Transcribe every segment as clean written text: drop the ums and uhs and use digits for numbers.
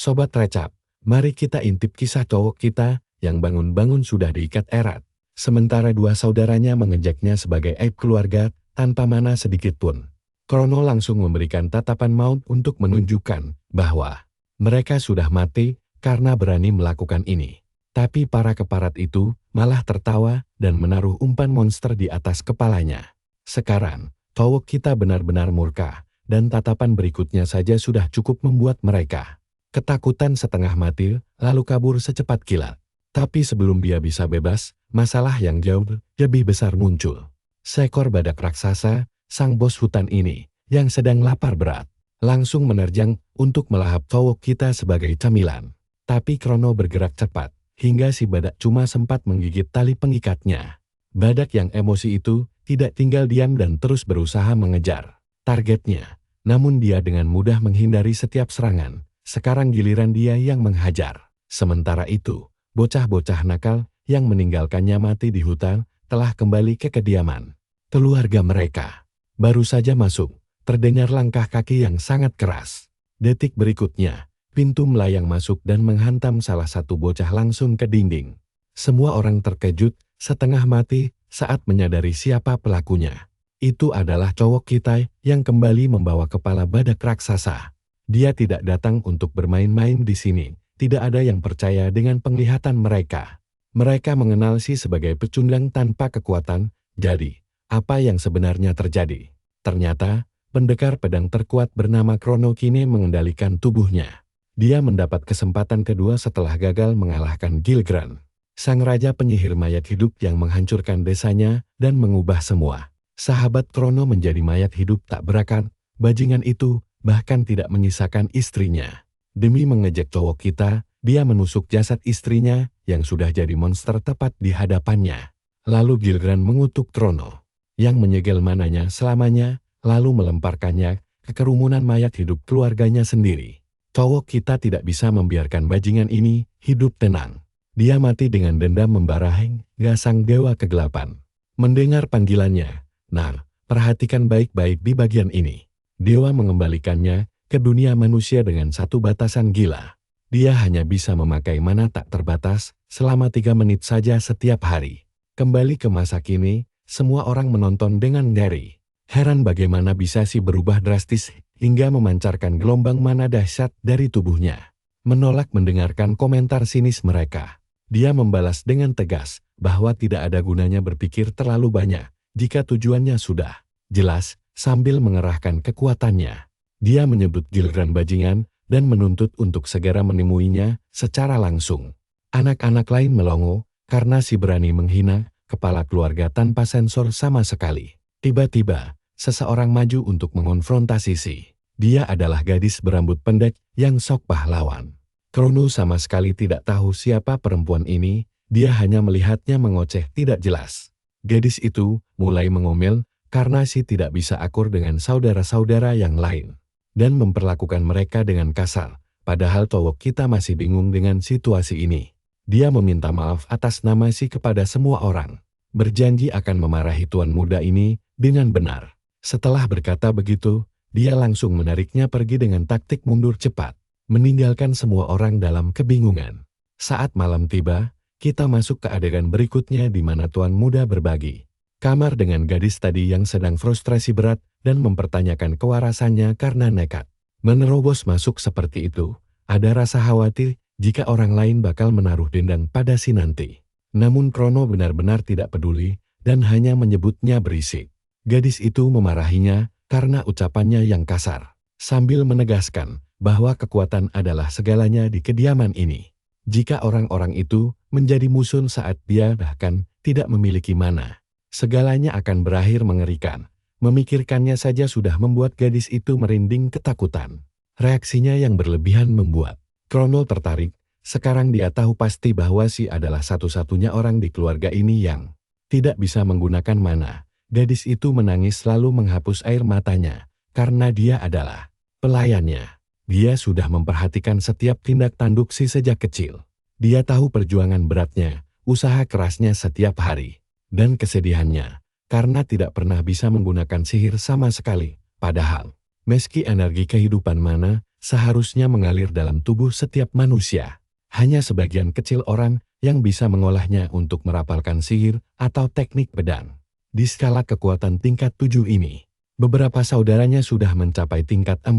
Sobat Recap, mari kita intip kisah cowok kita yang bangun-bangun sudah diikat erat. Sementara dua saudaranya mengejaknya sebagai aib keluarga tanpa mana sedikit pun. Krono langsung memberikan tatapan maut untuk menunjukkan bahwa mereka sudah mati karena berani melakukan ini. Tapi para keparat itu malah tertawa dan menaruh umpan monster di atas kepalanya. Sekarang, cowok kita benar-benar murka, dan tatapan berikutnya saja sudah cukup membuat mereka ketakutan setengah mati, lalu kabur secepat kilat. Tapi sebelum dia bisa bebas, masalah yang jauh lebih besar muncul. Seekor badak raksasa, sang bos hutan ini, yang sedang lapar berat, langsung menerjang untuk melahap cowok kita sebagai camilan. Tapi Krono bergerak cepat, hingga si badak cuma sempat menggigit tali pengikatnya. Badak yang emosi itu tidak tinggal diam dan terus berusaha mengejar targetnya. Namun dia dengan mudah menghindari setiap serangan. Sekarang giliran dia yang menghajar. Sementara itu, bocah-bocah nakal yang meninggalkannya mati di hutan telah kembali ke kediaman keluarga mereka. Baru saja masuk, terdengar langkah kaki yang sangat keras. Detik berikutnya, pintu melayang masuk dan menghantam salah satu bocah langsung ke dinding. Semua orang terkejut, setengah mati saat menyadari siapa pelakunya. Itu adalah cowok kita yang kembali membawa kepala badak raksasa. Dia tidak datang untuk bermain-main di sini. Tidak ada yang percaya dengan penglihatan mereka. Mereka mengenal si sebagai pecundang tanpa kekuatan. Jadi, apa yang sebenarnya terjadi? Ternyata, pendekar pedang terkuat bernama Krono kini mengendalikan tubuhnya. Dia mendapat kesempatan kedua setelah gagal mengalahkan Gilgran, sang raja penyihir mayat hidup yang menghancurkan desanya dan mengubah semua sahabat Krono menjadi mayat hidup tak berakan. Bajingan itu bahkan tidak menyisakan istrinya. Demi mengejek cowok kita, dia menusuk jasad istrinya yang sudah jadi monster tepat di hadapannya. Lalu Gilgran mengutuk Krono, yang menyegel mananya selamanya, lalu melemparkannya ke kerumunan mayat hidup keluarganya sendiri. Cowok kita tidak bisa membiarkan bajingan ini hidup tenang. Dia mati dengan dendam membara hingga sang dewa kegelapan. Mendengar panggilannya, "Nah, perhatikan baik-baik di bagian ini." Dewa mengembalikannya ke dunia manusia dengan satu batasan gila. Dia hanya bisa memakai mana tak terbatas selama 3 menit saja setiap hari. Kembali ke masa kini, semua orang menonton dengan ngeri. Heran bagaimana bisa si berubah drastis hingga memancarkan gelombang mana dahsyat dari tubuhnya. Menolak mendengarkan komentar sinis mereka. Dia membalas dengan tegas bahwa tidak ada gunanya berpikir terlalu banyak jika tujuannya sudah jelas. Sambil mengerahkan kekuatannya, dia menyebut Gilgran bajingan dan menuntut untuk segera menemuinya secara langsung. Anak-anak lain melongo karena si berani menghina kepala keluarga tanpa sensor sama sekali. Tiba-tiba, seseorang maju untuk mengonfrontasi si. Dia adalah gadis berambut pendek yang sok pahlawan. Krono sama sekali tidak tahu siapa perempuan ini, dia hanya melihatnya mengoceh tidak jelas. Gadis itu mulai mengomel karena si tidak bisa akur dengan saudara-saudara yang lain, dan memperlakukan mereka dengan kasar, padahal cowok kita masih bingung dengan situasi ini. Dia meminta maaf atas nama si kepada semua orang, berjanji akan memarahi tuan muda ini dengan benar. Setelah berkata begitu, dia langsung menariknya pergi dengan taktik mundur cepat, meninggalkan semua orang dalam kebingungan. Saat malam tiba, kita masuk ke adegan berikutnya di mana tuan muda berbagi kamar dengan gadis tadi yang sedang frustrasi berat dan mempertanyakan kewarasannya karena nekat menerobos masuk seperti itu. Ada rasa khawatir jika orang lain bakal menaruh dendam pada si nanti. Namun Krono benar-benar tidak peduli dan hanya menyebutnya berisik. Gadis itu memarahinya karena ucapannya yang kasar, sambil menegaskan bahwa kekuatan adalah segalanya di kediaman ini. Jika orang-orang itu menjadi musuh saat dia bahkan tidak memiliki mana, segalanya akan berakhir mengerikan. Memikirkannya saja sudah membuat gadis itu merinding ketakutan. Reaksinya yang berlebihan membuat Krono tertarik. Sekarang dia tahu pasti bahwa si adalah satu-satunya orang di keluarga ini yang tidak bisa menggunakan mana. Gadis itu menangis lalu menghapus air matanya, karena dia adalah pelayannya. Dia sudah memperhatikan setiap tindak tanduk si sejak kecil. Dia tahu perjuangan beratnya, usaha kerasnya setiap hari, dan kesedihannya, karena tidak pernah bisa menggunakan sihir sama sekali. Padahal, meski energi kehidupan mana seharusnya mengalir dalam tubuh setiap manusia. Hanya sebagian kecil orang yang bisa mengolahnya untuk merapalkan sihir atau teknik pedang. Di skala kekuatan tingkat 7 ini, beberapa saudaranya sudah mencapai tingkat 4,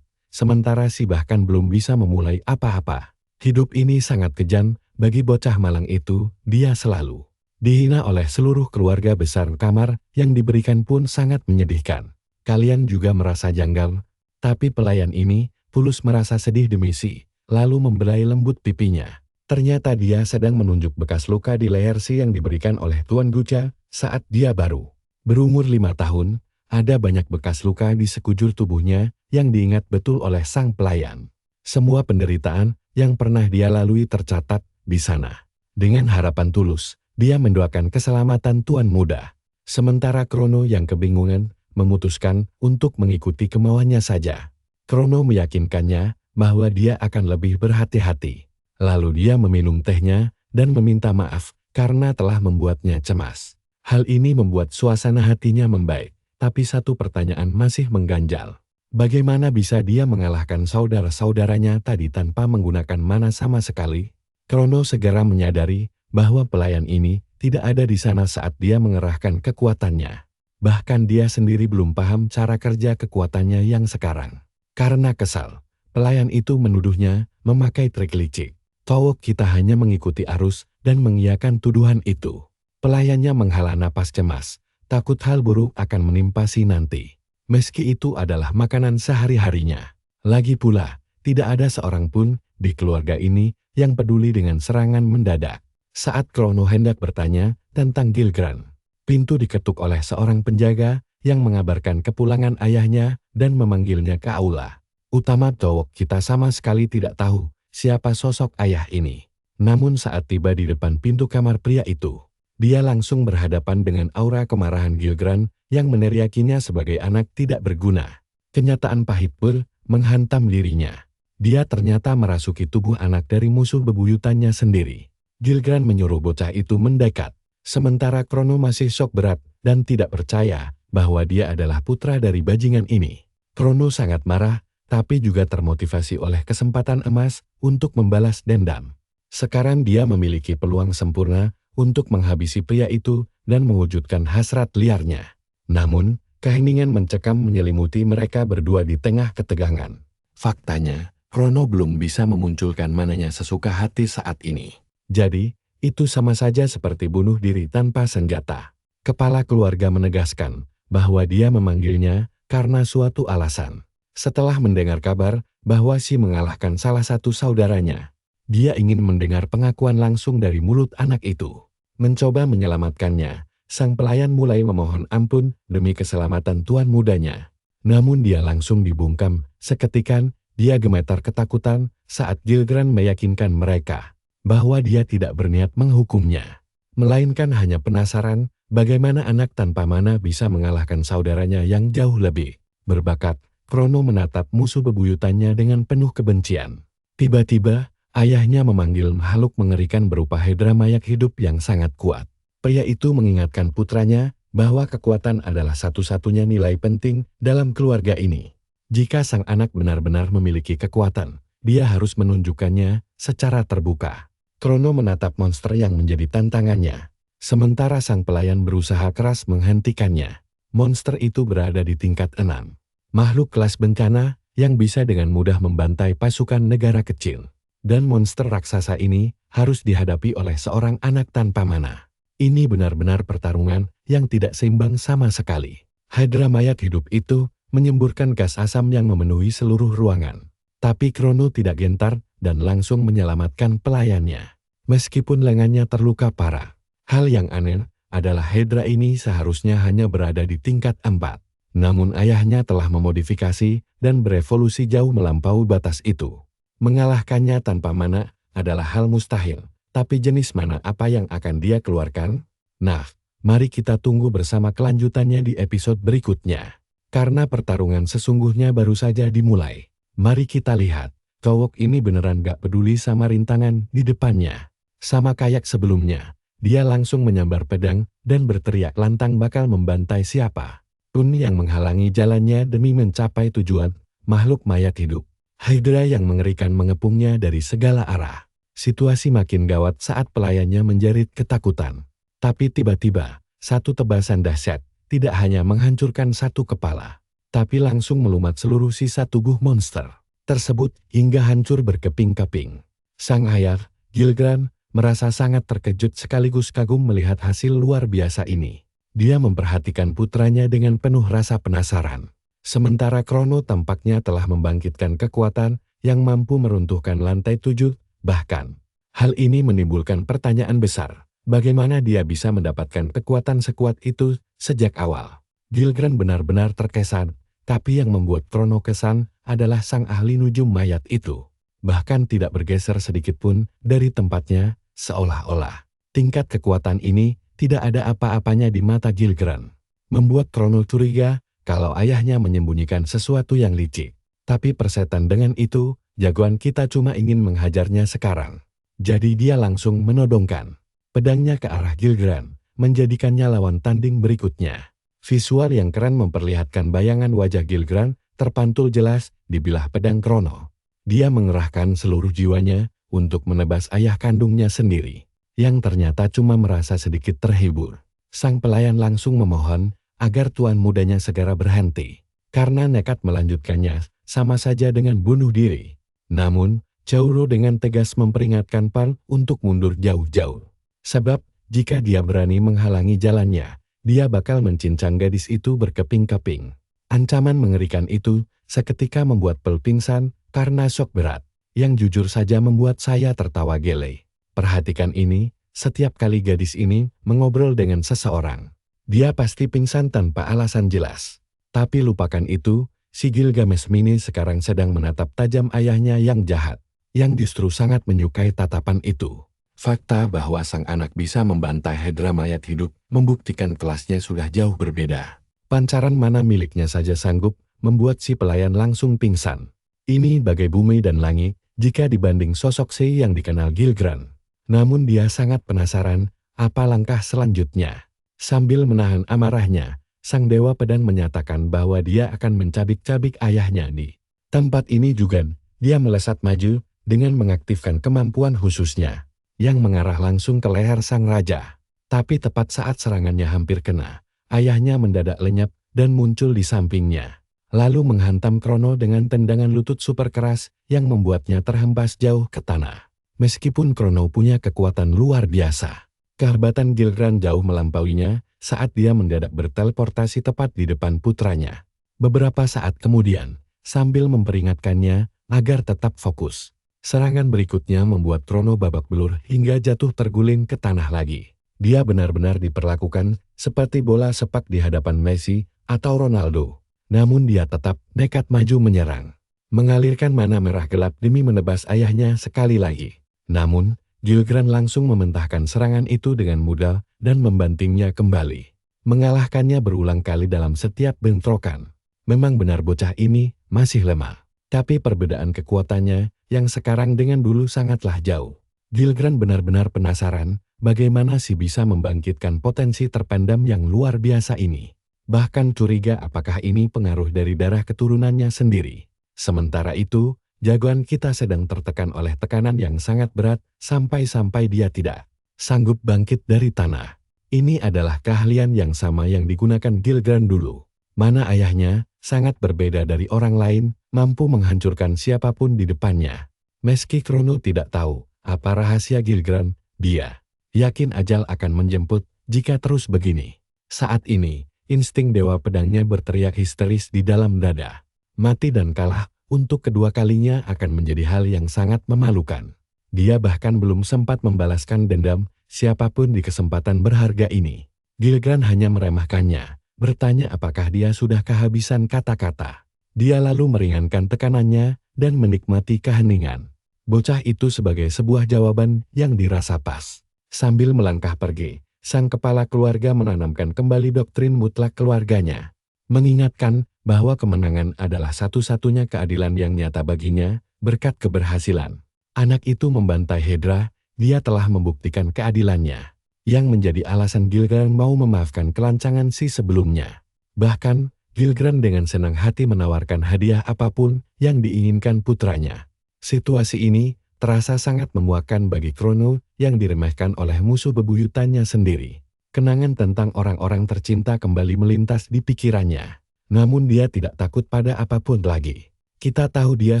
sementara si bahkan belum bisa memulai apa-apa. Hidup ini sangat kejam bagi bocah malang itu, dia selalu dihina oleh seluruh keluarga besar kamar yang diberikan pun sangat menyedihkan. Kalian juga merasa janggal, tapi pelayan ini tulus merasa sedih demi si, lalu membelai lembut pipinya. Ternyata dia sedang menunjuk bekas luka di leher si yang diberikan oleh Tuan Guca saat dia baru berumur 5 tahun. Ada banyak bekas luka di sekujur tubuhnya yang diingat betul oleh sang pelayan. Semua penderitaan yang pernah dia lalui tercatat di sana. Dengan harapan tulus, dia mendoakan keselamatan Tuan Muda. Sementara Krono yang kebingungan memutuskan untuk mengikuti kemauannya saja. Krono meyakinkannya bahwa dia akan lebih berhati-hati. Lalu dia meminum tehnya dan meminta maaf karena telah membuatnya cemas. Hal ini membuat suasana hatinya membaik, tapi satu pertanyaan masih mengganjal. Bagaimana bisa dia mengalahkan saudara-saudaranya tadi tanpa menggunakan mana sama sekali? Krono segera menyadari bahwa pelayan ini tidak ada di sana saat dia mengerahkan kekuatannya. Bahkan dia sendiri belum paham cara kerja kekuatannya yang sekarang. Karena kesal, pelayan itu menuduhnya memakai trik licik. Towok kita hanya mengikuti arus dan mengiyakan tuduhan itu. Pelayannya menghela napas cemas, takut hal buruk akan menimpa si nanti. Meski itu adalah makanan sehari-harinya. Lagi pula, tidak ada seorang pun di keluarga ini yang peduli dengan serangan mendadak. Saat Krono hendak bertanya tentang Gilgran, pintu diketuk oleh seorang penjaga yang mengabarkan kepulangan ayahnya dan memanggilnya ke aula. Utama Towok kita sama sekali tidak tahu siapa sosok ayah ini. Namun saat tiba di depan pintu kamar pria itu, dia langsung berhadapan dengan aura kemarahan Gilgran yang meneriakinya sebagai anak tidak berguna. Kenyataan pahit pun menghantam dirinya. Dia ternyata merasuki tubuh anak dari musuh bebuyutannya sendiri. Gilgran menyuruh bocah itu mendekat. Sementara Krono masih syok berat dan tidak percaya bahwa dia adalah putra dari bajingan ini. Krono sangat marah, tapi juga termotivasi oleh kesempatan emas untuk membalas dendam. Sekarang dia memiliki peluang sempurna untuk menghabisi pria itu dan mewujudkan hasrat liarnya. Namun, keheningan mencekam menyelimuti mereka berdua di tengah ketegangan. Faktanya, Krono belum bisa memunculkan mananya sesuka hati saat ini. Jadi, itu sama saja seperti bunuh diri tanpa senjata. Kepala keluarga menegaskan bahwa dia memanggilnya karena suatu alasan. Setelah mendengar kabar bahwa si mengalahkan salah satu saudaranya, dia ingin mendengar pengakuan langsung dari mulut anak itu. Mencoba menyelamatkannya, sang pelayan mulai memohon ampun demi keselamatan tuan mudanya. Namun dia langsung dibungkam. Seketika dia gemetar ketakutan saat Gilgran meyakinkan mereka bahwa dia tidak berniat menghukumnya, melainkan hanya penasaran bagaimana anak tanpa mana bisa mengalahkan saudaranya yang jauh lebih berbakat. Krono menatap musuh bebuyutannya dengan penuh kebencian. Tiba-tiba, ayahnya memanggil makhluk mengerikan berupa Hydra mayat hidup yang sangat kuat. Pria itu mengingatkan putranya bahwa kekuatan adalah satu-satunya nilai penting dalam keluarga ini. Jika sang anak benar-benar memiliki kekuatan, dia harus menunjukkannya secara terbuka. Krono menatap monster yang menjadi tantangannya. Sementara sang pelayan berusaha keras menghentikannya. Monster itu berada di tingkat 6. Makhluk kelas bencana yang bisa dengan mudah membantai pasukan negara kecil. Dan monster raksasa ini harus dihadapi oleh seorang anak tanpa mana. Ini benar-benar pertarungan yang tidak seimbang sama sekali. Hydra mayat hidup itu menyemburkan gas asam yang memenuhi seluruh ruangan. Tapi Krono tidak gentar dan langsung menyelamatkan pelayannya. Meskipun lengannya terluka parah. Hal yang aneh adalah Hydra ini seharusnya hanya berada di tingkat 4. Namun ayahnya telah memodifikasi dan berevolusi jauh melampaui batas itu. Mengalahkannya tanpa mana adalah hal mustahil. Tapi jenis mana apa yang akan dia keluarkan? Nah, mari kita tunggu bersama kelanjutannya di episode berikutnya. Karena pertarungan sesungguhnya baru saja dimulai. Mari kita lihat, Towok ini beneran gak peduli sama rintangan di depannya. Sama kayak sebelumnya, dia langsung menyambar pedang dan berteriak lantang bakal membantai siapa pun yang menghalangi jalannya demi mencapai tujuan, makhluk mayat hidup. Hydra yang mengerikan mengepungnya dari segala arah. Situasi makin gawat saat pelayannya menjerit ketakutan. Tapi tiba-tiba, satu tebasan dahsyat tidak hanya menghancurkan satu kepala, tapi langsung melumat seluruh sisa tubuh monster tersebut hingga hancur berkeping-keping. Sang ayah, Gilgran, merasa sangat terkejut sekaligus kagum melihat hasil luar biasa ini. Dia memperhatikan putranya dengan penuh rasa penasaran. Sementara Krono tampaknya telah membangkitkan kekuatan yang mampu meruntuhkan lantai 7, bahkan. Hal ini menimbulkan pertanyaan besar, bagaimana dia bisa mendapatkan kekuatan sekuat itu sejak awal. Gilgran benar-benar terkesan, tapi yang membuat Krono kesan adalah sang ahli nujum mayat itu. Bahkan tidak bergeser sedikitpun dari tempatnya, seolah-olah tingkat kekuatan ini tidak ada apa-apanya di mata Gilgran. Membuat Krono curiga kalau ayahnya menyembunyikan sesuatu yang licik. Tapi persetan dengan itu, jagoan kita cuma ingin menghajarnya sekarang. Jadi dia langsung menodongkan pedangnya ke arah Gilgran, menjadikannya lawan tanding berikutnya. Visual yang keren memperlihatkan bayangan wajah Gilgran terpantul jelas di bilah pedang Krono. Dia mengerahkan seluruh jiwanya untuk menebas ayah kandungnya sendiri, yang ternyata cuma merasa sedikit terhibur. Sang pelayan langsung memohon agar tuan mudanya segera berhenti, karena nekat melanjutkannya sama saja dengan bunuh diri. Namun, Chauro dengan tegas memperingatkan Pan untuk mundur jauh-jauh. Sebab, jika dia berani menghalangi jalannya, dia bakal mencincang gadis itu berkeping-keping. Ancaman mengerikan itu seketika membuat Pel pingsan karena shock berat, yang jujur saja membuat saya tertawa gele. Perhatikan ini, setiap kali gadis ini mengobrol dengan seseorang, dia pasti pingsan tanpa alasan jelas. Tapi lupakan itu, si Gilgamesh Mini sekarang sedang menatap tajam ayahnya yang jahat, yang justru sangat menyukai tatapan itu. Fakta bahwa sang anak bisa membantai Hydra mayat hidup membuktikan kelasnya sudah jauh berbeda. Pancaran mana miliknya saja sanggup membuat si pelayan langsung pingsan. Ini bagai bumi dan langit jika dibanding sosok si yang dikenal Gilgran. Namun dia sangat penasaran apa langkah selanjutnya. Sambil menahan amarahnya, sang dewa pedang menyatakan bahwa dia akan mencabik-cabik ayahnya di tempat ini juga. Dia melesat maju dengan mengaktifkan kemampuan khususnya, yang mengarah langsung ke leher sang raja. Tapi tepat saat serangannya hampir kena, ayahnya mendadak lenyap dan muncul di sampingnya. Lalu menghantam Krono dengan tendangan lutut super keras yang membuatnya terhempas jauh ke tanah. Meskipun Krono punya kekuatan luar biasa, kehebatan Gilgran jauh melampauinya saat dia mendadak berteleportasi tepat di depan putranya. Beberapa saat kemudian, sambil memperingatkannya agar tetap fokus, serangan berikutnya membuat Krono babak belur hingga jatuh terguling ke tanah lagi. Dia benar-benar diperlakukan seperti bola sepak di hadapan Messi atau Ronaldo. Namun dia tetap nekat maju menyerang, mengalirkan mana merah gelap demi menebas ayahnya sekali lagi. Namun, Gilgran langsung mementahkan serangan itu dengan mudah dan membantingnya kembali, mengalahkannya berulang kali dalam setiap bentrokan. Memang benar bocah ini masih lemah, tapi perbedaan kekuatannya yang sekarang dengan dulu sangatlah jauh. Gilgran benar-benar penasaran bagaimana si bisa membangkitkan potensi terpendam yang luar biasa ini. Bahkan curiga apakah ini pengaruh dari darah keturunannya sendiri. Sementara itu, jagoan kita sedang tertekan oleh tekanan yang sangat berat sampai-sampai dia tidak sanggup bangkit dari tanah. Ini adalah keahlian yang sama yang digunakan Gilgran dulu. Mana ayahnya sangat berbeda dari orang lain, mampu menghancurkan siapapun di depannya. Meski Krono tidak tahu apa rahasia Gilgran, dia yakin ajal akan menjemput jika terus begini. Saat ini, insting dewa pedangnya berteriak histeris di dalam dada. Mati dan kalah untuk kedua kalinya akan menjadi hal yang sangat memalukan. Dia bahkan belum sempat membalaskan dendam siapapun di kesempatan berharga ini. Gilgran hanya meremehkannya, bertanya apakah dia sudah kehabisan kata-kata. Dia lalu meringankan tekanannya dan menikmati keheningan bocah itu sebagai sebuah jawaban yang dirasa pas. Sambil melangkah pergi, sang kepala keluarga menanamkan kembali doktrin mutlak keluarganya, mengingatkan bahwa kemenangan adalah satu-satunya keadilan yang nyata baginya berkat keberhasilan anak itu membantai Hydra. Dia telah membuktikan keadilannya, yang menjadi alasan Gilgran mau memaafkan kelancangan si sebelumnya. Bahkan, Gilgran dengan senang hati menawarkan hadiah apapun yang diinginkan putranya. Situasi ini terasa sangat memuakkan bagi Krono yang diremehkan oleh musuh bebuyutannya sendiri. Kenangan tentang orang-orang tercinta kembali melintas di pikirannya. Namun dia tidak takut pada apapun lagi. Kita tahu dia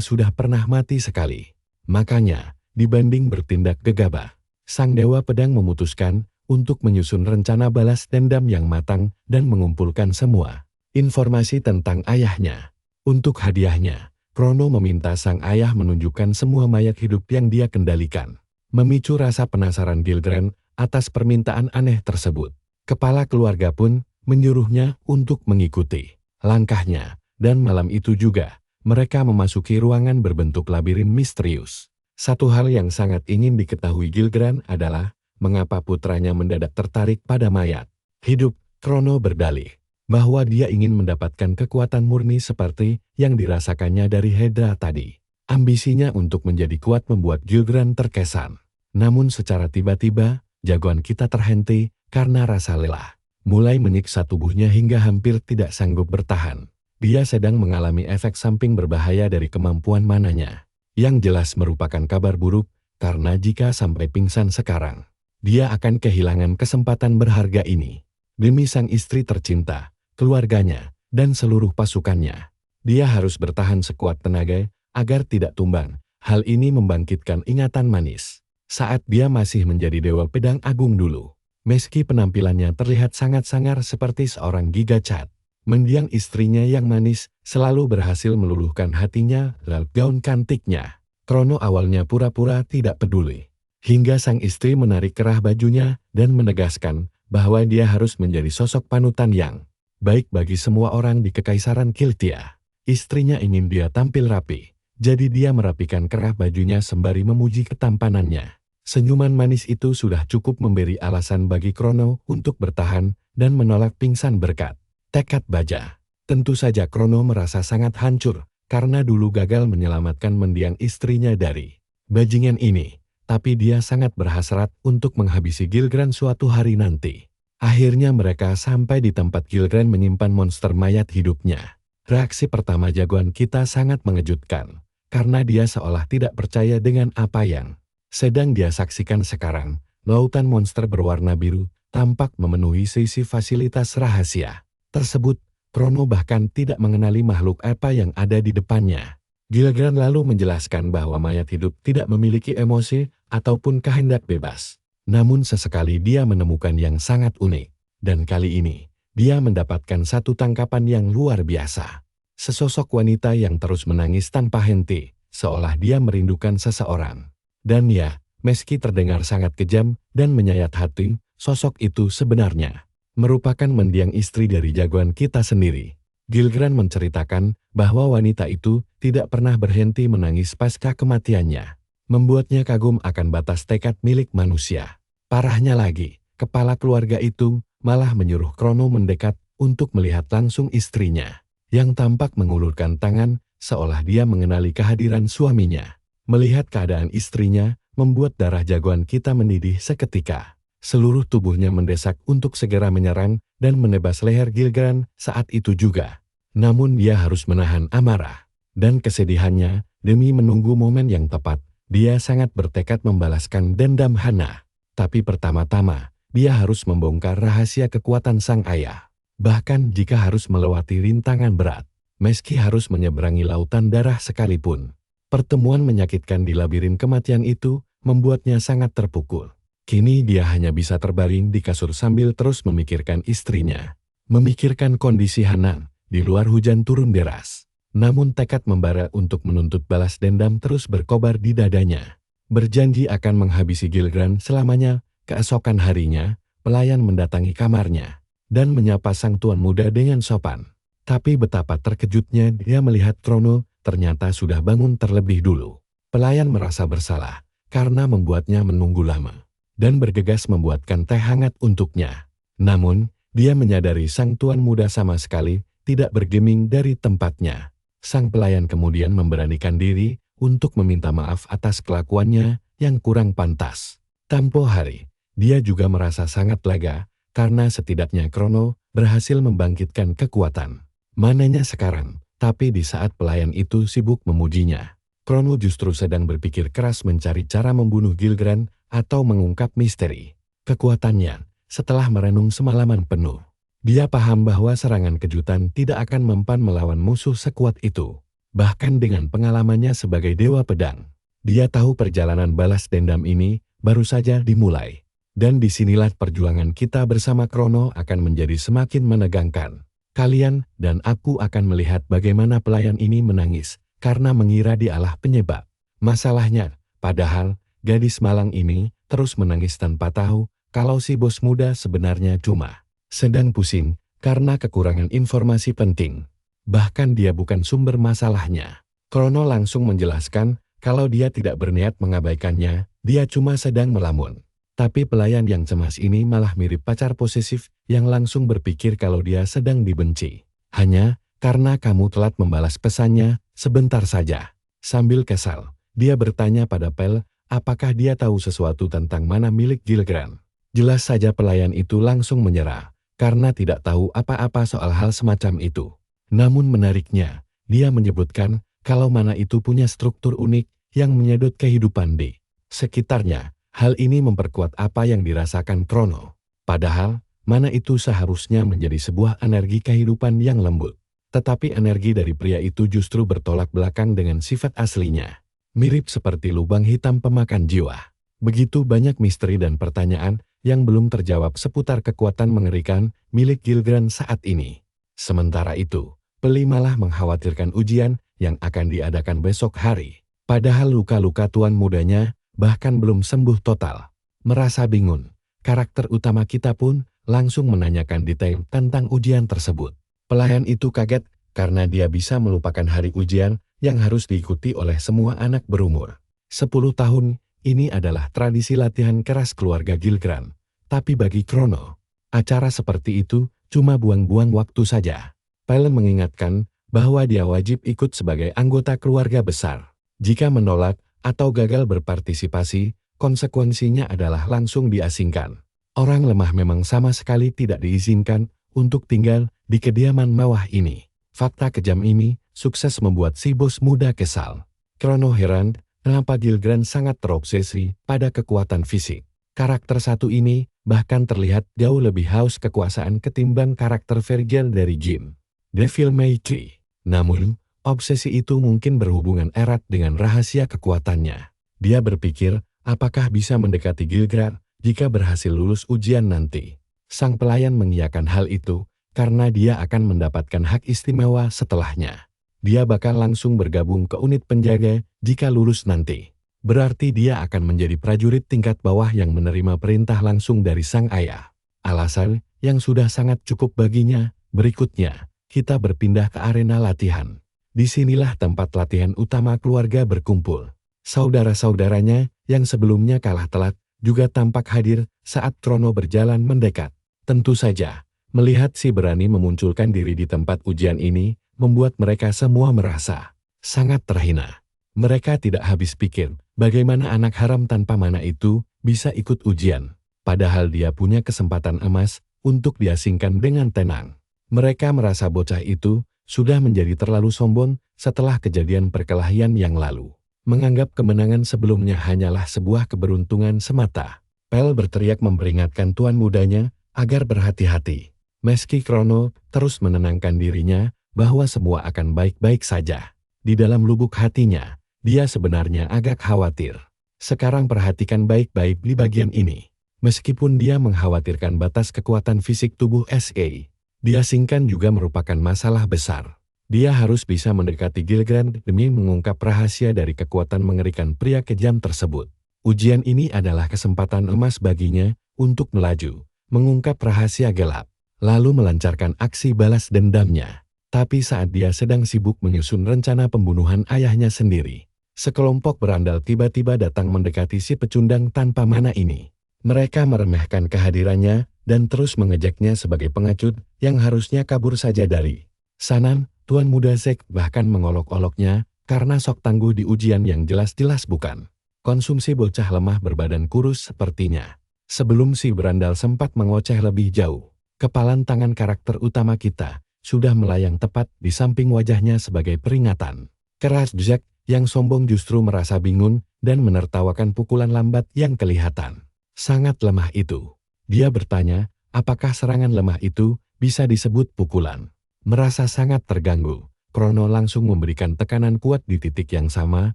sudah pernah mati sekali. Makanya, dibanding bertindak gegabah, Sang Dewa Pedang memutuskan untuk menyusun rencana balas dendam yang matang dan mengumpulkan semua informasi tentang ayahnya. Untuk hadiahnya, Krono meminta sang ayah menunjukkan semua mayat hidup yang dia kendalikan. Memicu rasa penasaran Gilgran atas permintaan aneh tersebut. Kepala keluarga pun menyuruhnya untuk mengikuti langkahnya. Dan malam itu juga, mereka memasuki ruangan berbentuk labirin misterius. Satu hal yang sangat ingin diketahui Gilgran adalah mengapa putranya mendadak tertarik pada mayat hidup. Krono berdalih bahwa dia ingin mendapatkan kekuatan murni seperti yang dirasakannya dari Hedra tadi. Ambisinya untuk menjadi kuat membuat Gilgran terkesan. Namun secara tiba-tiba, jagoan kita terhenti karena rasa lelah. Mulai menyiksa tubuhnya hingga hampir tidak sanggup bertahan. Dia sedang mengalami efek samping berbahaya dari kemampuan mananya. Yang jelas merupakan kabar buruk, karena jika sampai pingsan sekarang, dia akan kehilangan kesempatan berharga ini. Demi sang istri tercinta, keluarganya, dan seluruh pasukannya. Dia harus bertahan sekuat tenaga agar tidak tumbang. Hal ini membangkitkan ingatan manis saat dia masih menjadi Dewa Pedang Agung dulu. Meski penampilannya terlihat sangat sangar seperti seorang Giga Chad, mendiang istrinya yang manis selalu berhasil meluluhkan hatinya lewat gaun cantiknya. Krono awalnya pura-pura tidak peduli, hingga sang istri menarik kerah bajunya dan menegaskan bahwa dia harus menjadi sosok panutan yang baik bagi semua orang di Kekaisaran Kiltia. Istrinya ingin dia tampil rapi, jadi dia merapikan kerah bajunya sembari memuji ketampanannya. Senyuman manis itu sudah cukup memberi alasan bagi Krono untuk bertahan dan menolak pingsan berkat tekad baja. Tentu saja Krono merasa sangat hancur karena dulu gagal menyelamatkan mendiang istrinya dari bajingan ini. Tapi dia sangat berhasrat untuk menghabisi Gilgran suatu hari nanti. Akhirnya mereka sampai di tempat Gilgran menyimpan monster mayat hidupnya. Reaksi pertama jagoan kita sangat mengejutkan, karena dia seolah tidak percaya dengan apa yang sedang dia saksikan sekarang. Lautan monster berwarna biru tampak memenuhi sisi fasilitas rahasia tersebut. Krono bahkan tidak mengenali makhluk apa yang ada di depannya. Gilgran lalu menjelaskan bahwa mayat hidup tidak memiliki emosi ataupun kehendak bebas. Namun sesekali dia menemukan yang sangat unik. Dan kali ini, dia mendapatkan satu tangkapan yang luar biasa. Sesosok wanita yang terus menangis tanpa henti, seolah dia merindukan seseorang. Dan ya, meski terdengar sangat kejam dan menyayat hati, sosok itu sebenarnya merupakan mendiang istri dari jagoan kita sendiri. Gilgran menceritakan bahwa wanita itu tidak pernah berhenti menangis pasca kematiannya, membuatnya kagum akan batas tekad milik manusia. Parahnya lagi, kepala keluarga itu malah menyuruh Krono mendekat untuk melihat langsung istrinya, yang tampak mengulurkan tangan seolah dia mengenali kehadiran suaminya. Melihat keadaan istrinya, membuat darah jagoan kita mendidih seketika. Seluruh tubuhnya mendesak untuk segera menyerang dan menebas leher Gilgran saat itu juga. Namun dia harus menahan amarah dan kesedihannya demi menunggu momen yang tepat. Dia sangat bertekad membalaskan dendam Hana. Tapi pertama-tama, dia harus membongkar rahasia kekuatan sang ayah. Bahkan jika harus melewati rintangan berat, meski harus menyeberangi lautan darah sekalipun. Pertemuan menyakitkan di labirin kematian itu membuatnya sangat terpukul. Kini dia hanya bisa terbaring di kasur sambil terus memikirkan istrinya. Memikirkan kondisi Hana. Di luar hujan turun deras. Namun tekad membara untuk menuntut balas dendam terus berkobar di dadanya. Berjanji akan menghabisi Gilgran selamanya. Keesokan harinya, pelayan mendatangi kamarnya dan menyapa sang tuan muda dengan sopan. Tapi betapa terkejutnya dia melihat Krono ternyata sudah bangun terlebih dulu. Pelayan merasa bersalah karena membuatnya menunggu lama dan bergegas membuatkan teh hangat untuknya. Namun, dia menyadari sang tuan muda sama sekali tidak bergeming dari tempatnya. Sang pelayan kemudian memberanikan diri untuk meminta maaf atas kelakuannya yang kurang pantas. Tempo hari, dia juga merasa sangat lega karena setidaknya Krono berhasil membangkitkan kekuatan Mananya sekarang, tapi di saat pelayan itu sibuk memujinya, Krono justru sedang berpikir keras mencari cara membunuh Gilgran atau mengungkap misteri kekuatannya. Setelah merenung semalaman penuh, dia paham bahwa serangan kejutan tidak akan mempan melawan musuh sekuat itu. Bahkan dengan pengalamannya sebagai Dewa Pedang, dia tahu perjalanan balas dendam ini baru saja dimulai. Dan disinilah perjuangan kita bersama Krono akan menjadi semakin menegangkan. Kalian dan aku akan melihat bagaimana pelayan ini menangis karena mengira dialah penyebab masalahnya. Padahal, gadis malang ini terus menangis tanpa tahu kalau si bos muda sebenarnya cuma sedang pusing karena kekurangan informasi penting. Bahkan dia bukan sumber masalahnya. Krono langsung menjelaskan kalau dia tidak berniat mengabaikannya, dia cuma sedang melamun. Tapi pelayan yang cemas ini malah mirip pacar posesif yang langsung berpikir kalau dia sedang dibenci. Hanya karena kamu telat membalas pesannya sebentar saja. Sambil kesal, dia bertanya pada Pel, apakah dia tahu sesuatu tentang mana milik Gilgran. Jelas saja pelayan itu langsung menyerah, karena tidak tahu apa-apa soal hal semacam itu. Namun menariknya, dia menyebutkan kalau mana itu punya struktur unik yang menyedot kehidupan di sekitarnya. Hal ini memperkuat apa yang dirasakan Krono. Padahal, mana itu seharusnya menjadi sebuah energi kehidupan yang lembut. Tetapi energi dari pria itu justru bertolak belakang dengan sifat aslinya. Mirip seperti lubang hitam pemakan jiwa. Begitu banyak misteri dan pertanyaan yang belum terjawab seputar kekuatan mengerikan milik Gilgran saat ini. Sementara itu, Peli malah mengkhawatirkan ujian yang akan diadakan besok hari. Padahal luka-luka tuan mudanya bahkan belum sembuh total. Merasa bingung, karakter utama kita pun langsung menanyakan detail tentang ujian tersebut. Pelayan itu kaget karena dia bisa melupakan hari ujian yang harus diikuti oleh semua anak berumur 10 tahun. Ini adalah tradisi latihan keras keluarga Gilgran. Tapi bagi Krono, acara seperti itu cuma buang-buang waktu saja. Pelen mengingatkan bahwa dia wajib ikut sebagai anggota keluarga besar. Jika menolak atau gagal berpartisipasi, konsekuensinya adalah langsung diasingkan. Orang lemah memang sama sekali tidak diizinkan untuk tinggal di kediaman mewah ini. Fakta kejam ini sukses membuat si bos muda kesal. Krono heran kenapa Gilgran sangat terobsesi pada kekuatan fisik. Karakter satu ini bahkan terlihat jauh lebih haus kekuasaan ketimbang karakter Vergil dari Jin Devil May Cry. Namun, obsesi itu mungkin berhubungan erat dengan rahasia kekuatannya. Dia berpikir, apakah bisa mendekati Gilgran jika berhasil lulus ujian nanti. Sang pelayan mengiyakan hal itu, karena dia akan mendapatkan hak istimewa setelahnya. Dia bakal langsung bergabung ke unit penjaga jika lulus nanti. Berarti dia akan menjadi prajurit tingkat bawah yang menerima perintah langsung dari sang ayah. Alasan yang sudah sangat cukup baginya. Berikutnya, kita berpindah ke arena latihan. Disinilah tempat latihan utama keluarga berkumpul. Saudara-saudaranya yang sebelumnya kalah telak juga tampak hadir saat Krono berjalan mendekat. Tentu saja, melihat si berani memunculkan diri di tempat ujian ini, membuat mereka semua merasa sangat terhina. Mereka tidak habis pikir bagaimana anak haram tanpa mana itu bisa ikut ujian. Padahal dia punya kesempatan emas untuk diasingkan dengan tenang. Mereka merasa bocah itu sudah menjadi terlalu sombong setelah kejadian perkelahian yang lalu. Menganggap kemenangan sebelumnya hanyalah sebuah keberuntungan semata. Pel berteriak memperingatkan tuan mudanya agar berhati-hati. Meski Krono terus menenangkan dirinya bahwa semua akan baik-baik saja. Di dalam lubuk hatinya, dia sebenarnya agak khawatir. Sekarang perhatikan baik-baik di bagian ini. Meskipun dia mengkhawatirkan batas kekuatan fisik tubuh SE, diasingkan juga merupakan masalah besar. Dia harus bisa mendekati Gilgran demi mengungkap rahasia dari kekuatan mengerikan pria kejam tersebut. Ujian ini adalah kesempatan emas baginya untuk melaju, mengungkap rahasia gelap, lalu melancarkan aksi balas dendamnya. Tapi saat dia sedang sibuk menyusun rencana pembunuhan ayahnya sendiri, sekelompok berandal tiba-tiba datang mendekati si pecundang tanpa mana ini. Mereka meremehkan kehadirannya dan terus mengejaknya sebagai pengecut yang harusnya kabur saja dari sana. Tuan muda Zek bahkan mengolok-oloknya karena sok tangguh di ujian yang jelas-jelas bukan konsumsi bocah lemah berbadan kurus sepertinya. Sebelum si berandal sempat mengoceh lebih jauh, kepalan tangan karakter utama kita sudah melayang tepat di samping wajahnya sebagai peringatan. Keras Jack yang sombong justru merasa bingung dan menertawakan pukulan lambat yang kelihatan sangat lemah itu. Dia bertanya, apakah serangan lemah itu bisa disebut pukulan? Merasa sangat terganggu, Krono langsung memberikan tekanan kuat di titik yang sama,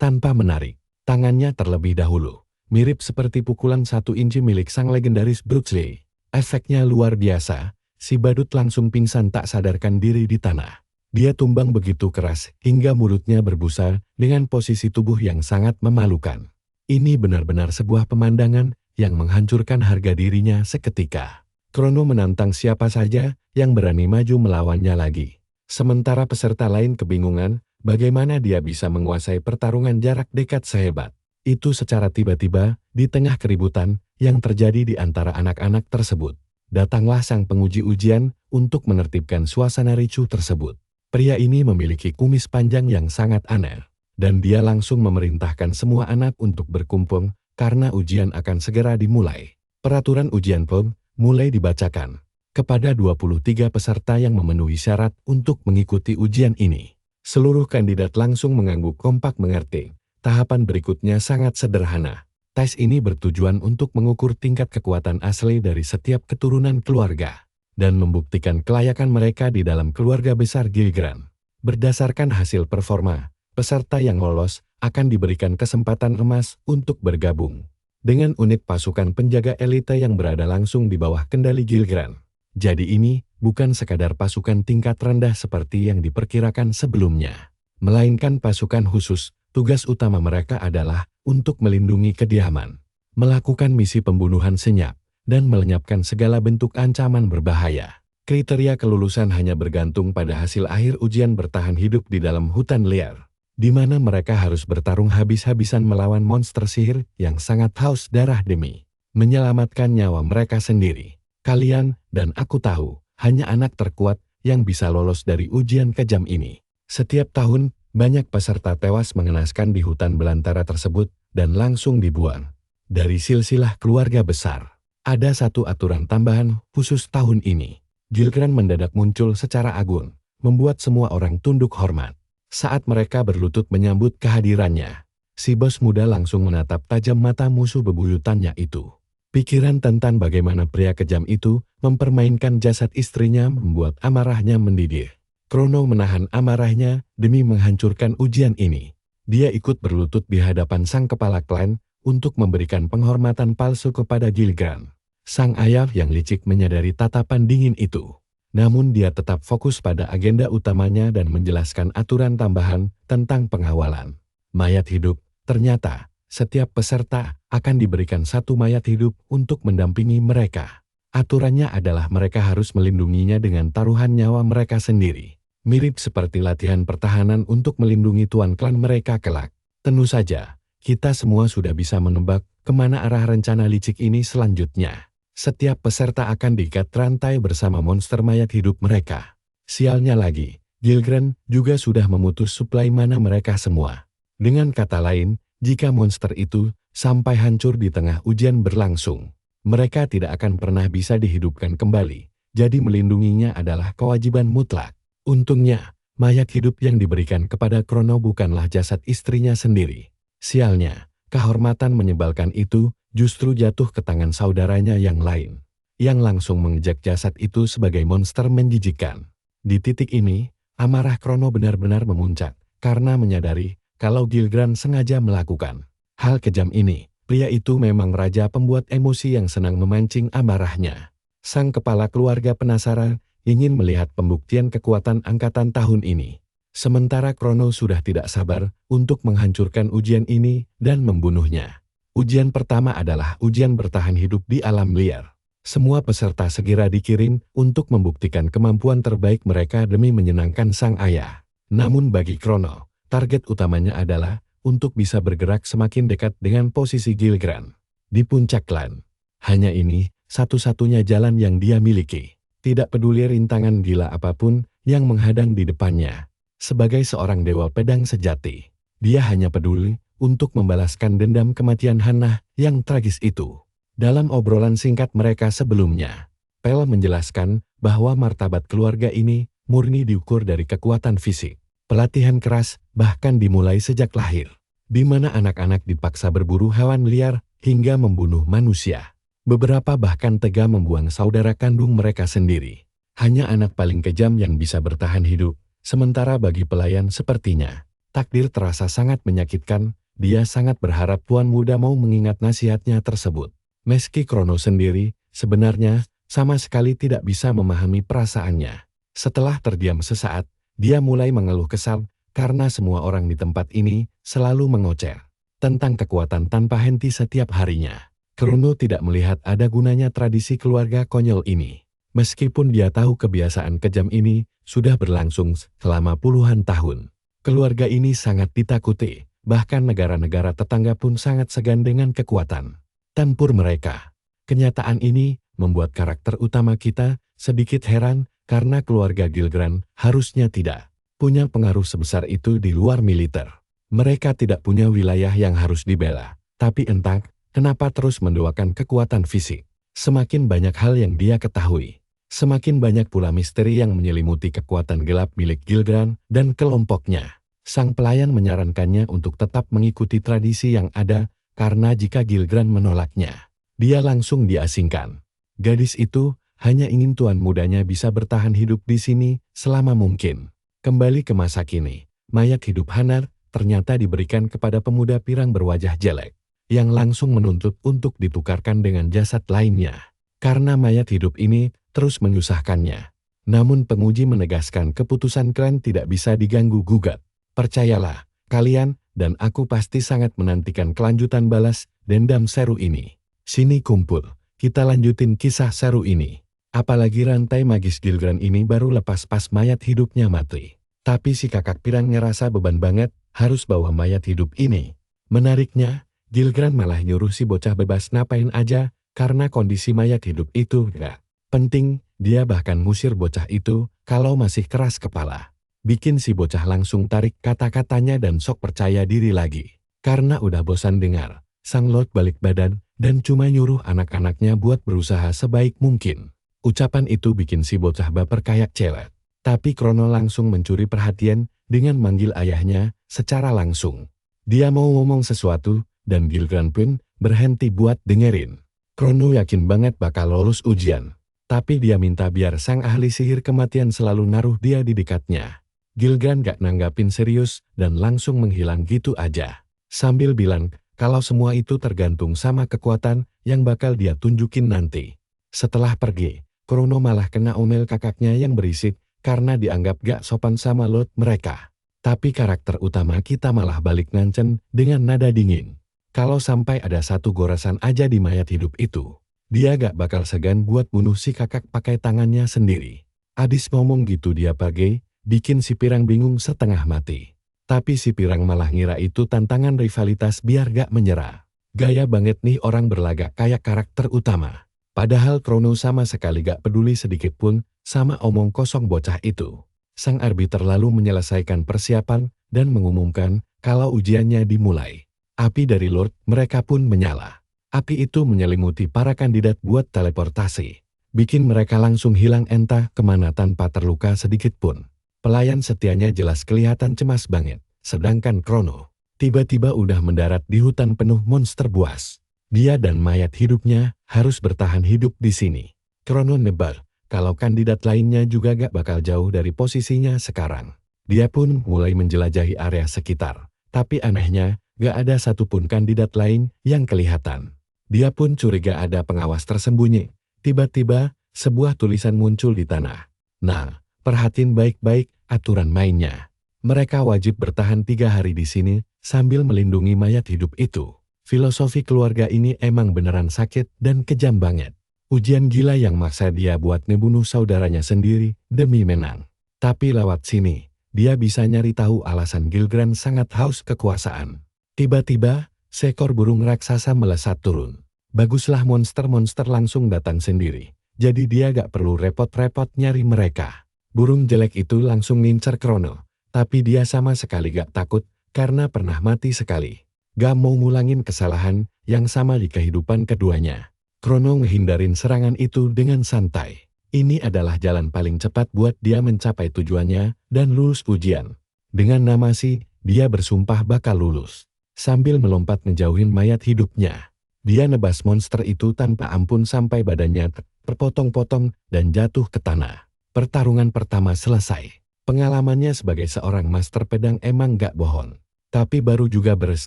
tanpa menarik tangannya terlebih dahulu. Mirip seperti pukulan 1 inci milik sang legendaris Bruce Lee. Efeknya luar biasa, si badut langsung pingsan tak sadarkan diri di tanah. Dia tumbang begitu keras hingga mulutnya berbusa dengan posisi tubuh yang sangat memalukan. Ini benar-benar sebuah pemandangan yang menghancurkan harga dirinya seketika. Krono menantang siapa saja yang berani maju melawannya lagi. Sementara peserta lain kebingungan bagaimana dia bisa menguasai pertarungan jarak dekat sehebat itu secara tiba-tiba di tengah keributan yang terjadi di antara anak-anak tersebut. Datanglah sang penguji ujian untuk menertibkan suasana ricuh tersebut. Pria ini memiliki kumis panjang yang sangat aneh, dan dia langsung memerintahkan semua anak untuk berkumpul karena ujian akan segera dimulai. Peraturan ujian pun mulai dibacakan kepada 23 peserta yang memenuhi syarat untuk mengikuti ujian ini. Seluruh kandidat langsung mengangguk kompak mengerti. Tahapan berikutnya sangat sederhana. Tes ini bertujuan untuk mengukur tingkat kekuatan asli dari setiap keturunan keluarga dan membuktikan kelayakan mereka di dalam keluarga besar Gilgran. Berdasarkan hasil performa, peserta yang lolos akan diberikan kesempatan emas untuk bergabung dengan unit pasukan penjaga elite yang berada langsung di bawah kendali Gilgran. Jadi ini bukan sekadar pasukan tingkat rendah seperti yang diperkirakan sebelumnya, melainkan pasukan khusus. Tugas utama mereka adalah untuk melindungi kediaman, melakukan misi pembunuhan senyap, dan melenyapkan segala bentuk ancaman berbahaya. Kriteria kelulusan hanya bergantung pada hasil akhir ujian bertahan hidup di dalam hutan liar, di mana mereka harus bertarung habis-habisan melawan monster sihir yang sangat haus darah demi menyelamatkan nyawa mereka sendiri. Kalian dan aku tahu, hanya anak terkuat yang bisa lolos dari ujian kejam ini. Setiap tahun, banyak peserta tewas mengenaskan di hutan belantara tersebut dan langsung dibuang dari silsilah keluarga besar. Ada satu aturan tambahan khusus tahun ini. Gilgran mendadak muncul secara agung, membuat semua orang tunduk hormat. Saat mereka berlutut menyambut kehadirannya, si bos muda langsung menatap tajam mata musuh bebuyutannya itu. Pikiran tentang bagaimana pria kejam itu mempermainkan jasad istrinya membuat amarahnya mendidih. Krono menahan amarahnya demi menghancurkan ujian ini. Dia ikut berlutut di hadapan sang kepala klan untuk memberikan penghormatan palsu kepada Gilgran. Sang ayah yang licik menyadari tatapan dingin itu. Namun dia tetap fokus pada agenda utamanya dan menjelaskan aturan tambahan tentang pengawalan mayat hidup. Ternyata, setiap peserta akan diberikan satu mayat hidup untuk mendampingi mereka. Aturannya adalah mereka harus melindunginya dengan taruhan nyawa mereka sendiri. Mirip seperti latihan pertahanan untuk melindungi tuan klan mereka kelak. Tentu saja, kita semua sudah bisa menebak kemana arah rencana licik ini selanjutnya. Setiap peserta akan diikat rantai bersama monster mayat hidup mereka. Sialnya lagi, Gilgran juga sudah memutus suplai mana mereka semua. Dengan kata lain, jika monster itu sampai hancur di tengah ujian berlangsung, mereka tidak akan pernah bisa dihidupkan kembali. Jadi melindunginya adalah kewajiban mutlak. Untungnya, mayat hidup yang diberikan kepada Krono bukanlah jasad istrinya sendiri. Sialnya, kehormatan menyebalkan itu justru jatuh ke tangan saudaranya yang lain, yang langsung mengejek jasad itu sebagai monster menjijikkan. Di titik ini, amarah Krono benar-benar memuncak, karena menyadari kalau Gilgran sengaja melakukan hal kejam ini. Pria itu memang raja pembuat emosi yang senang memancing amarahnya. Sang kepala keluarga penasaran, ingin melihat pembuktian kekuatan angkatan tahun ini. Sementara Krono sudah tidak sabar untuk menghancurkan ujian ini dan membunuhnya. Ujian pertama adalah ujian bertahan hidup di alam liar. Semua peserta segera dikirim untuk membuktikan kemampuan terbaik mereka demi menyenangkan sang ayah. Namun bagi Krono, target utamanya adalah untuk bisa bergerak semakin dekat dengan posisi Gilgran di puncak klan. Hanya ini satu-satunya jalan yang dia miliki. Tidak peduli rintangan gila apapun yang menghadang di depannya. Sebagai seorang dewa pedang sejati, dia hanya peduli untuk membalaskan dendam kematian Hannah yang tragis itu. Dalam obrolan singkat mereka sebelumnya, Pel menjelaskan bahwa martabat keluarga ini murni diukur dari kekuatan fisik. Pelatihan keras bahkan dimulai sejak lahir, di mana anak-anak dipaksa berburu hewan liar hingga membunuh manusia. Beberapa bahkan tega membuang saudara kandung mereka sendiri. Hanya anak paling kejam yang bisa bertahan hidup, sementara bagi pelayan sepertinya, takdir terasa sangat menyakitkan. Dia sangat berharap tuan muda mau mengingat nasihatnya tersebut. Meski Krono sendiri, sebenarnya, sama sekali tidak bisa memahami perasaannya. Setelah terdiam sesaat, dia mulai mengeluh kesal karena semua orang di tempat ini selalu mengocer tentang kekuatan tanpa henti setiap harinya. Krono tidak melihat ada gunanya tradisi keluarga konyol ini. Meskipun dia tahu kebiasaan kejam ini sudah berlangsung selama puluhan tahun. Keluarga ini sangat ditakuti, bahkan negara-negara tetangga pun sangat segan dengan kekuatan tempur mereka. Kenyataan ini membuat karakter utama kita sedikit heran karena keluarga Gilgran harusnya tidak punya pengaruh sebesar itu di luar militer. Mereka tidak punya wilayah yang harus dibela, tapi entah kenapa terus mendoakan kekuatan fisik. Semakin banyak hal yang dia ketahui, semakin banyak pula misteri yang menyelimuti kekuatan gelap milik Gilgran dan kelompoknya. Sang pelayan menyarankannya untuk tetap mengikuti tradisi yang ada, karena jika Gilgran menolaknya, dia langsung diasingkan. Gadis itu hanya ingin tuan mudanya bisa bertahan hidup di sini selama mungkin. Kembali ke masa kini, mayat hidup Hanar ternyata diberikan kepada pemuda pirang berwajah jelek, yang langsung menuntut untuk ditukarkan dengan jasad lainnya. Karena mayat hidup ini terus menyusahkannya. Namun penguji menegaskan keputusan klan tidak bisa diganggu-gugat. Percayalah, kalian dan aku pasti sangat menantikan kelanjutan balas dendam seru ini. Sini kumpul, kita lanjutin kisah seru ini. Apalagi rantai magis Gilgran ini baru lepas pas mayat hidupnya mati. Tapi si kakak pirang ngerasa beban banget harus bawa mayat hidup ini. Menariknya, Gilgran malah nyuruh si bocah bebas ngapain aja karena kondisi mayat hidup itu gak penting. Dia bahkan ngusir bocah itu kalau masih keras kepala. Bikin si bocah langsung tarik kata-katanya dan sok percaya diri lagi. Karena udah bosan dengar, sang Lord balik badan dan cuma nyuruh anak-anaknya buat berusaha sebaik mungkin. Ucapan itu bikin si bocah baper kayak cewek. Tapi Krono langsung mencuri perhatian dengan manggil ayahnya secara langsung. Dia mau ngomong sesuatu dan Gilgran pun berhenti buat dengerin. Krono yakin banget bakal lulus ujian. Tapi dia minta biar sang ahli sihir kematian selalu naruh dia di dekatnya. Gilgran gak nanggapin serius dan langsung menghilang gitu aja. Sambil bilang kalau semua itu tergantung sama kekuatan yang bakal dia tunjukin nanti. Setelah pergi, Krono malah kena omel kakaknya yang berisik karena dianggap gak sopan sama Lord mereka. Tapi karakter utama kita malah balik ngancen dengan nada dingin. Kalau sampai ada satu goresan aja di mayat hidup itu, dia gak bakal segan buat bunuh si kakak pakai tangannya sendiri. Abis ngomong gitu dia pergi, bikin si Pirang bingung setengah mati. Tapi si Pirang malah ngira itu tantangan rivalitas biar gak menyerah. Gaya banget nih orang berlagak kayak karakter utama. Padahal Krono sama sekali gak peduli sedikit pun sama omong kosong bocah itu. Sang arbiter lalu menyelesaikan persiapan dan mengumumkan kalau ujiannya dimulai. Api dari Lord mereka pun menyala. Api itu menyelimuti para kandidat buat teleportasi. Bikin mereka langsung hilang entah kemana tanpa terluka sedikit pun. Pelayan setianya jelas kelihatan cemas banget. Sedangkan Krono tiba-tiba udah mendarat di hutan penuh monster buas. Dia dan mayat hidupnya harus bertahan hidup di sini. Krono nebak kalau kandidat lainnya juga gak bakal jauh dari posisinya sekarang. Dia pun mulai menjelajahi area sekitar. Tapi anehnya, gak ada satupun kandidat lain yang kelihatan. Dia pun curiga ada pengawas tersembunyi. Tiba-tiba, sebuah tulisan muncul di tanah. Nah, perhatiin baik-baik aturan mainnya. Mereka wajib bertahan 3 hari di sini sambil melindungi mayat hidup itu. Filosofi keluarga ini emang beneran sakit dan kejam banget. Ujian gila yang maksa dia buat ngebunuh saudaranya sendiri demi menang. Tapi lewat sini, dia bisa nyari tahu alasan Gilgran sangat haus kekuasaan. Tiba-tiba, seekor burung raksasa melesat turun. Baguslah monster-monster langsung datang sendiri. Jadi dia gak perlu repot-repot nyari mereka. Burung jelek itu langsung ngincar Krono. Tapi dia sama sekali gak takut karena pernah mati sekali. Gak mau ngulangin kesalahan yang sama di kehidupan keduanya. Krono ngehindarin serangan itu dengan santai. Ini adalah jalan paling cepat buat dia mencapai tujuannya dan lulus ujian. Dengan nama Si, dia bersumpah bakal lulus. Sambil melompat ngejauhin mayat hidupnya, dia nebas monster itu tanpa ampun sampai badannya terpotong-potong dan jatuh ke tanah. Pertarungan pertama selesai. Pengalamannya sebagai seorang master pedang emang gak bohong. Tapi baru juga beres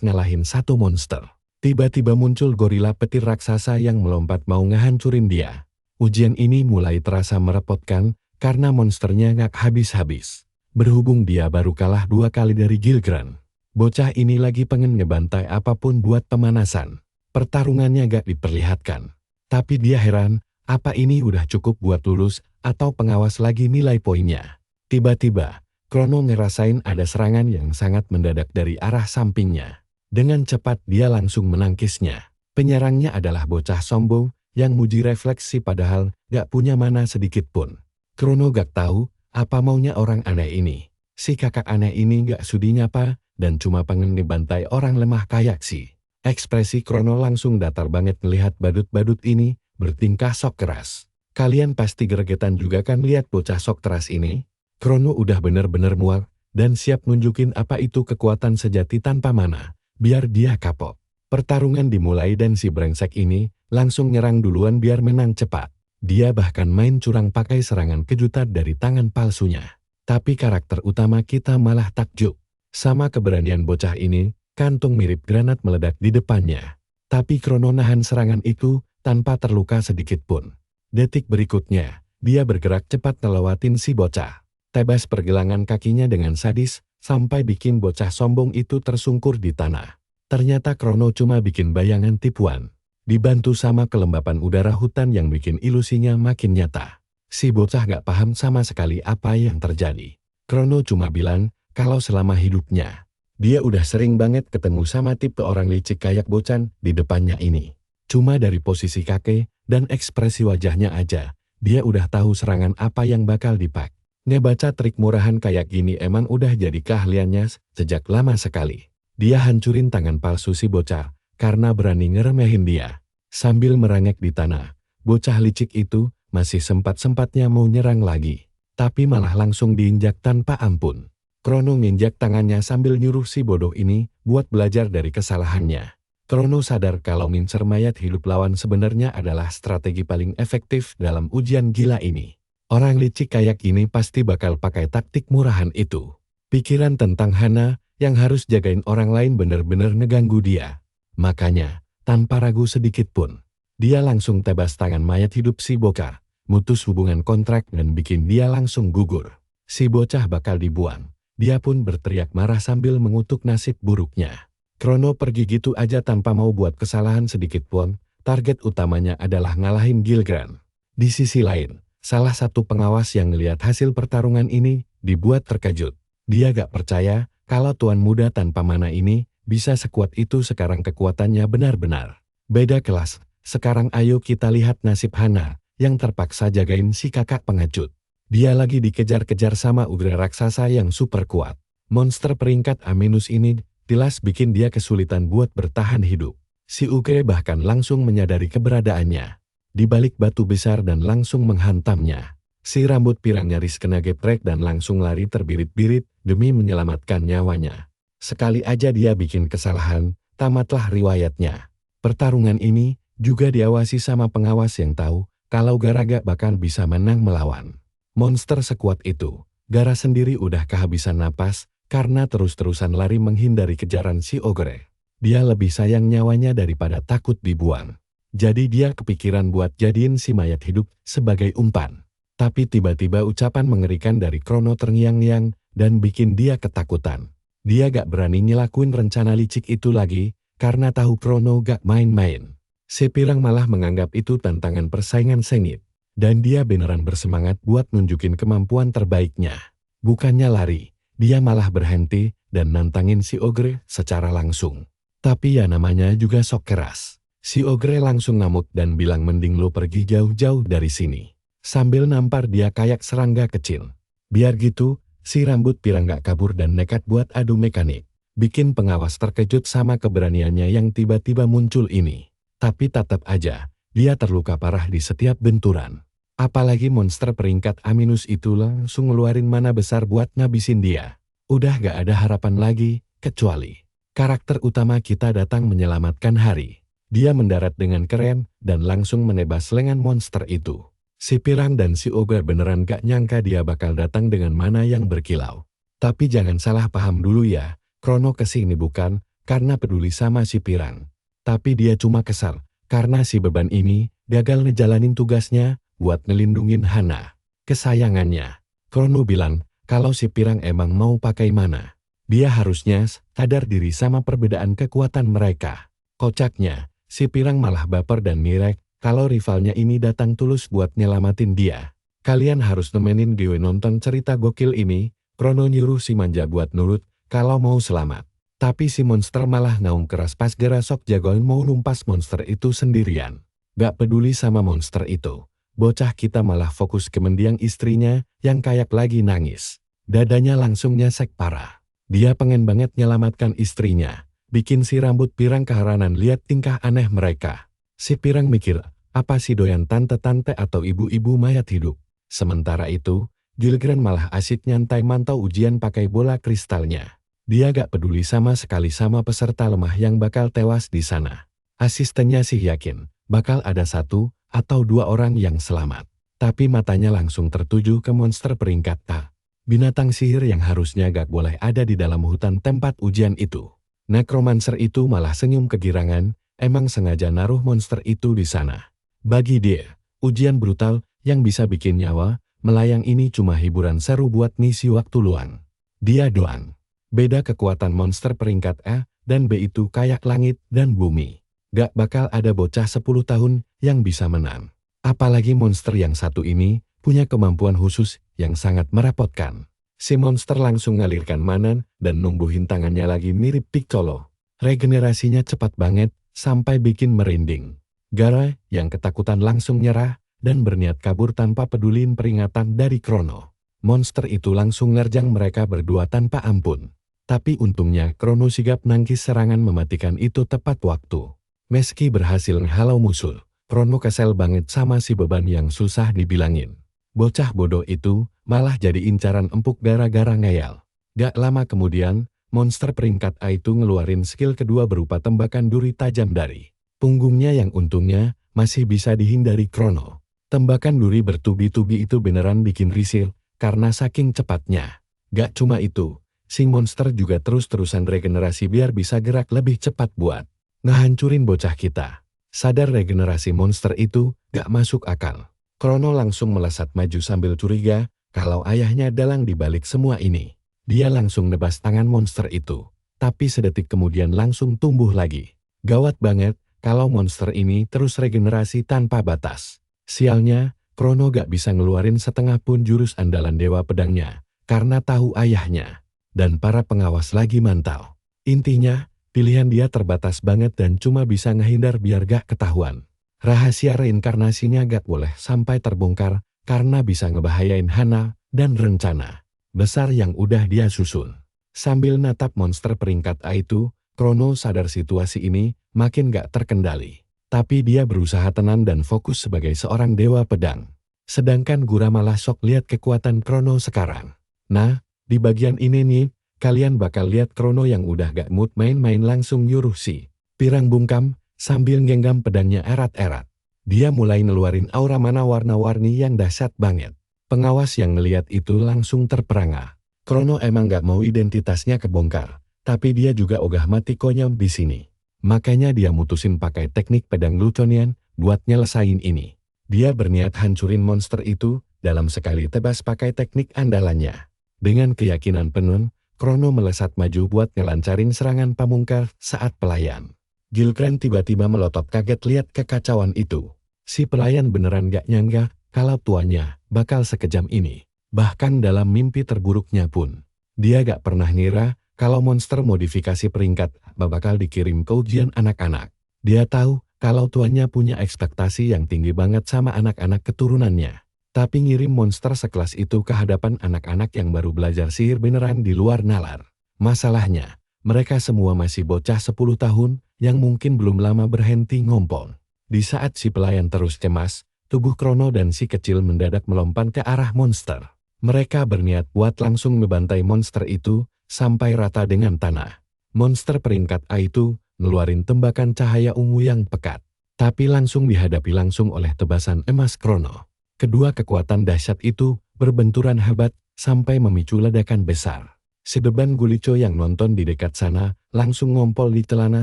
ngalahin satu monster. Tiba-tiba muncul gorila petir raksasa yang melompat mau ngehancurin dia. Ujian ini mulai terasa merepotkan karena monsternya gak habis-habis. Berhubung dia baru kalah 2 kali dari Gilgran, bocah ini lagi pengen ngebantai apapun buat pemanasan. Pertarungannya gak diperlihatkan. Tapi dia heran, apa ini udah cukup buat lulus atau pengawas lagi nilai poinnya. Tiba-tiba, Krono ngerasain ada serangan yang sangat mendadak dari arah sampingnya. Dengan cepat dia langsung menangkisnya. Penyerangnya adalah bocah sombong yang muji refleksi padahal gak punya mana sedikit pun. Krono gak tahu apa maunya orang aneh ini. Si kakak aneh ini gak sudi nyapa dan cuma pengen dibantai orang lemah kayak Si. Ekspresi Krono langsung datar banget melihat badut-badut ini bertingkah sok keras. Kalian pasti gregetan juga kan lihat bocah sok keras ini? Krono udah bener-bener muak dan siap nunjukin apa itu kekuatan sejati tanpa mana, biar dia kapok. Pertarungan dimulai dan si brengsek ini langsung nyerang duluan biar menang cepat. Dia bahkan main curang pakai serangan kejutan dari tangan palsunya. Tapi karakter utama kita malah takjub. Sama keberanian bocah ini, kantung mirip granat meledak di depannya. Tapi Krono nahan serangan itu tanpa terluka sedikit pun. Detik berikutnya, dia bergerak cepat ngelewatin si bocah. Tebas pergelangan kakinya dengan sadis, sampai bikin bocah sombong itu tersungkur di tanah. Ternyata Krono cuma bikin bayangan tipuan. Dibantu sama kelembapan udara hutan yang bikin ilusinya makin nyata. Si bocah gak paham sama sekali apa yang terjadi. Krono cuma bilang, kalau selama hidupnya, dia udah sering banget ketemu sama tipe orang licik kayak Bocan di depannya ini. Cuma dari posisi kakek dan ekspresi wajahnya aja, dia udah tahu serangan apa yang bakal dipak. Ngebaca trik murahan kayak gini emang udah jadi keahliannya sejak lama sekali. Dia hancurin tangan palsu si bocah, karena berani ngeremehin dia. Sambil merangek di tanah, bocah licik itu masih sempat-sempatnya mau nyerang lagi. Tapi malah langsung diinjak tanpa ampun. Krono nginjak tangannya sambil nyuruh si bodoh ini buat belajar dari kesalahannya. Krono sadar kalau ngincer mayat hidup lawan sebenarnya adalah strategi paling efektif dalam ujian gila ini. Orang licik kayak ini pasti bakal pakai taktik murahan itu. Pikiran tentang Hana yang harus jagain orang lain bener-bener ngeganggu dia. Makanya, tanpa ragu sedikit pun, dia langsung tebas tangan mayat hidup si bocah, mutus hubungan kontrak dan bikin dia langsung gugur. Si bocah bakal dibuang. Dia pun berteriak marah sambil mengutuk nasib buruknya. Krono pergi gitu aja tanpa mau buat kesalahan sedikit pun. Target utamanya adalah ngalahin Gilgran. Di sisi lain, salah satu pengawas yang ngeliat hasil pertarungan ini dibuat terkejut. Dia gak percaya kalau tuan muda tanpa mana ini bisa sekuat itu sekarang kekuatannya benar-benar beda kelas. Sekarang ayo kita lihat nasib Hana yang terpaksa jagain si kakak pengecut. Dia lagi dikejar-kejar sama ugra raksasa yang super kuat. Monster peringkat A- ini jelas bikin dia kesulitan buat bertahan hidup. Si Ugre bahkan langsung menyadari keberadaannya. Di balik batu besar dan langsung menghantamnya. Si rambut pirang nyaris kena geprek dan langsung lari terbirit-birit demi menyelamatkan nyawanya. Sekali aja dia bikin kesalahan, tamatlah riwayatnya. Pertarungan ini juga diawasi sama pengawas yang tahu kalau Garaga bahkan bisa menang melawan monster sekuat itu. Gara sendiri udah kehabisan napas karena terus-terusan lari menghindari kejaran si Ogre. Dia lebih sayang nyawanya daripada takut dibuang. Jadi dia kepikiran buat jadiin si mayat hidup sebagai umpan. Tapi tiba-tiba ucapan mengerikan dari Krono terngiang-ngiang dan bikin dia ketakutan. Dia gak berani ngelakuin rencana licik itu lagi karena tahu Krono gak main-main. Si Pirang malah menganggap itu tantangan persaingan sengit. Dan dia beneran bersemangat buat nunjukin kemampuan terbaiknya. Bukannya lari, dia malah berhenti dan nantangin si Ogre secara langsung. Tapi ya namanya juga sok keras. Si Ogre langsung ngamuk dan bilang mending lo pergi jauh-jauh dari sini. Sambil nampar dia kayak serangga kecil. Biar gitu, si rambut pirang gak kabur dan nekat buat adu mekanik. Bikin pengawas terkejut sama keberaniannya yang tiba-tiba muncul ini. Tapi tetap aja, dia terluka parah di setiap benturan. Apalagi monster peringkat A- itu langsung ngeluarin mana besar buat ngabisin dia. Udah gak ada harapan lagi, kecuali karakter utama kita datang menyelamatkan hari. Dia mendarat dengan keren dan langsung menebas lengan monster itu. Si Pirang dan si Ogre beneran gak nyangka dia bakal datang dengan mana yang berkilau. Tapi jangan salah paham dulu ya, Krono kesini bukan karena peduli sama si Pirang. Tapi dia cuma kesal karena si beban ini gagal ngejalanin tugasnya buat ngelindungin Hana, kesayangannya. Krono bilang kalau si Pirang emang mau pakai mana, dia harusnya sadar diri sama perbedaan kekuatan mereka. Kocaknya, si Pirang malah baper dan mirek kalau rivalnya ini datang tulus buat nyelamatin dia. Kalian harus nemenin gue nonton cerita gokil ini. Krono nyuruh si Manja buat nurut kalau mau selamat. Tapi si monster malah ngaung keras pas Gerasok jagoan mau numpas monster itu sendirian. Gak peduli sama monster itu. Bocah kita malah fokus ke mendiang istrinya yang kayak lagi nangis. Dadanya langsung nyesek parah. Dia pengen banget nyelamatkan istrinya. Bikin si rambut Pirang keheranan lihat tingkah aneh mereka. Si Pirang mikir, apa sih doyan tante-tante atau ibu-ibu mayat hidup? Sementara itu, Gilgren malah asik nyantai mantau ujian pakai bola kristalnya. Dia gak peduli sama sekali sama peserta lemah yang bakal tewas di sana. Asistennya sih yakin, bakal ada 1 atau 2 orang yang selamat. Tapi matanya langsung tertuju ke monster peringkat A. Binatang sihir yang harusnya gak boleh ada di dalam hutan tempat ujian itu. Necromancer itu malah senyum kegirangan, emang sengaja naruh monster itu di sana. Bagi dia, ujian brutal yang bisa bikin nyawa melayang ini cuma hiburan seru buat ngisi waktu luang. Dia doang. Beda kekuatan monster peringkat A dan B itu kayak langit dan bumi. Gak bakal ada bocah 10 tahun yang bisa menang. Apalagi monster yang satu ini punya kemampuan khusus yang sangat merepotkan. Si monster langsung ngalirkan manan dan numbuhin tangannya lagi mirip Piccolo. Regenerasinya cepat banget sampai bikin merinding. Gara yang ketakutan langsung nyerah dan berniat kabur tanpa pedulin peringatan dari Krono. Monster itu langsung nerjang mereka berdua tanpa ampun. Tapi untungnya Krono sigap nangkis serangan mematikan itu tepat waktu. Meski berhasil ngehalau musuh, Krono kesel banget sama si beban yang susah dibilangin. Bocah bodoh itu malah jadi incaran empuk gara-gara ngeyel. Gak lama kemudian, monster peringkat A itu ngeluarin skill kedua berupa tembakan duri tajam dari punggungnya yang untungnya masih bisa dihindari Krono. Tembakan duri bertubi-tubi itu beneran bikin risih karena saking cepatnya. Gak cuma itu, si monster juga terus-terusan regenerasi biar bisa gerak lebih cepat buat ngehancurin bocah kita. Sadar regenerasi monster itu gak masuk akal. Krono langsung melesat maju sambil curiga kalau ayahnya dalang di balik semua ini. Dia langsung nebas tangan monster itu, tapi sedetik kemudian langsung tumbuh lagi. Gawat banget kalau monster ini terus regenerasi tanpa batas. Sialnya, Krono gak bisa ngeluarin setengah pun jurus andalan Dewa Pedangnya, karena tahu ayahnya dan para pengawas lagi mantau. Intinya, pilihan dia terbatas banget dan cuma bisa ngehindar biar gak ketahuan. Rahasia reinkarnasinya gak boleh sampai terbongkar karena bisa ngebahayain Hana dan rencana besar yang udah dia susun. Sambil natap monster peringkat A itu, Krono sadar situasi ini makin gak terkendali. Tapi dia berusaha tenang dan fokus sebagai seorang dewa pedang. Sedangkan Gura malah sok lihat kekuatan Krono sekarang. Nah, di bagian ini nih, kalian bakal lihat Krono yang udah gak mood main-main langsung nyuruh si Pirang bungkam sambil genggam pedangnya erat-erat. Dia mulai ngeluarin aura mana warna-warni yang dahsyat banget. Pengawas yang ngeliat itu langsung terperangah. Krono emang gak mau identitasnya kebongkar, tapi dia juga ogah mati konyol di sini. Makanya dia mutusin pakai teknik pedang Luconian buat nyelesain ini. Dia berniat hancurin monster itu dalam sekali tebas pakai teknik andalannya. Dengan keyakinan penuh, Krono melesat maju buat ngelancarin serangan pamungkas saat pelayan. Gilgren tiba-tiba melotot kaget lihat kekacauan itu. Si pelayan beneran gak nyangka kalau tuannya bakal sekejam ini. Bahkan dalam mimpi terburuknya pun, dia gak pernah ngira kalau monster modifikasi peringkat bakal dikirim ke ujian anak-anak. Dia tahu kalau tuannya punya ekspektasi yang tinggi banget sama anak-anak keturunannya. Tapi ngirim monster sekelas itu ke hadapan anak-anak yang baru belajar sihir beneran di luar nalar. Masalahnya, mereka semua masih bocah 10 tahun yang mungkin belum lama berhenti ngompol. Di saat si pelayan terus cemas, tubuh Krono dan si kecil mendadak melompat ke arah monster. Mereka berniat buat langsung membantai monster itu sampai rata dengan tanah. Monster peringkat A itu ngeluarin tembakan cahaya ungu yang pekat, tapi langsung dihadapi langsung oleh tebasan emas Krono. Kedua kekuatan dahsyat itu berbenturan hebat sampai memicu ledakan besar. Si beban Gulico yang nonton di dekat sana langsung ngompol di celana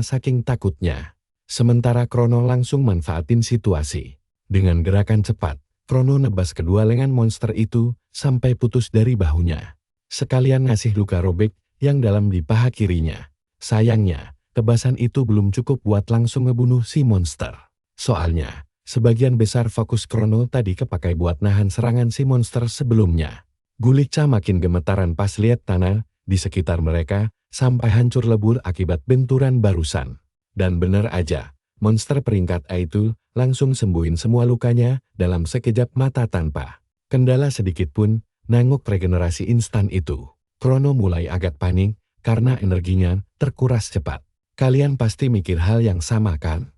saking takutnya. Sementara Krono langsung manfaatin situasi. Dengan gerakan cepat, Krono nebas kedua lengan monster itu sampai putus dari bahunya. Sekalian ngasih luka robek yang dalam di paha kirinya. Sayangnya, tebasan itu belum cukup buat langsung ngebunuh si monster. Soalnya, sebagian besar fokus Krono tadi kepakai buat nahan serangan si monster sebelumnya. Gulica makin gemetaran pas lihat tanah di sekitar mereka sampai hancur lebur akibat benturan barusan. Dan bener aja, monster peringkat A itu langsung sembuhin semua lukanya dalam sekejap mata tanpa kendala sedikit pun. Nanguk regenerasi instan itu, Krono mulai agak panik karena energinya terkuras cepat. Kalian pasti mikir hal yang sama kan?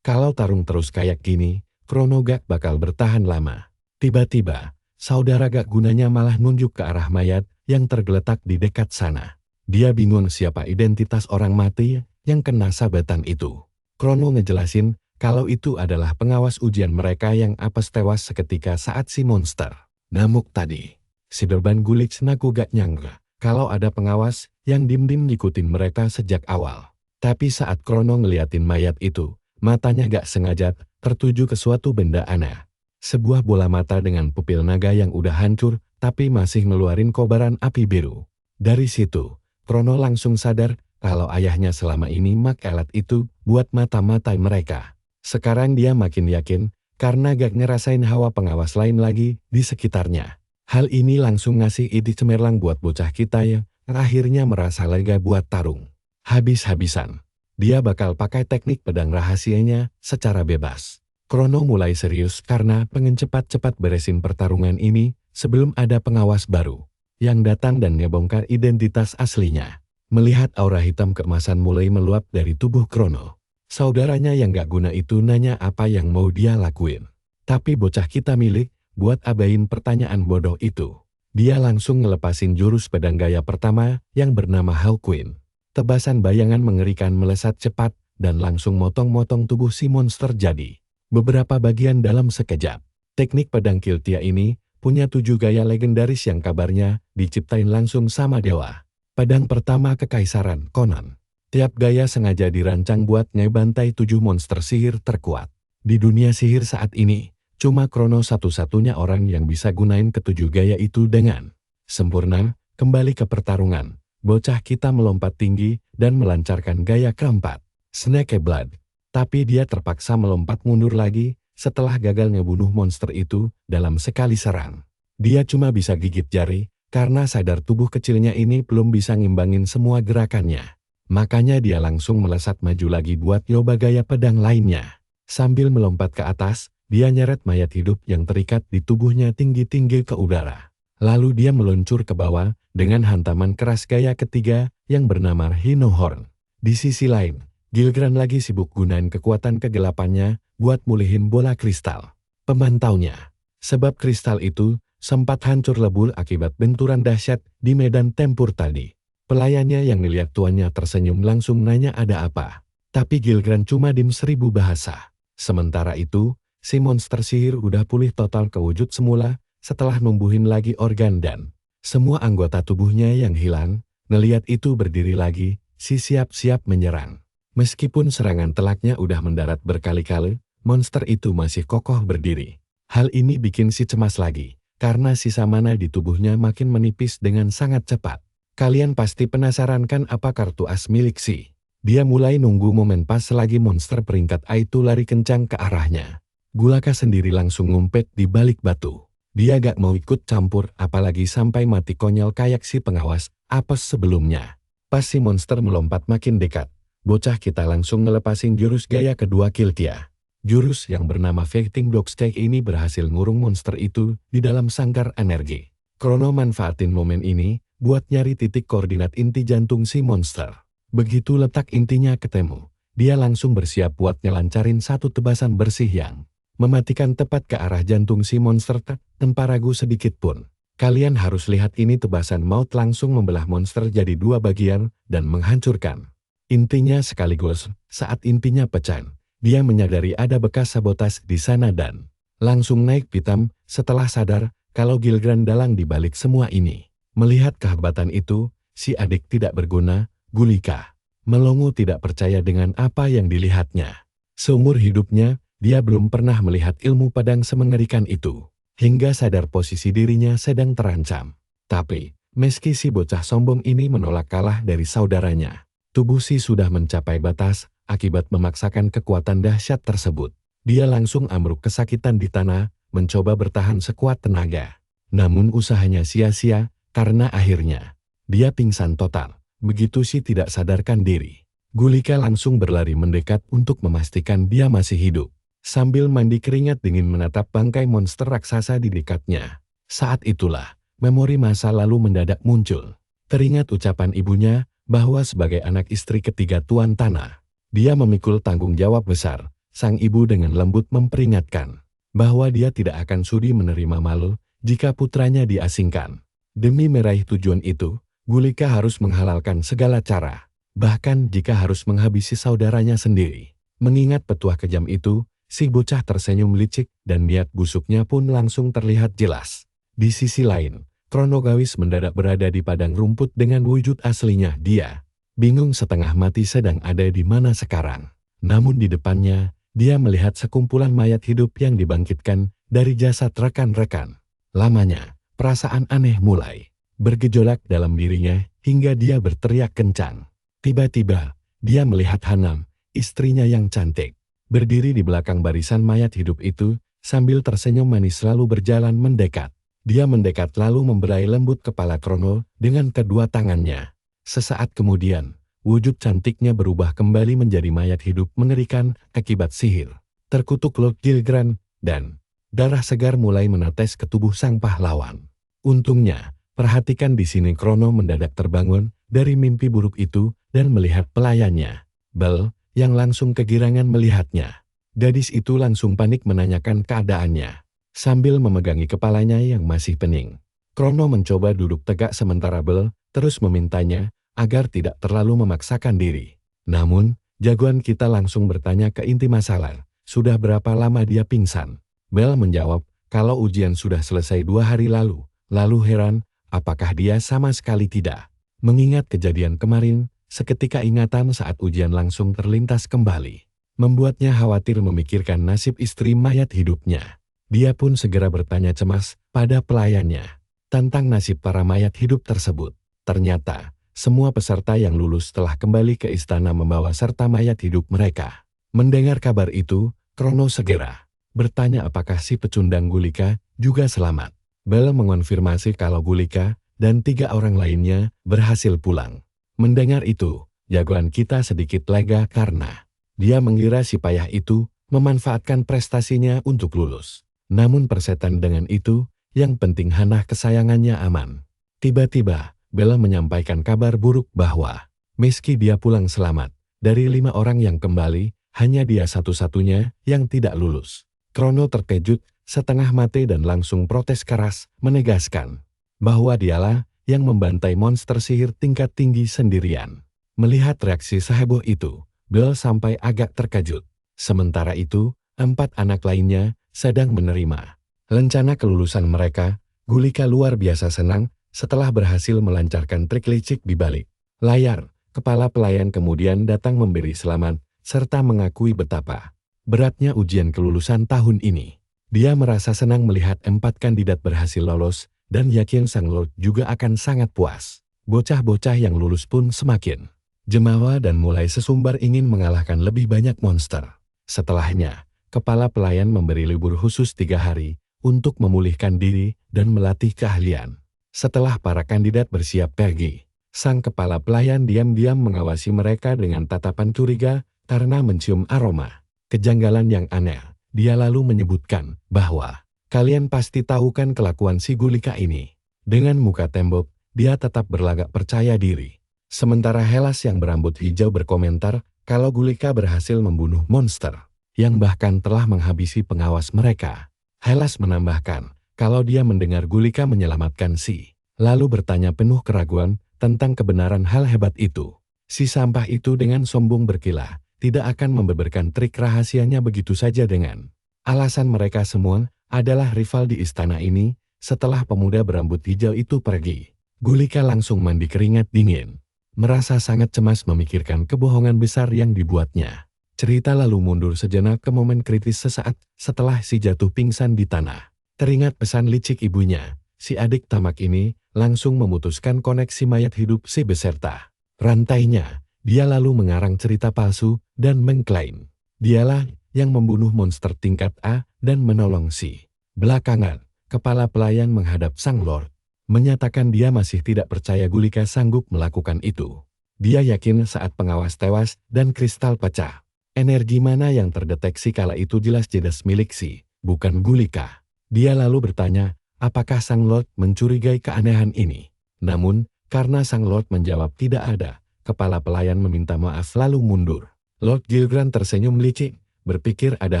Kalau tarung terus kayak gini, Krono gak bakal bertahan lama. Tiba-tiba, saudara gak gunanya malah nunjuk ke arah mayat yang tergeletak di dekat sana. Dia bingung siapa identitas orang mati yang kena sabetan itu. Krono ngejelasin kalau itu adalah pengawas ujian mereka yang apes tewas seketika saat si monster namuk tadi. Si beban Gulic naku gak nyangka kalau ada pengawas yang dim-dim ngikutin mereka sejak awal. Tapi saat Krono ngeliatin mayat itu, matanya gak sengaja tertuju ke suatu benda aneh. Sebuah bola mata dengan pupil naga yang udah hancur tapi masih ngeluarin kobaran api biru. Dari situ, Krono langsung sadar kalau ayahnya selama ini mak elat itu buat mata-mata mereka. Sekarang dia makin yakin karena gak ngerasain hawa pengawas lain lagi di sekitarnya. Hal ini langsung ngasih ide cemerlang buat bocah kita yang akhirnya merasa lega buat tarung. Habis-habisan, dia bakal pakai teknik pedang rahasianya secara bebas. Krono mulai serius karena pengen cepat-cepat beresin pertarungan ini sebelum ada pengawas baru yang datang dan ngebongkar identitas aslinya. Melihat aura hitam keemasan mulai meluap dari tubuh Krono, saudaranya yang gak guna itu nanya apa yang mau dia lakuin. Tapi bocah kita milik buat abain pertanyaan bodoh itu. Dia langsung ngelepasin jurus pedang gaya pertama yang bernama Hawkwind. Tebasan bayangan mengerikan melesat cepat dan langsung motong-motong tubuh si monster jadi beberapa bagian dalam sekejap. Teknik pedang Kiltia ini punya 7 gaya legendaris yang kabarnya diciptain langsung sama dewa. Pedang pertama Kekaisaran Conan. Tiap gaya sengaja dirancang buat ngebantai 7 monster sihir terkuat. Di dunia sihir saat ini, cuma Krono satu-satunya orang yang bisa gunain ketujuh gaya itu dengan sempurna. Kembali ke pertarungan, bocah kita melompat tinggi dan melancarkan gaya keempat, Snake Blood. Tapi dia terpaksa melompat mundur lagi setelah gagal ngebunuh monster itu dalam sekali serang. Dia cuma bisa gigit jari karena sadar tubuh kecilnya ini belum bisa ngimbangin semua gerakannya. Makanya dia langsung melesat maju lagi buat nyoba gaya pedang lainnya. Sambil melompat ke atas, dia nyeret mayat hidup yang terikat di tubuhnya tinggi-tinggi ke udara. Lalu dia meluncur ke bawah dengan hantaman keras gaya ketiga yang bernama Rhino Horn. Di sisi lain, Gilgran lagi sibuk gunain kekuatan kegelapannya buat mulihin bola kristal pemantaunya. Sebab kristal itu sempat hancur lebur akibat benturan dahsyat di medan tempur tadi. Pelayannya yang ngeliat tuannya tersenyum langsung nanya ada apa. Tapi Gilgran cuma dim 1000 bahasa. Sementara itu, si monster sihir udah pulih total ke wujud semula setelah numbuhin lagi organ dan semua anggota tubuhnya yang hilang. Ngeliat itu berdiri lagi, si siap-siap menyerang. Meskipun serangan telaknya udah mendarat berkali-kali, monster itu masih kokoh berdiri. Hal ini bikin si cemas lagi, karena sisa mana di tubuhnya makin menipis dengan sangat cepat. Kalian pasti penasaran kan apa kartu as milik si. Dia mulai nunggu momen pas selagi monster peringkat A itu lari kencang ke arahnya. Gulaka sendiri langsung ngumpet di balik batu. Dia gak mau ikut campur apalagi sampai mati konyol kayak si pengawas apes sebelumnya. Pas si monster melompat makin dekat, bocah kita langsung ngelepasin jurus gaya kedua Kiltia. Jurus yang bernama Fighting Dog Stake ini berhasil ngurung monster itu di dalam sangkar energi. Krono manfaatin momen ini buat nyari titik koordinat inti jantung si monster. Begitu letak intinya ketemu, dia langsung bersiap buat nyelancarin satu tebasan bersih yang mematikan tepat ke arah jantung si monster tanpa ragu sedikit pun. Kalian harus lihat ini, tebasan maut langsung membelah monster jadi dua bagian dan menghancurkan intinya sekaligus. Saat intinya pecah, dia menyadari ada bekas sabotas di sana dan langsung naik pitam setelah sadar kalau Gilgran dalang di balik semua ini. Melihat kehebatan itu, si adik tidak berguna, Gulika melongo tidak percaya dengan apa yang dilihatnya. Seumur hidupnya, dia belum pernah melihat ilmu pedang semengerikan itu, hingga sadar posisi dirinya sedang terancam. Tapi, meski si bocah sombong ini menolak kalah dari saudaranya, tubuh si sudah mencapai batas akibat memaksakan kekuatan dahsyat tersebut. Dia langsung ambruk kesakitan di tanah, mencoba bertahan sekuat tenaga. Namun usahanya sia-sia, karena akhirnya dia pingsan total. Begitu si tidak sadarkan diri, Gulika langsung berlari mendekat untuk memastikan dia masih hidup. Sambil mandi keringat dingin menatap bangkai monster raksasa di dekatnya. Saat itulah, memori masa lalu mendadak muncul. Teringat ucapan ibunya, bahwa sebagai anak istri ketiga Tuan Tanah, dia memikul tanggung jawab besar. Sang ibu dengan lembut memperingatkan, bahwa dia tidak akan sudi menerima malu, jika putranya diasingkan. Demi meraih tujuan itu, Gulika harus menghalalkan segala cara, bahkan jika harus menghabisi saudaranya sendiri. Mengingat petuah kejam itu, si bocah tersenyum licik dan niat busuknya pun langsung terlihat jelas. Di sisi lain, Kronogawis mendadak berada di padang rumput dengan wujud aslinya. Dia bingung setengah mati sedang ada di mana sekarang. Namun di depannya, dia melihat sekumpulan mayat hidup yang dibangkitkan dari jasad rekan-rekan. Lamanya, perasaan aneh mulai bergejolak dalam dirinya hingga dia berteriak kencang. Tiba-tiba, dia melihat Hanam, istrinya yang cantik, berdiri di belakang barisan mayat hidup itu, sambil tersenyum manis lalu berjalan mendekat. Dia mendekat lalu memberai lembut kepala Krono dengan kedua tangannya. Sesaat kemudian, wujud cantiknya berubah kembali menjadi mayat hidup mengerikan akibat sihir. Terkutuk Lord Gilgran, dan darah segar mulai menetes ke tubuh sang pahlawan. Untungnya, perhatikan di sini Krono mendadak terbangun dari mimpi buruk itu dan melihat pelayannya, Bel, yang langsung kegirangan melihatnya. Gadis itu langsung panik menanyakan keadaannya, sambil memegangi kepalanya yang masih pening. Krono mencoba duduk tegak sementara Bel terus memintanya agar tidak terlalu memaksakan diri. Namun, jagoan kita langsung bertanya ke inti masalah, sudah berapa lama dia pingsan? Bel menjawab, kalau ujian sudah selesai 2 hari lalu. Lalu heran, apakah dia sama sekali tidak mengingat kejadian kemarin? Seketika ingatan saat ujian langsung terlintas kembali, membuatnya khawatir memikirkan nasib istri mayat hidupnya. Dia pun segera bertanya cemas pada pelayannya tentang nasib para mayat hidup tersebut. Ternyata, semua peserta yang lulus telah kembali ke istana membawa serta mayat hidup mereka. Mendengar kabar itu, Krono segera bertanya apakah si pecundang Gulika juga selamat. Bel mengonfirmasi kalau Gulika dan 3 orang lainnya berhasil pulang. Mendengar itu, jagoan kita sedikit lega karena dia mengira si payah itu memanfaatkan prestasinya untuk lulus. Namun persetan dengan itu, yang penting Hanah kesayangannya aman. Tiba-tiba, Bella menyampaikan kabar buruk bahwa meski dia pulang selamat, dari 5 orang yang kembali, hanya dia satu-satunya yang tidak lulus. Krono terkejut, setengah mati dan langsung protes keras, menegaskan bahwa dialah yang membantai monster sihir tingkat tinggi sendirian. Melihat reaksi seheboh itu, Bel sampai agak terkejut. Sementara itu, 4 anak lainnya sedang menerima rencana kelulusan mereka. Gulika luar biasa senang setelah berhasil melancarkan trik licik di balik layar. Kepala pelayan kemudian datang memberi selamat, serta mengakui betapa beratnya ujian kelulusan tahun ini. Dia merasa senang melihat 4 kandidat berhasil lolos, dan yakin sang Lord juga akan sangat puas. Bocah-bocah yang lulus pun semakin jemawa dan mulai sesumbar ingin mengalahkan lebih banyak monster. Setelahnya, kepala pelayan memberi libur khusus 3 hari untuk memulihkan diri dan melatih keahlian. Setelah para kandidat bersiap pergi, sang kepala pelayan diam-diam mengawasi mereka dengan tatapan curiga karena mencium aroma kejanggalan yang aneh. Dia lalu menyebutkan bahwa kalian pasti tahu kan kelakuan si Gulika ini. Dengan muka tembok, dia tetap berlagak percaya diri. Sementara Helas yang berambut hijau berkomentar kalau Gulika berhasil membunuh monster yang bahkan telah menghabisi pengawas mereka. Hellas menambahkan, kalau dia mendengar Gulika menyelamatkan Si, lalu bertanya penuh keraguan tentang kebenaran hal hebat itu. Si sampah itu dengan sombong berkilah, tidak akan membeberkan trik rahasianya begitu saja dengan alasan mereka semua adalah rival di istana ini. Setelah pemuda berambut hijau itu pergi, Gulika langsung mandi keringat dingin. Merasa sangat cemas memikirkan kebohongan besar yang dibuatnya. Cerita lalu mundur sejenak ke momen kritis sesaat setelah Si jatuh pingsan di tanah. Teringat pesan licik ibunya, si adik tamak ini langsung memutuskan koneksi mayat hidup Si beserta rantainya. Dia lalu mengarang cerita palsu dan mengklaim dialah yang membunuh monster tingkat A dan menolong Si. Belakangan, kepala pelayan menghadap sang Lord, menyatakan dia masih tidak percaya Gulika sanggup melakukan itu. Dia yakin saat pengawas tewas dan kristal pecah, energi mana yang terdeteksi kala itu jelas-jelas milik Si, bukan Gulika. Dia lalu bertanya, apakah sang Lord mencurigai keanehan ini? Namun, karena sang Lord menjawab tidak ada, kepala pelayan meminta maaf lalu mundur. Lord Gilgran tersenyum licik, berpikir ada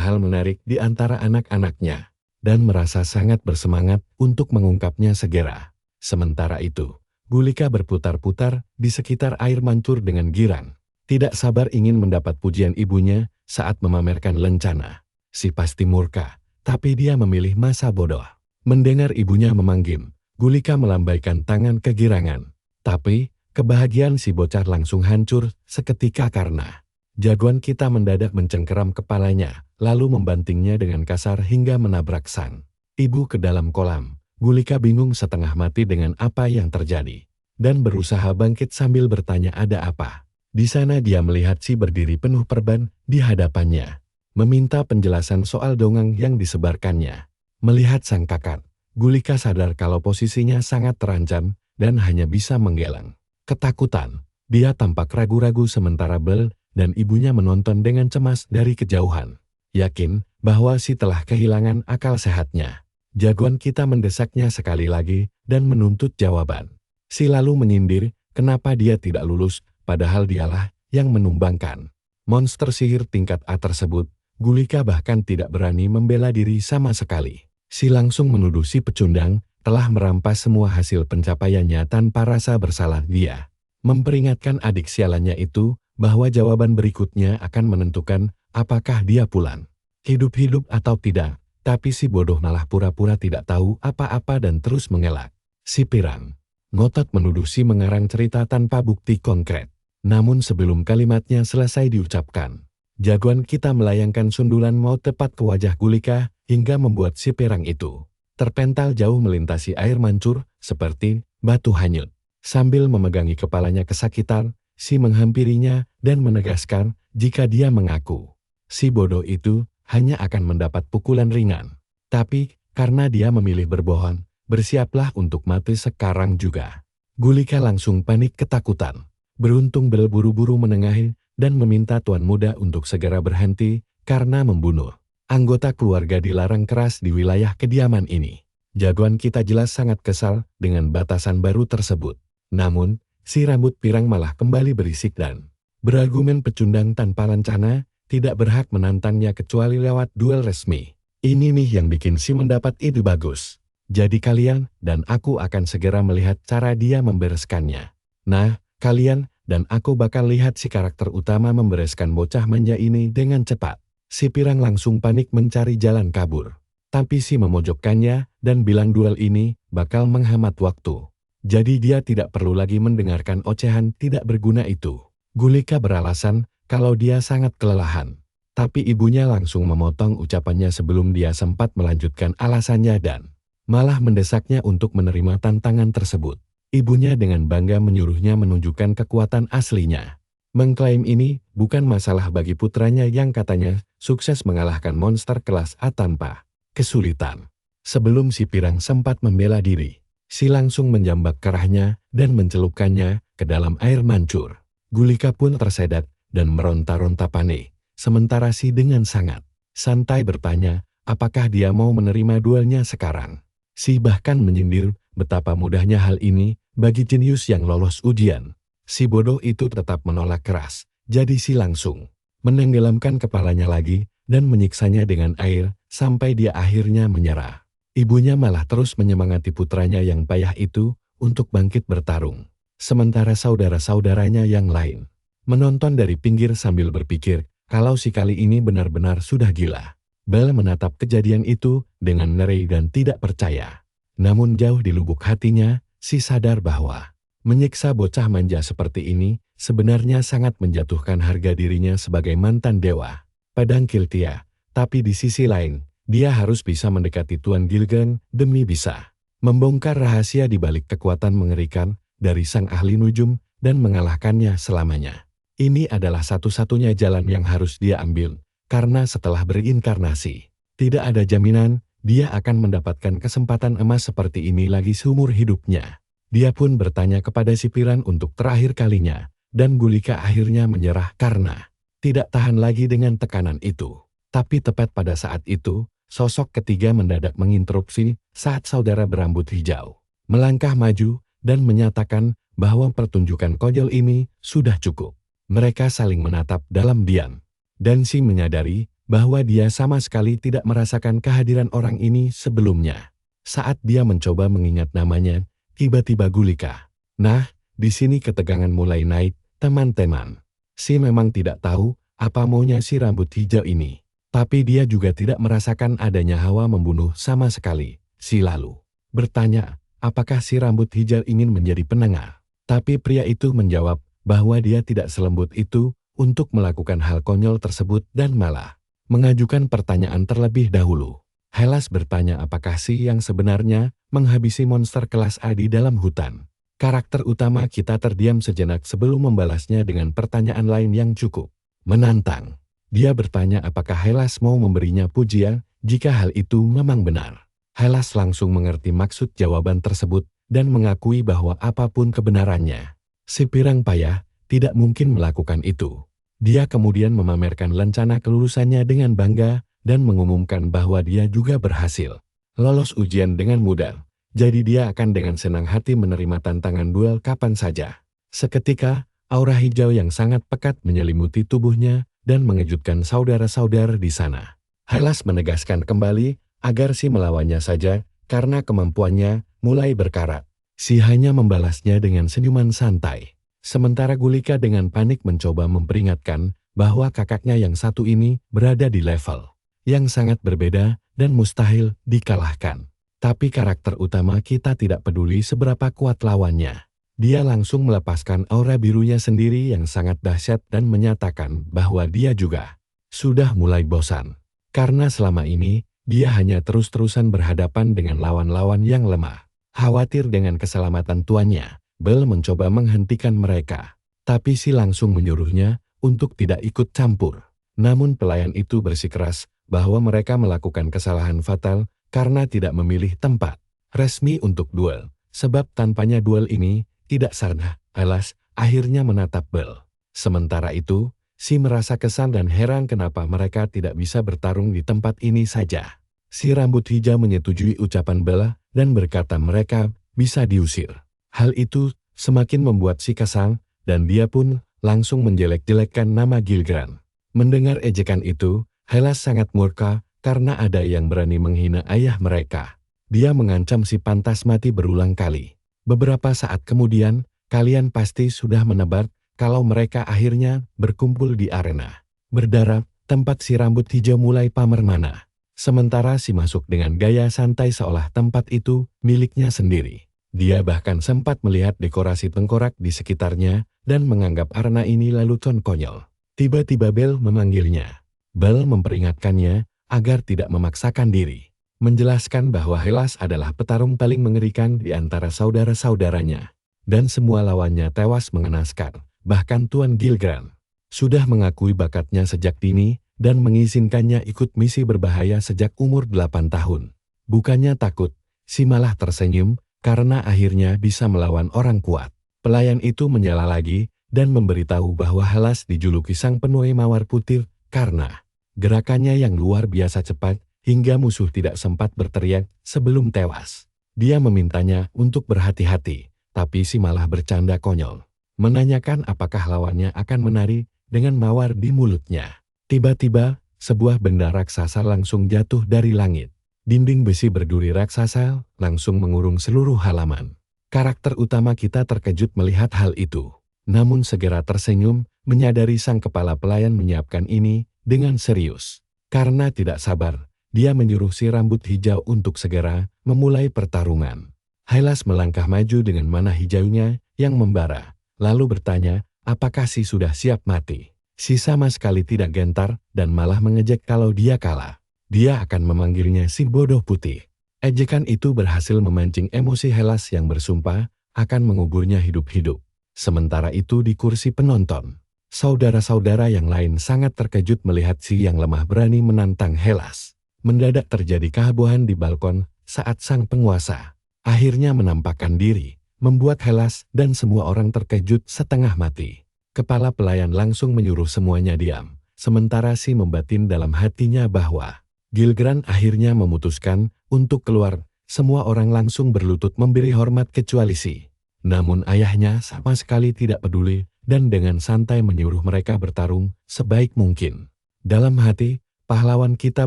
hal menarik di antara anak-anaknya, dan merasa sangat bersemangat untuk mengungkapnya segera. Sementara itu, Gulika berputar-putar di sekitar air mancur dengan girang. Tidak sabar ingin mendapat pujian ibunya saat memamerkan lencana. Si pasti murka, tapi dia memilih masa bodoh. Mendengar ibunya memanggil, Gulika melambaikan tangan kegirangan. Tapi, kebahagiaan si bocah langsung hancur seketika karena jagoan kita mendadak mencengkeram kepalanya, lalu membantingnya dengan kasar hingga menabrak sang ibu ke dalam kolam. Gulika bingung setengah mati dengan apa yang terjadi, dan berusaha bangkit sambil bertanya ada apa. Di sana dia melihat Si berdiri penuh perban di hadapannya, meminta penjelasan soal dongeng yang disebarkannya. Melihat sang kakak, Gulika sadar kalau posisinya sangat terancam dan hanya bisa menggeleng ketakutan. Dia tampak ragu-ragu sementara Bel dan ibunya menonton dengan cemas dari kejauhan, yakin bahwa Si telah kehilangan akal sehatnya. Jagoan kita mendesaknya sekali lagi dan menuntut jawaban. Si lalu menyindir, kenapa dia tidak lulus, padahal dialah yang menumbangkan monster sihir tingkat A tersebut. Gulika bahkan tidak berani membela diri sama sekali. Si langsung menuduh si pecundang telah merampas semua hasil pencapaiannya tanpa rasa bersalah. Dia memperingatkan adik sialannya itu bahwa jawaban berikutnya akan menentukan apakah dia pulang hidup-hidup atau tidak. Tapi si bodoh malah pura-pura tidak tahu apa-apa dan terus mengelak. Si pirang ngotot menuduh Si mengarang cerita tanpa bukti konkret. Namun sebelum kalimatnya selesai diucapkan, jagoan kita melayangkan sundulan maut tepat ke wajah Gulika hingga membuat si pirang itu terpental jauh melintasi air mancur seperti batu hanyut. Sambil memegangi kepalanya kesakitan, Si menghampirinya dan menegaskan jika dia mengaku si bodoh itu hanya akan mendapat pukulan ringan. Tapi, karena dia memilih berbohong, bersiaplah untuk mati sekarang juga. Gulika langsung panik ketakutan. Beruntung Bel buru-buru menengahi dan meminta tuan muda untuk segera berhenti karena membunuh anggota keluarga dilarang keras di wilayah kediaman ini. Jagoan kita jelas sangat kesal dengan batasan baru tersebut. Namun, si rambut pirang malah kembali berisik dan berargumen pecundang tanpa rencana tidak berhak menantangnya kecuali lewat duel resmi. Ini nih yang bikin Si mendapat ide bagus. Jadi kalian dan aku akan segera melihat cara dia membereskannya. Nah, kalian dan aku bakal lihat si karakter utama membereskan bocah manja ini dengan cepat. Si pirang langsung panik mencari jalan kabur. Tapi Si memojokkannya dan bilang duel ini bakal menghemat waktu. Jadi dia tidak perlu lagi mendengarkan ocehan tidak berguna itu. Gulika beralasan kalau dia sangat kelelahan. Tapi ibunya langsung memotong ucapannya sebelum dia sempat melanjutkan alasannya dan malah mendesaknya untuk menerima tantangan tersebut. Ibunya dengan bangga menyuruhnya menunjukkan kekuatan aslinya. Mengklaim ini bukan masalah bagi putranya yang katanya sukses mengalahkan monster kelas A tanpa kesulitan. Sebelum si pirang sempat membela diri, Si langsung menjambak kerahnya dan mencelupkannya ke dalam air mancur. Gulika pun tersedak dan meronta-ronta panik, sementara Si dengan sangat santai bertanya, apakah dia mau menerima duelnya sekarang. Si bahkan menyindir betapa mudahnya hal ini bagi jenius yang lolos ujian. Si bodoh itu tetap menolak keras, jadi Si langsung menenggelamkan kepalanya lagi dan menyiksanya dengan air sampai dia akhirnya menyerah. Ibunya malah terus menyemangati putranya yang payah itu untuk bangkit bertarung. Sementara saudara-saudaranya yang lain menonton dari pinggir sambil berpikir kalau si kali ini benar-benar sudah gila. Bel menatap kejadian itu dengan ngeri dan tidak percaya. Namun jauh di lubuk hatinya, si sadar bahwa menyiksa bocah manja seperti ini sebenarnya sangat menjatuhkan harga dirinya sebagai mantan dewa Padang Kiltia. Tapi di sisi lain, dia harus bisa mendekati Tuan Gilgan demi bisa membongkar rahasia di balik kekuatan mengerikan dari sang ahli nujum dan mengalahkannya selamanya. Ini adalah satu-satunya jalan yang harus dia ambil, karena setelah berinkarnasi, tidak ada jaminan dia akan mendapatkan kesempatan emas seperti ini lagi seumur hidupnya. Dia pun bertanya kepada si Piran untuk terakhir kalinya, dan Gulika akhirnya menyerah karena tidak tahan lagi dengan tekanan itu. Tapi tepat pada saat itu, sosok ketiga mendadak menginterupsi saat saudara berambut hijau melangkah maju dan menyatakan bahwa pertunjukan konyol ini sudah cukup. Mereka saling menatap dalam diam, dan Si menyadari bahwa dia sama sekali tidak merasakan kehadiran orang ini sebelumnya. Saat dia mencoba mengingat namanya, tiba-tiba Gulika. Nah, di sini ketegangan mulai naik, teman-teman. Si memang tidak tahu apa maunya si rambut hijau ini. Tapi dia juga tidak merasakan adanya hawa membunuh sama sekali. Si lalu bertanya, apakah si rambut hijau ingin menjadi penengah? Tapi pria itu menjawab bahwa dia tidak selembut itu untuk melakukan hal konyol tersebut dan malah mengajukan pertanyaan terlebih dahulu. Hellas bertanya apakah si yang sebenarnya menghabisi monster kelas A di dalam hutan. Karakter utama kita terdiam sejenak sebelum membalasnya dengan pertanyaan lain yang cukup menantang. Dia bertanya apakah Hellas mau memberinya pujian jika hal itu memang benar. Hellas langsung mengerti maksud jawaban tersebut dan mengakui bahwa apapun kebenarannya, si Pirang Payah tidak mungkin melakukan itu. Dia kemudian memamerkan lencana kelulusannya dengan bangga dan mengumumkan bahwa dia juga berhasil lolos ujian dengan mudah. Jadi dia akan dengan senang hati menerima tantangan duel kapan saja. Seketika, aura hijau yang sangat pekat menyelimuti tubuhnya dan mengejutkan saudara-saudara di sana. Hellas menegaskan kembali agar Si melawannya saja karena kemampuannya mulai berkarat. Si hanya membalasnya dengan senyuman santai. Sementara Gulika dengan panik mencoba memperingatkan bahwa kakaknya yang satu ini berada di level yang sangat berbeda dan mustahil dikalahkan. Tapi karakter utama kita tidak peduli seberapa kuat lawannya. Dia langsung melepaskan aura birunya sendiri yang sangat dahsyat dan menyatakan bahwa dia juga sudah mulai bosan. Karena selama ini, dia hanya terus-terusan berhadapan dengan lawan-lawan yang lemah. Khawatir dengan keselamatan tuannya, Bel mencoba menghentikan mereka. Tapi Si langsung menyuruhnya untuk tidak ikut campur. Namun pelayan itu bersikeras bahwa mereka melakukan kesalahan fatal karena tidak memilih tempat resmi untuk duel. Sebab tanpanya duel ini tidak sah. Hellas akhirnya menatap Bel. Sementara itu, Si merasa kesal dan heran kenapa mereka tidak bisa bertarung di tempat ini saja. Si rambut hijau menyetujui ucapan Bel dan berkata mereka bisa diusir. Hal itu semakin membuat Si kesal dan dia pun langsung menjelek-jelekkan nama Gilgan. Mendengar ejekan itu, Hellas sangat murka karena ada yang berani menghina ayah mereka. Dia mengancam Si pantas mati berulang kali. Beberapa saat kemudian, kalian pasti sudah menebak kalau mereka akhirnya berkumpul di arena berdarah, tempat si rambut hijau mulai pamer mana. Sementara Si masuk dengan gaya santai seolah tempat itu miliknya sendiri. Dia bahkan sempat melihat dekorasi tengkorak di sekitarnya dan menganggap arena ini lelucon konyol. Tiba-tiba Bel memanggilnya. Bel memperingatkannya agar tidak memaksakan diri. Menjelaskan bahwa Hellas adalah petarung paling mengerikan di antara saudara-saudaranya. Dan semua lawannya tewas mengenaskan. Bahkan Tuan Gilgan sudah mengakui bakatnya sejak dini dan mengizinkannya ikut misi berbahaya sejak umur 8 tahun. Bukannya takut, Si malah tersenyum karena akhirnya bisa melawan orang kuat. Pelayan itu menyela lagi dan memberitahu bahwa Hellas dijuluki sang penuai mawar putih karena gerakannya yang luar biasa cepat hingga musuh tidak sempat berteriak sebelum tewas. Dia memintanya untuk berhati-hati, tapi Si malah bercanda konyol. Menanyakan apakah lawannya akan menari dengan mawar di mulutnya. Tiba-tiba, sebuah benda raksasa langsung jatuh dari langit. Dinding besi berduri raksasa langsung mengurung seluruh halaman. Karakter utama kita terkejut melihat hal itu. Namun segera tersenyum, menyadari sang kepala pelayan menyiapkan ini dengan serius. Karena tidak sabar, dia menyuruh si rambut hijau untuk segera memulai pertarungan. Hellas melangkah maju dengan mana hijaunya yang membara, lalu bertanya, apakah si sudah siap mati? Si sama sekali tidak gentar dan malah mengejek kalau dia kalah. Dia akan memanggilnya si bodoh putih. Ejekan itu berhasil memancing emosi Hellas yang bersumpah akan menguburnya hidup-hidup. Sementara itu di kursi penonton, saudara-saudara yang lain sangat terkejut melihat si yang lemah berani menantang Hellas. Mendadak terjadi kehebohan di balkon saat sang penguasa akhirnya menampakkan diri, membuat Hellas dan semua orang terkejut setengah mati. Kepala pelayan langsung menyuruh semuanya diam, sementara si membatin dalam hatinya bahwa Gilgrant akhirnya memutuskan untuk keluar. Semua orang langsung berlutut memberi hormat kecuali si. Namun ayahnya sama sekali tidak peduli dan dengan santai menyuruh mereka bertarung sebaik mungkin. Dalam hati, pahlawan kita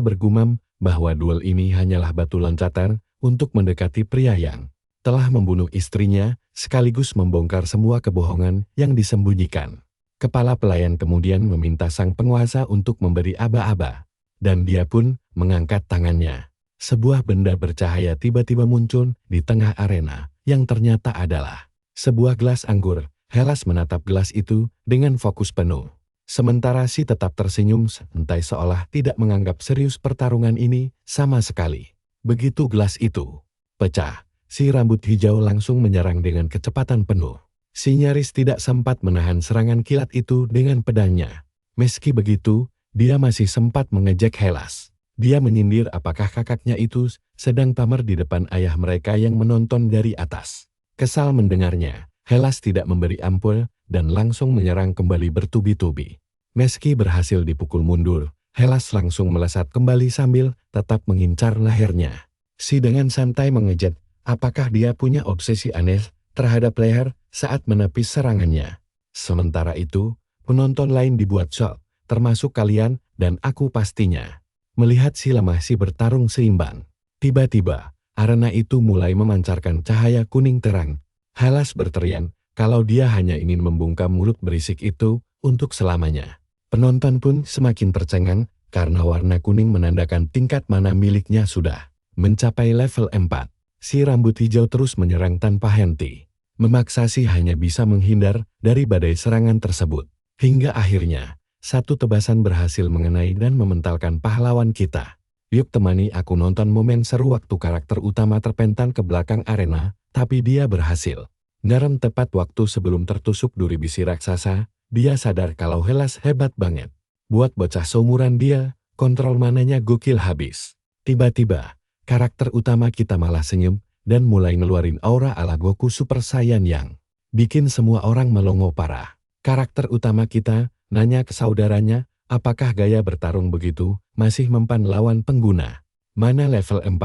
bergumam bahwa duel ini hanyalah batu loncatan untuk mendekati pria yang telah membunuh istrinya, sekaligus membongkar semua kebohongan yang disembunyikan. Kepala pelayan kemudian meminta sang penguasa untuk memberi aba-aba, dan dia pun mengangkat tangannya. Sebuah benda bercahaya tiba-tiba muncul di tengah arena, yang ternyata adalah sebuah gelas anggur. Hellas menatap gelas itu dengan fokus penuh. Sementara si tetap tersenyum santai seolah tidak menganggap serius pertarungan ini sama sekali. Begitu gelas itu pecah, si rambut hijau langsung menyerang dengan kecepatan penuh. Si nyaris tidak sempat menahan serangan kilat itu dengan pedangnya. Meski begitu, dia masih sempat mengejek Hellas. Dia menyindir apakah kakaknya itu sedang pamer di depan ayah mereka yang menonton dari atas. Kesal mendengarnya, Hellas tidak memberi ampun dan langsung menyerang kembali bertubi-tubi. Meski berhasil dipukul mundur, Hellas langsung melesat kembali sambil tetap mengincar lehernya. Si dengan santai mengejek, apakah dia punya obsesi aneh terhadap leher saat menepis serangannya. Sementara itu, penonton lain dibuat shock, termasuk kalian dan aku pastinya. Melihat si lemah si bertarung seimbang. Tiba-tiba, arena itu mulai memancarkan cahaya kuning terang. Hellas berteriak kalau dia hanya ingin membungkam mulut berisik itu untuk selamanya. Penonton pun semakin tercengang karena warna kuning menandakan tingkat mana miliknya sudah mencapai level 4. Si rambut hijau terus menyerang tanpa henti. Memaksa si hanya bisa menghindar dari badai serangan tersebut. Hingga akhirnya, satu tebasan berhasil mengenai dan mementalkan pahlawan kita. Yuk temani aku nonton momen seru waktu karakter utama terpental ke belakang arena, tapi dia berhasil. Ngerem tepat waktu sebelum tertusuk duri besi raksasa. Dia sadar kalau Hellas hebat banget. Buat bocah seumuran dia, kontrol mananya gokil habis. Tiba-tiba, karakter utama kita malah senyum dan mulai ngeluarin aura ala Goku Super Saiyan yang bikin semua orang melongo parah. Karakter utama kita nanya ke saudaranya, apakah gaya bertarung begitu masih mempan lawan pengguna? Mana level 4?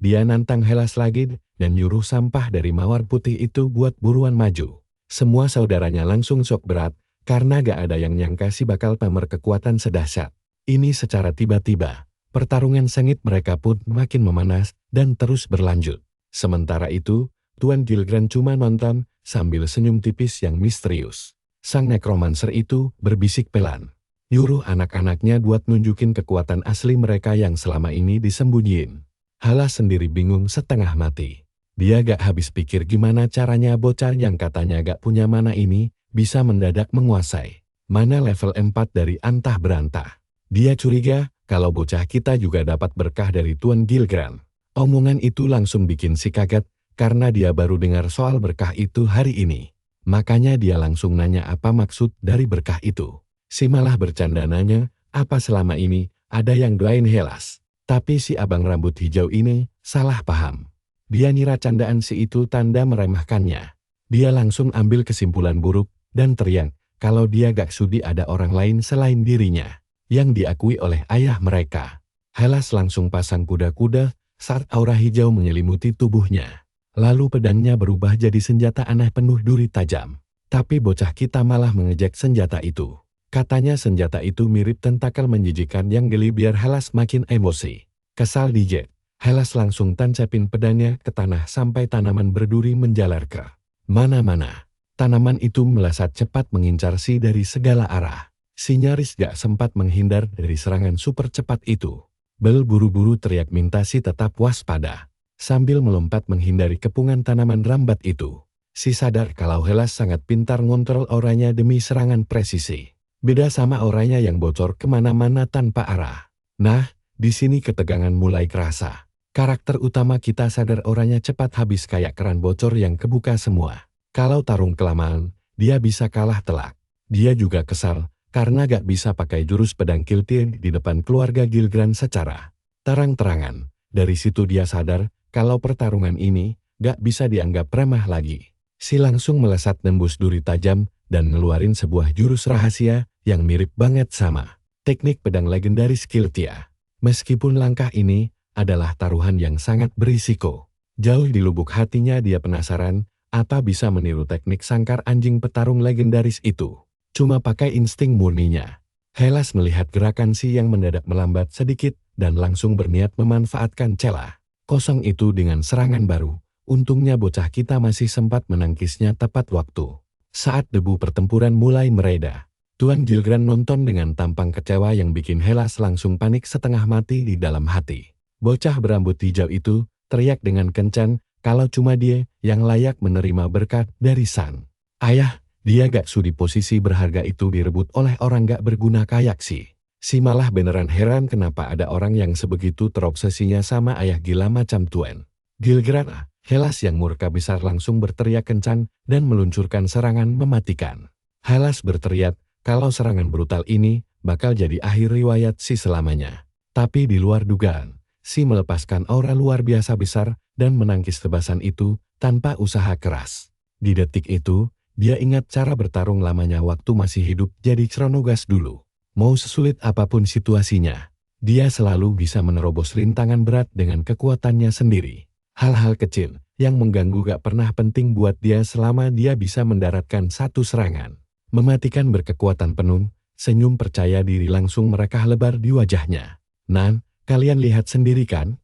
Dia nantang Hellas lagi dan nyuruh sampah dari mawar putih itu buat buruan maju. Semua saudaranya langsung shock berat. Karena gak ada yang nyangka si bakal pamer kekuatan sedahsyat ini secara tiba-tiba. Pertarungan sengit mereka pun makin memanas dan terus berlanjut. Sementara itu, Tuan Gilgrant cuma nonton sambil senyum tipis yang misterius. Sang nekromancer itu berbisik pelan. Nyuruh anak-anaknya buat nunjukin kekuatan asli mereka yang selama ini disembunyiin. Hellas sendiri bingung setengah mati. Dia gak habis pikir gimana caranya bocah yang katanya gak punya mana ini bisa mendadak menguasai mana level 4 dari antah berantah. Dia curiga kalau bocah kita juga dapat berkah dari Tuan Gilgrant. Omongan itu langsung bikin si kaget karena dia baru dengar soal berkah itu hari ini. Makanya dia langsung nanya apa maksud dari berkah itu. Si malah bercanda nanya apa selama ini ada yang doain Hellas. Tapi si abang rambut hijau ini salah paham. Dia ngira candaan si itu tanda meremehkannya. Dia langsung ambil kesimpulan buruk dan teriak kalau dia gak sudi ada orang lain selain dirinya yang diakui oleh ayah mereka. Hellas langsung pasang kuda-kuda saat aura hijau menyelimuti tubuhnya. Lalu pedangnya berubah jadi senjata aneh penuh duri tajam. Tapi bocah kita malah mengejek senjata itu. Katanya senjata itu mirip tentakel menjijikan yang geli biar Hellas makin emosi. Kesal dijek, Hellas langsung tancapin pedangnya ke tanah sampai tanaman berduri menjalar ke mana-mana. Tanaman itu melesat cepat mengincar Si dari segala arah. Si nyaris gak sempat menghindar dari serangan super cepat itu. Bel buru-buru teriak minta Si tetap waspada. Sambil melompat menghindari kepungan tanaman rambat itu. Si sadar kalau Hellas sangat pintar ngontrol auranya demi serangan presisi. Beda sama auranya yang bocor kemana-mana tanpa arah. Nah, di sini ketegangan mulai kerasa. Karakter utama kita sadar auranya cepat habis kayak keran bocor yang kebuka semua. Kalau tarung kelamaan, dia bisa kalah telak. Dia juga kesal, karena gak bisa pakai jurus pedang Kiltir di depan keluarga Gilgran secara terang-terangan. Dari situ dia sadar, kalau pertarungan ini, gak bisa dianggap remeh lagi. Si langsung melesat nembus duri tajam, dan ngeluarin sebuah jurus rahasia yang mirip banget sama teknik pedang legendaris Kiltia. Meskipun langkah ini adalah taruhan yang sangat berisiko. Jauh di lubuk hatinya dia penasaran, apa bisa meniru teknik sangkar anjing petarung legendaris itu. Cuma pakai insting murninya. Hellas melihat gerakan Si yang mendadak melambat sedikit dan langsung berniat memanfaatkan celah kosong itu dengan serangan baru. Untungnya bocah kita masih sempat menangkisnya tepat waktu. Saat debu pertempuran mulai mereda, Tuan Gilgran nonton dengan tampang kecewa yang bikin Hellas langsung panik setengah mati di dalam hati. Bocah berambut hijau itu teriak dengan kencang kalau cuma dia yang layak menerima berkat dari sang ayah. Dia gak sudi posisi berharga itu direbut oleh orang gak berguna kayak Si malah beneran heran kenapa ada orang yang sebegitu terobsesinya sama ayah gila macam Tuan Gilgran. Hellas yang murka besar langsung berteriak kencang dan meluncurkan serangan mematikan. Hellas berteriak kalau serangan brutal ini bakal jadi akhir riwayat Si selamanya. Tapi di luar dugaan, Si melepaskan aura luar biasa besar dan menangkis tebasan itu tanpa usaha keras. Di detik itu, dia ingat cara bertarung lamanya waktu masih hidup jadi Chronogas dulu. Mau sesulit apapun situasinya, dia selalu bisa menerobos rintangan berat dengan kekuatannya sendiri. Hal-hal kecil yang mengganggu gak pernah penting buat dia selama dia bisa mendaratkan satu serangan. Mematikan berkekuatan penuh, senyum percaya diri langsung merekah lebar di wajahnya. Nan, kalian lihat sendiri kan?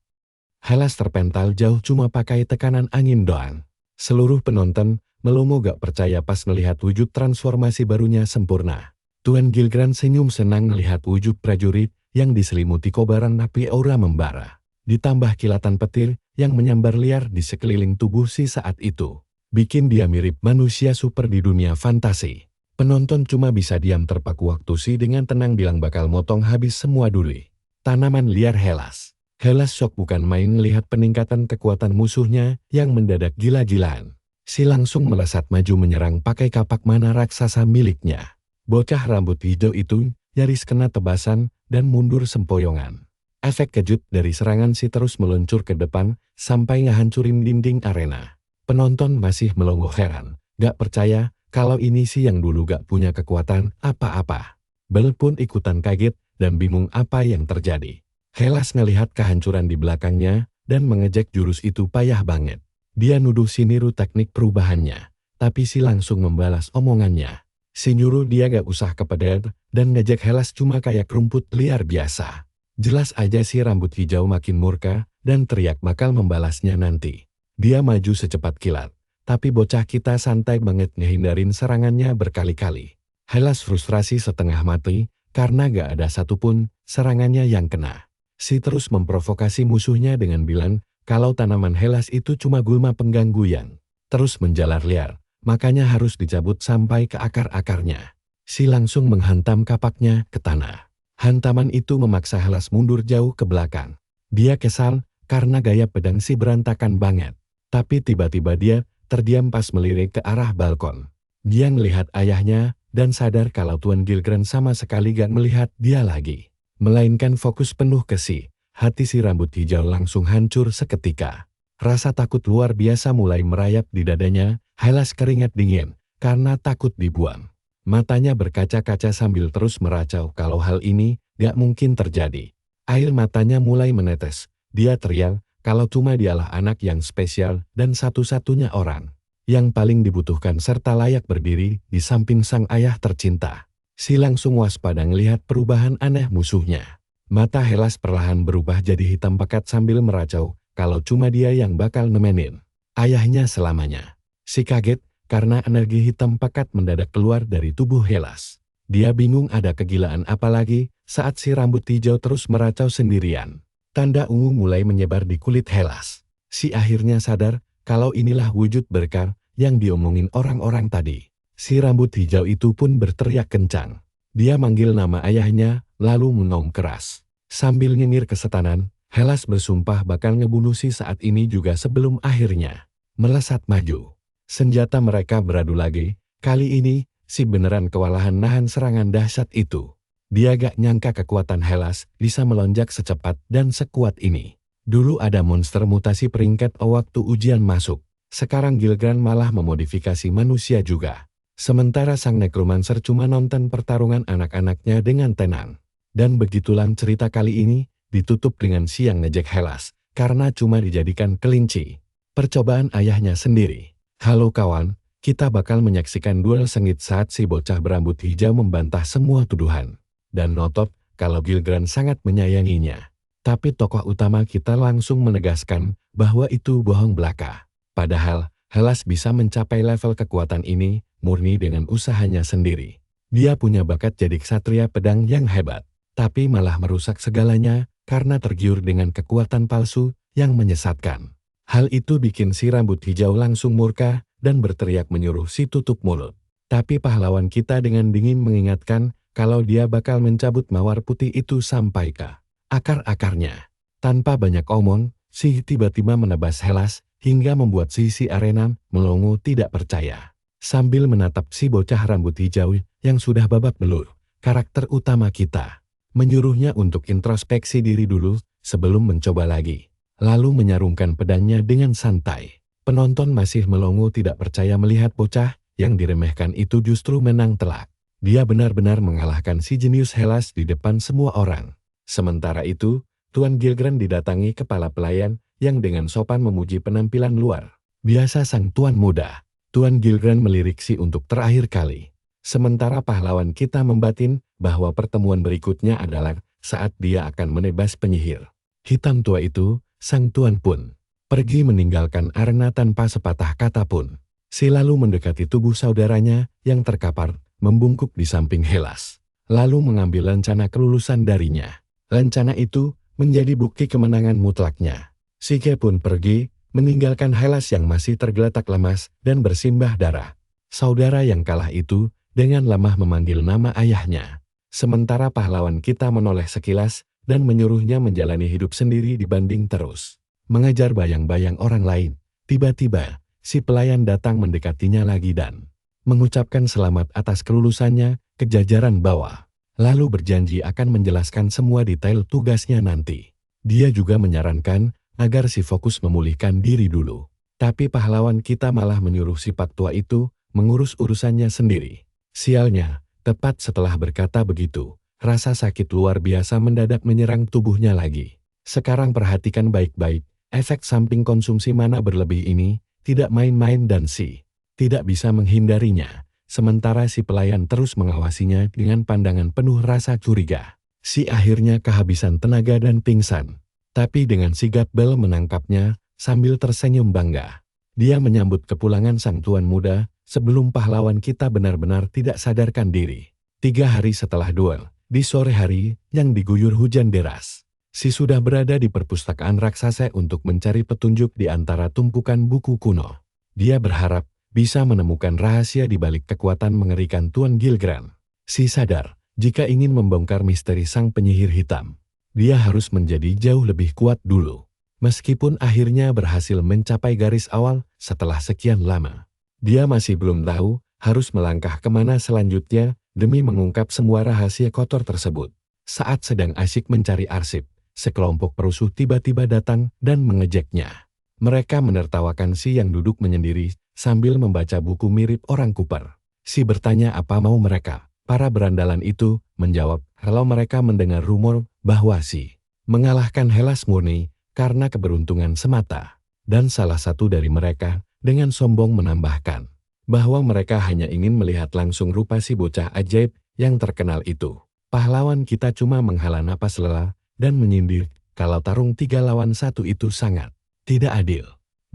Hellas terpental jauh cuma pakai tekanan angin doang. Seluruh penonton melongo gak percaya pas melihat wujud transformasi barunya sempurna. Tuan Gilgran senyum senang melihat wujud prajurit yang diselimuti kobaran api aura membara. Ditambah kilatan petir yang menyambar liar di sekeliling tubuh Si saat itu. Bikin dia mirip manusia super di dunia fantasi. Penonton cuma bisa diam terpaku waktu Si dengan tenang bilang bakal motong habis semua duri tanaman liar Hellas. Hellas shock bukan main melihat peningkatan kekuatan musuhnya yang mendadak gila-gilaan. Si langsung melesat maju menyerang pakai kapak mana raksasa miliknya. Bocah rambut hijau itu nyaris kena tebasan dan mundur sempoyongan. Efek kejut dari serangan Si terus meluncur ke depan sampai ngehancurin dinding arena. Penonton masih melongo heran, gak percaya kalau ini Si yang dulu gak punya kekuatan apa-apa. Bel pun ikutan kaget dan bingung apa yang terjadi. Hellas ngelihat kehancuran di belakangnya dan mengejek jurus itu payah banget. Dia nuduh Si niru teknik perubahannya, tapi Si langsung membalas omongannya. Si nyuruh dia gak usah kepedet dan ngejek Hellas cuma kayak rumput liar biasa. Jelas aja Si rambut hijau makin murka dan teriak bakal membalasnya nanti. Dia maju secepat kilat, tapi bocah kita santai banget ngehindarin serangannya berkali-kali. Hellas frustrasi setengah mati karena gak ada satupun serangannya yang kena. Si terus memprovokasi musuhnya dengan bilang kalau tanaman Hellas itu cuma gulma pengganggu yang terus menjalar liar, makanya harus dicabut sampai ke akar-akarnya. Si langsung menghantam kapaknya ke tanah. Hantaman itu memaksa Hellas mundur jauh ke belakang. Dia kesal karena gaya pedang Si berantakan banget. Tapi tiba-tiba dia terdiam pas melirik ke arah balkon. Dia melihat ayahnya dan sadar kalau Tuan Gilgran sama sekali gak melihat dia lagi. Melainkan fokus penuh ke Si. Hati Si rambut hijau langsung hancur seketika. Rasa takut luar biasa mulai merayap di dadanya. Hellas keringat dingin karena takut dibuang. Matanya berkaca-kaca sambil terus meracau kalau hal ini gak mungkin terjadi. Air matanya mulai menetes. Dia teriak kalau cuma dialah anak yang spesial dan satu-satunya orang yang paling dibutuhkan serta layak berdiri di samping sang ayah tercinta. Si langsung waspada ngelihat perubahan aneh musuhnya. Mata Hellas perlahan berubah jadi hitam pekat sambil meracau, kalau cuma dia yang bakal nemenin ayahnya selamanya. Si kaget, karena energi hitam pekat mendadak keluar dari tubuh Hellas. Dia bingung ada kegilaan apa lagi, saat si rambut hijau terus meracau sendirian. Tanda ungu mulai menyebar di kulit Hellas. Si akhirnya sadar, kalau inilah wujud berkar yang diomongin orang-orang tadi. Si rambut hijau itu pun berteriak kencang. Dia manggil nama ayahnya, lalu mengaum keras. Sambil nyengir kesetanan, Hellas bersumpah bakal ngebunuh si saat ini juga sebelum akhirnya melesat maju. Senjata mereka beradu lagi, kali ini si beneran kewalahan nahan serangan dahsyat itu. Dia gak nyangka kekuatan Hellas bisa melonjak secepat dan sekuat ini. Dulu ada monster mutasi peringkat O waktu ujian masuk. Sekarang Gilgran malah memodifikasi manusia juga. Sementara sang nekromancer cuma nonton pertarungan anak-anaknya dengan tenang. Dan begitulah cerita kali ini ditutup dengan si yang ngejek Hellas, karena cuma dijadikan kelinci percobaan ayahnya sendiri. Halo kawan, kita bakal menyaksikan duel sengit saat si bocah berambut hijau membantah semua tuduhan. Dan notot kalau Gilgran sangat menyayanginya. Tapi tokoh utama kita langsung menegaskan bahwa itu bohong belaka. Padahal, Hellas bisa mencapai level kekuatan ini murni dengan usahanya sendiri. Dia punya bakat jadi ksatria pedang yang hebat, tapi malah merusak segalanya karena tergiur dengan kekuatan palsu yang menyesatkan. Hal itu bikin si rambut hijau langsung murka dan berteriak menyuruh si tutup mulut. Tapi pahlawan kita dengan dingin mengingatkan kalau dia bakal mencabut mawar putih itu sampai ke akar-akarnya. Tanpa banyak omong, si tiba-tiba menebas Hellas hingga membuat si Arena melongo tidak percaya. Sambil menatap si bocah rambut hijau yang sudah babak belur, karakter utama kita menyuruhnya untuk introspeksi diri dulu sebelum mencoba lagi. Lalu menyarungkan pedangnya dengan santai. Penonton masih melongo tidak percaya melihat bocah yang diremehkan itu justru menang telak. Dia benar-benar mengalahkan si jenius Hellas di depan semua orang. Sementara itu, Tuan Gilgran didatangi kepala pelayan yang dengan sopan memuji penampilan luar biasa sang tuan muda. Tuan Gilgran melirik si untuk terakhir kali. Sementara pahlawan kita membatin bahwa pertemuan berikutnya adalah saat dia akan menebas penyihir hitam tua itu. Sang tuan pun pergi meninggalkan arena tanpa sepatah kata pun. Si lalu mendekati tubuh saudaranya yang terkapar, membungkuk di samping Hellas. Lalu mengambil lencana kelulusan darinya. Lencana itu menjadi bukti kemenangan mutlaknya. Sike pun pergi, meninggalkan Hellas yang masih tergeletak lemas dan bersimbah darah. Saudara yang kalah itu dengan lemah memanggil nama ayahnya. Sementara pahlawan kita menoleh sekilas, dan menyuruhnya menjalani hidup sendiri dibanding terus mengejar bayang-bayang orang lain. Tiba-tiba, si pelayan datang mendekatinya lagi dan mengucapkan selamat atas kelulusannya ke jajaran bawah. Lalu berjanji akan menjelaskan semua detail tugasnya nanti. Dia juga menyarankan agar si fokus memulihkan diri dulu. Tapi pahlawan kita malah menyuruh si pak tua itu mengurus urusannya sendiri. Sialnya, tepat setelah berkata begitu, rasa sakit luar biasa mendadak menyerang tubuhnya lagi. Sekarang perhatikan baik-baik, efek samping konsumsi mana berlebih ini tidak main-main dan si tidak bisa menghindarinya. Sementara si pelayan terus mengawasinya dengan pandangan penuh rasa curiga. Si akhirnya kehabisan tenaga dan pingsan. Tapi dengan sigap Bel menangkapnya sambil tersenyum bangga. Dia menyambut kepulangan sang tuan muda sebelum pahlawan kita benar-benar tidak sadarkan diri. 3 hari setelah duel, di sore hari yang diguyur hujan deras, si sudah berada di perpustakaan raksasa untuk mencari petunjuk di antara tumpukan buku kuno. Dia berharap bisa menemukan rahasia di balik kekuatan mengerikan Tuan Gilgran. Si sadar, jika ingin membongkar misteri sang penyihir hitam, dia harus menjadi jauh lebih kuat dulu. Meskipun akhirnya berhasil mencapai garis awal setelah sekian lama, dia masih belum tahu harus melangkah kemana selanjutnya demi mengungkap semua rahasia kotor tersebut. Saat sedang asyik mencari arsip, sekelompok perusuh tiba-tiba datang dan mengejeknya. Mereka menertawakan si yang duduk menyendiri sambil membaca buku mirip orang Cooper. Si bertanya apa mau mereka. Para berandalan itu menjawab kalau mereka mendengar rumor bahwa si mengalahkan Hellas murni karena keberuntungan semata. Dan salah satu dari mereka dengan sombong menambahkan bahwa mereka hanya ingin melihat langsung rupa si bocah ajaib yang terkenal itu. Pahlawan kita cuma menghela napas lelah dan menyindir kalau tarung 3 lawan 1 itu sangat tidak adil.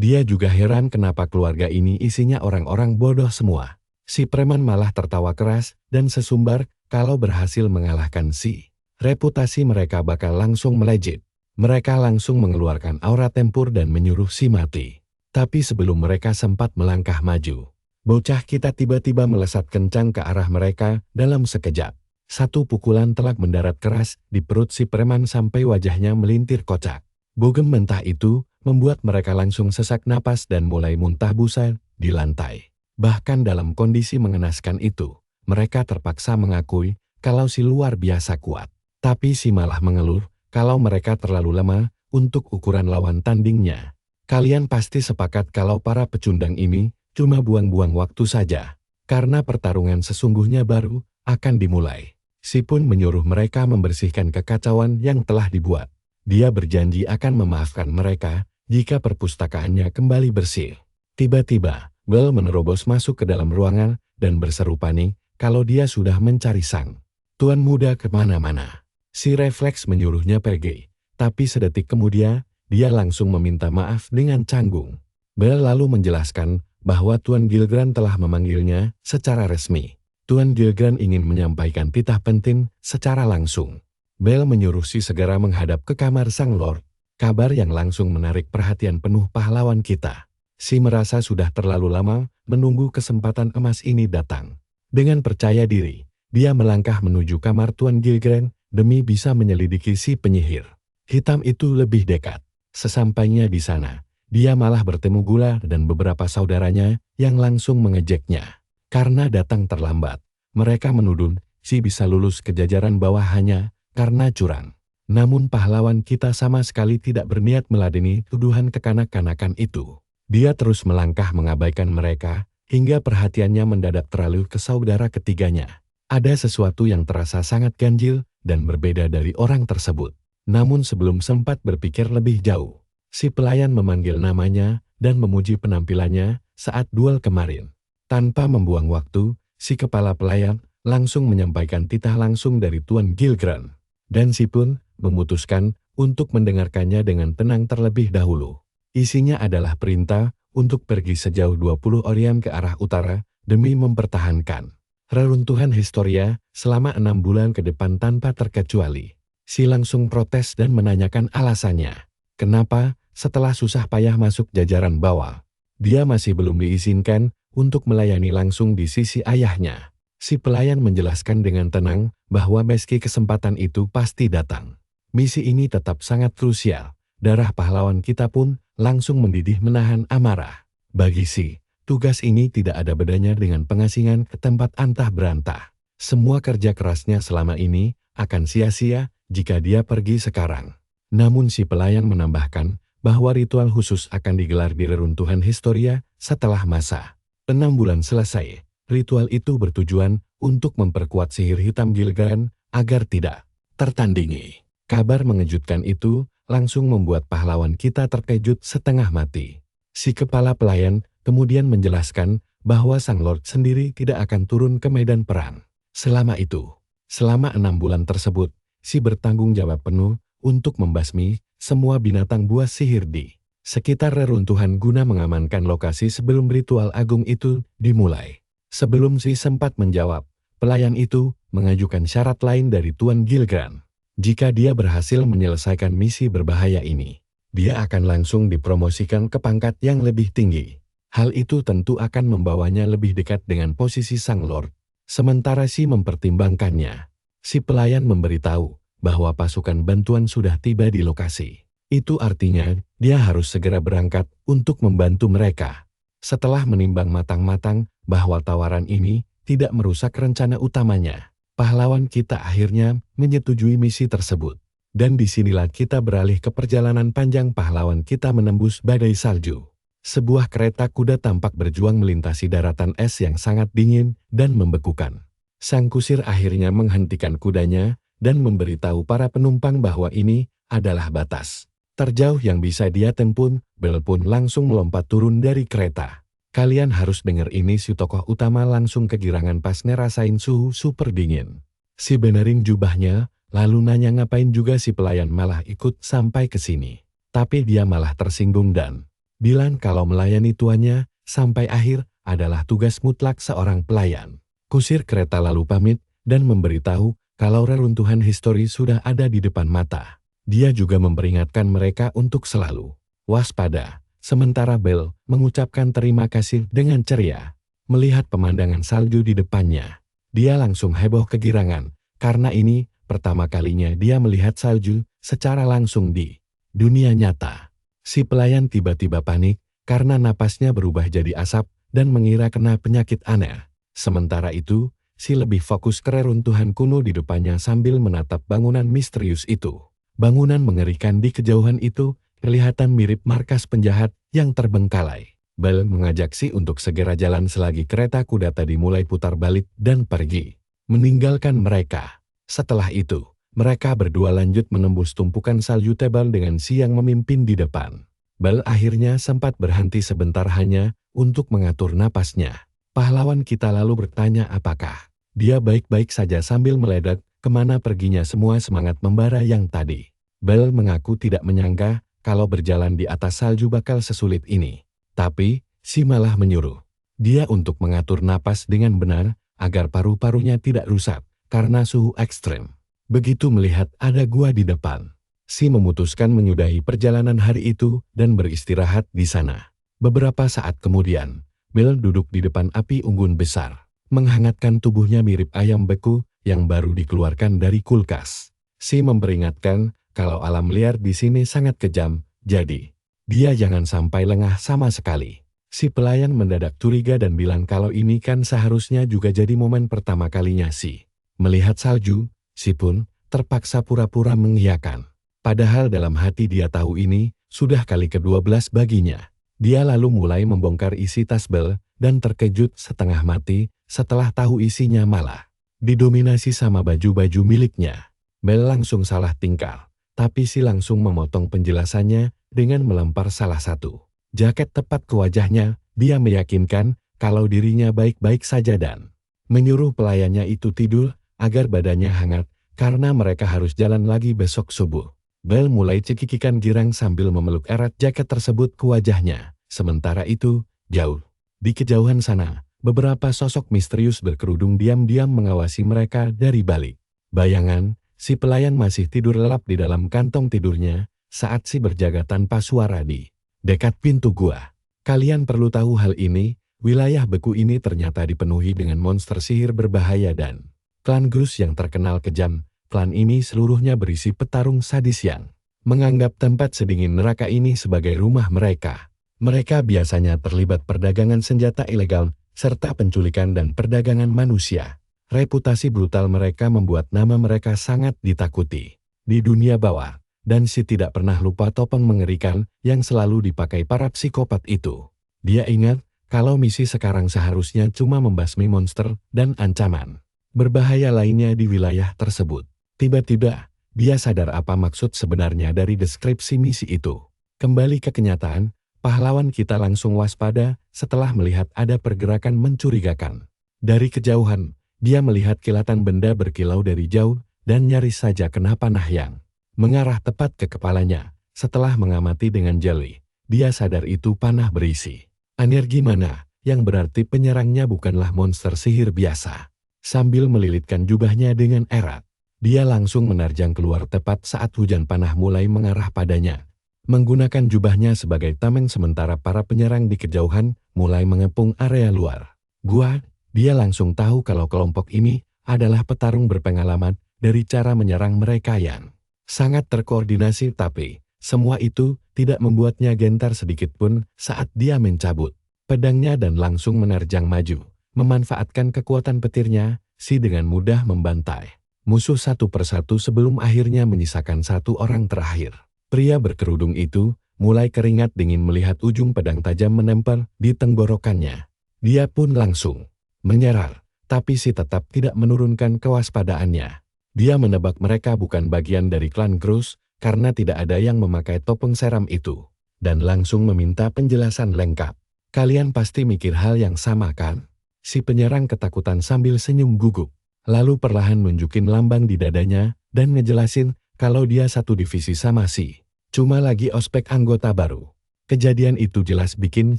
Dia juga heran kenapa keluarga ini isinya orang-orang bodoh semua. Si preman malah tertawa keras dan sesumbar kalau berhasil mengalahkan si. Reputasi mereka bakal langsung melejit. Mereka langsung mengeluarkan aura tempur dan menyuruh si mati. Tapi sebelum mereka sempat melangkah maju, bocah kita tiba-tiba melesat kencang ke arah mereka dalam sekejap. Satu pukulan telak mendarat keras di perut si preman sampai wajahnya melintir kocak. Bogem mentah itu membuat mereka langsung sesak napas dan mulai muntah busa di lantai. Bahkan dalam kondisi mengenaskan itu, mereka terpaksa mengakui kalau si luar biasa kuat. Tapi si malah mengeluh kalau mereka terlalu lemah untuk ukuran lawan tandingnya. Kalian pasti sepakat kalau para pecundang ini cuma buang-buang waktu saja, karena pertarungan sesungguhnya baru akan dimulai. Si pun menyuruh mereka membersihkan kekacauan yang telah dibuat. Dia berjanji akan memaafkan mereka jika perpustakaannya kembali bersih. Tiba-tiba, Bel menerobos masuk ke dalam ruangan dan berseru panik kalau dia sudah mencari sang tuan muda kemana-mana. Si refleks menyuruhnya pergi, tapi sedetik kemudian, dia langsung meminta maaf dengan canggung. Bel lalu menjelaskan bahwa Tuan Gilgran telah memanggilnya secara resmi. Tuan Gilgran ingin menyampaikan titah penting secara langsung. Bel menyuruh si segera menghadap ke kamar sang lord. Kabar yang langsung menarik perhatian penuh pahlawan kita. Si merasa sudah terlalu lama menunggu kesempatan emas ini datang. Dengan percaya diri, dia melangkah menuju kamar Tuan Gilgran demi bisa menyelidiki si penyihir hitam itu lebih dekat. Sesampainya di sana, dia malah bertemu Gula dan beberapa saudaranya yang langsung mengejeknya. Karena datang terlambat, mereka menuduh si bisa lulus ke jajaran bawah hanya karena curang. Namun pahlawan kita sama sekali tidak berniat meladeni tuduhan kekanak-kanakan itu. Dia terus melangkah mengabaikan mereka, hingga perhatiannya mendadak terlalu ke saudara ketiganya. Ada sesuatu yang terasa sangat ganjil dan berbeda dari orang tersebut. Namun sebelum sempat berpikir lebih jauh, si pelayan memanggil namanya dan memuji penampilannya saat duel kemarin. Tanpa membuang waktu, si kepala pelayan langsung menyampaikan titah langsung dari Tuan Gilgran. Dan si pun memutuskan untuk mendengarkannya dengan tenang terlebih dahulu. Isinya adalah perintah untuk pergi sejauh 20 Oriam ke arah utara demi mempertahankan reruntuhan Historia selama 6 bulan ke depan tanpa terkecuali. Si langsung protes dan menanyakan alasannya. Kenapa setelah susah payah masuk jajaran bawah, dia masih belum diizinkan untuk melayani langsung di sisi ayahnya. Si pelayan menjelaskan dengan tenang bahwa meski kesempatan itu pasti datang, misi ini tetap sangat krusial. Darah pahlawan kita pun langsung mendidih menahan amarah. Bagi si, tugas ini tidak ada bedanya dengan pengasingan ke tempat antah berantah. Semua kerja kerasnya selama ini akan sia-sia jika dia pergi sekarang. Namun si pelayan menambahkan bahwa ritual khusus akan digelar di reruntuhan Historia setelah masa 6 bulan selesai. Ritual itu bertujuan untuk memperkuat sihir hitam Gilgran agar tidak tertandingi. Kabar mengejutkan itu langsung membuat pahlawan kita terkejut setengah mati. Si kepala pelayan kemudian menjelaskan bahwa sang lord sendiri tidak akan turun ke medan perang. Selama 6 bulan tersebut, si bertanggung jawab penuh untuk membasmi semua binatang buas sihir di sekitar reruntuhan guna mengamankan lokasi sebelum ritual agung itu dimulai. Sebelum si sempat menjawab, pelayan itu mengajukan syarat lain dari Tuan Gilgran. Jika dia berhasil menyelesaikan misi berbahaya ini, dia akan langsung dipromosikan ke pangkat yang lebih tinggi. Hal itu tentu akan membawanya lebih dekat dengan posisi sang lord. Sementara si mempertimbangkannya, si pelayan memberitahu bahwa pasukan bantuan sudah tiba di lokasi. Itu artinya dia harus segera berangkat untuk membantu mereka. Setelah menimbang matang-matang bahwa tawaran ini tidak merusak rencana utamanya, pahlawan kita akhirnya menyetujui misi tersebut. Dan disinilah kita beralih ke perjalanan panjang pahlawan kita menembus badai salju. Sebuah kereta kuda tampak berjuang melintasi daratan es yang sangat dingin dan membekukan. Sang kusir akhirnya menghentikan kudanya dan memberitahu para penumpang bahwa ini adalah batas terjauh yang bisa dia tempuh. Bel pun langsung melompat turun dari kereta. Kalian harus denger ini, si tokoh utama langsung kegirangan pas ngerasain suhu super dingin. Si benerin jubahnya, lalu nanya ngapain juga si pelayan malah ikut sampai ke sini. Tapi dia malah tersinggung dan bilang kalau melayani tuannya sampai akhir adalah tugas mutlak seorang pelayan. Kusir kereta lalu pamit dan memberitahu kalau reruntuhan histori sudah ada di depan mata. Dia juga memperingatkan mereka untuk selalu waspada. Sementara Belle mengucapkan terima kasih dengan ceria. Melihat pemandangan salju di depannya, dia langsung heboh kegirangan, karena ini pertama kalinya dia melihat salju secara langsung di dunia nyata. Si pelayan tiba-tiba panik, karena napasnya berubah jadi asap dan mengira kena penyakit aneh. Sementara itu, si lebih fokus ke reruntuhan kuno di depannya sambil menatap bangunan misterius itu. Bangunan mengerikan di kejauhan itu kelihatan mirip markas penjahat yang terbengkalai. Belle mengajak si untuk segera jalan selagi kereta kuda tadi mulai putar balik dan pergi, meninggalkan mereka. Setelah itu, mereka berdua lanjut menembus tumpukan salju tebal dengan si yang memimpin di depan. Belle akhirnya sempat berhenti sebentar hanya untuk mengatur napasnya. Pahlawan kita lalu bertanya apakah dia baik-baik saja sambil meledak kemana perginya semua semangat membara yang tadi. Belle mengaku tidak menyangka kalau berjalan di atas salju bakal sesulit ini. Tapi, si malah menyuruh dia untuk mengatur napas dengan benar agar paru-parunya tidak rusak karena suhu ekstrem. Begitu melihat ada gua di depan, si memutuskan menyudahi perjalanan hari itu dan beristirahat di sana. Beberapa saat kemudian, Belle duduk di depan api unggun besar, menghangatkan tubuhnya mirip ayam beku yang baru dikeluarkan dari kulkas. Si memperingatkan kalau alam liar di sini sangat kejam, jadi dia jangan sampai lengah sama sekali. Si pelayan mendadak curiga dan bilang kalau ini kan seharusnya juga jadi momen pertama kalinya si melihat salju. Si pun terpaksa pura-pura mengiyakan. Padahal dalam hati dia tahu ini sudah kali ke-12 baginya. Dia lalu mulai membongkar isi tas Belle dan terkejut setengah mati setelah tahu isinya malah didominasi sama baju-baju miliknya. Belle langsung salah tingkah. Tapi si langsung memotong penjelasannya dengan melempar salah satu jaket tepat ke wajahnya. Dia meyakinkan kalau dirinya baik-baik saja dan menyuruh pelayannya itu tidur agar badannya hangat karena mereka harus jalan lagi besok subuh. Belle mulai cekikikan girang sambil memeluk erat jaket tersebut ke wajahnya. Sementara itu, jauh di kejauhan sana, beberapa sosok misterius berkerudung diam-diam mengawasi mereka dari balik bayangan. Si pelayan masih tidur lelap di dalam kantong tidurnya saat si berjaga tanpa suara di dekat pintu gua. Kalian perlu tahu hal ini, wilayah beku ini ternyata dipenuhi dengan monster sihir berbahaya dan klan Grus yang terkenal kejam. Klan ini seluruhnya berisi petarung sadis yang menganggap tempat sedingin neraka ini sebagai rumah mereka. Mereka biasanya terlibat perdagangan senjata ilegal, serta penculikan dan perdagangan manusia. Reputasi brutal mereka membuat nama mereka sangat ditakuti di dunia bawah, dan si tidak pernah lupa topeng mengerikan yang selalu dipakai para psikopat itu. Dia ingat kalau misi sekarang seharusnya cuma membasmi monster dan ancaman berbahaya lainnya di wilayah tersebut. Tiba-tiba, dia sadar apa maksud sebenarnya dari deskripsi misi itu. Kembali ke kenyataan, pahlawan kita langsung waspada setelah melihat ada pergerakan mencurigakan. Dari kejauhan, dia melihat kilatan benda berkilau dari jauh dan nyaris saja kena panah yang mengarah tepat ke kepalanya. Setelah mengamati dengan jeli, dia sadar itu panah berisi energi mana, yang berarti penyerangnya bukanlah monster sihir biasa. Sambil melilitkan jubahnya dengan erat, dia langsung menerjang keluar tepat saat hujan panah mulai mengarah padanya. Menggunakan jubahnya sebagai tameng sementara para penyerang di kejauhan mulai mengepung area luar gua. Dia langsung tahu kalau kelompok ini adalah petarung berpengalaman dari cara menyerang mereka yang sangat terkoordinasi, tapi semua itu tidak membuatnya gentar sedikit pun saat dia mencabut pedangnya dan langsung menerjang maju. Memanfaatkan kekuatan petirnya, si dengan mudah membantai musuh satu persatu sebelum akhirnya menyisakan satu orang terakhir. Pria berkerudung itu mulai keringat dingin melihat ujung pedang tajam menempel di tenggorokannya. Dia pun langsung menyerar, tapi si tetap tidak menurunkan kewaspadaannya. Dia menebak mereka bukan bagian dari klan Grus karena tidak ada yang memakai topeng seram itu, dan langsung meminta penjelasan lengkap. Kalian pasti mikir hal yang sama kan? Si penyerang ketakutan sambil senyum gugup. Lalu perlahan nunjukin lambang di dadanya dan ngejelasin kalau dia satu divisi sama si. Cuma lagi ospek anggota baru. Kejadian itu jelas bikin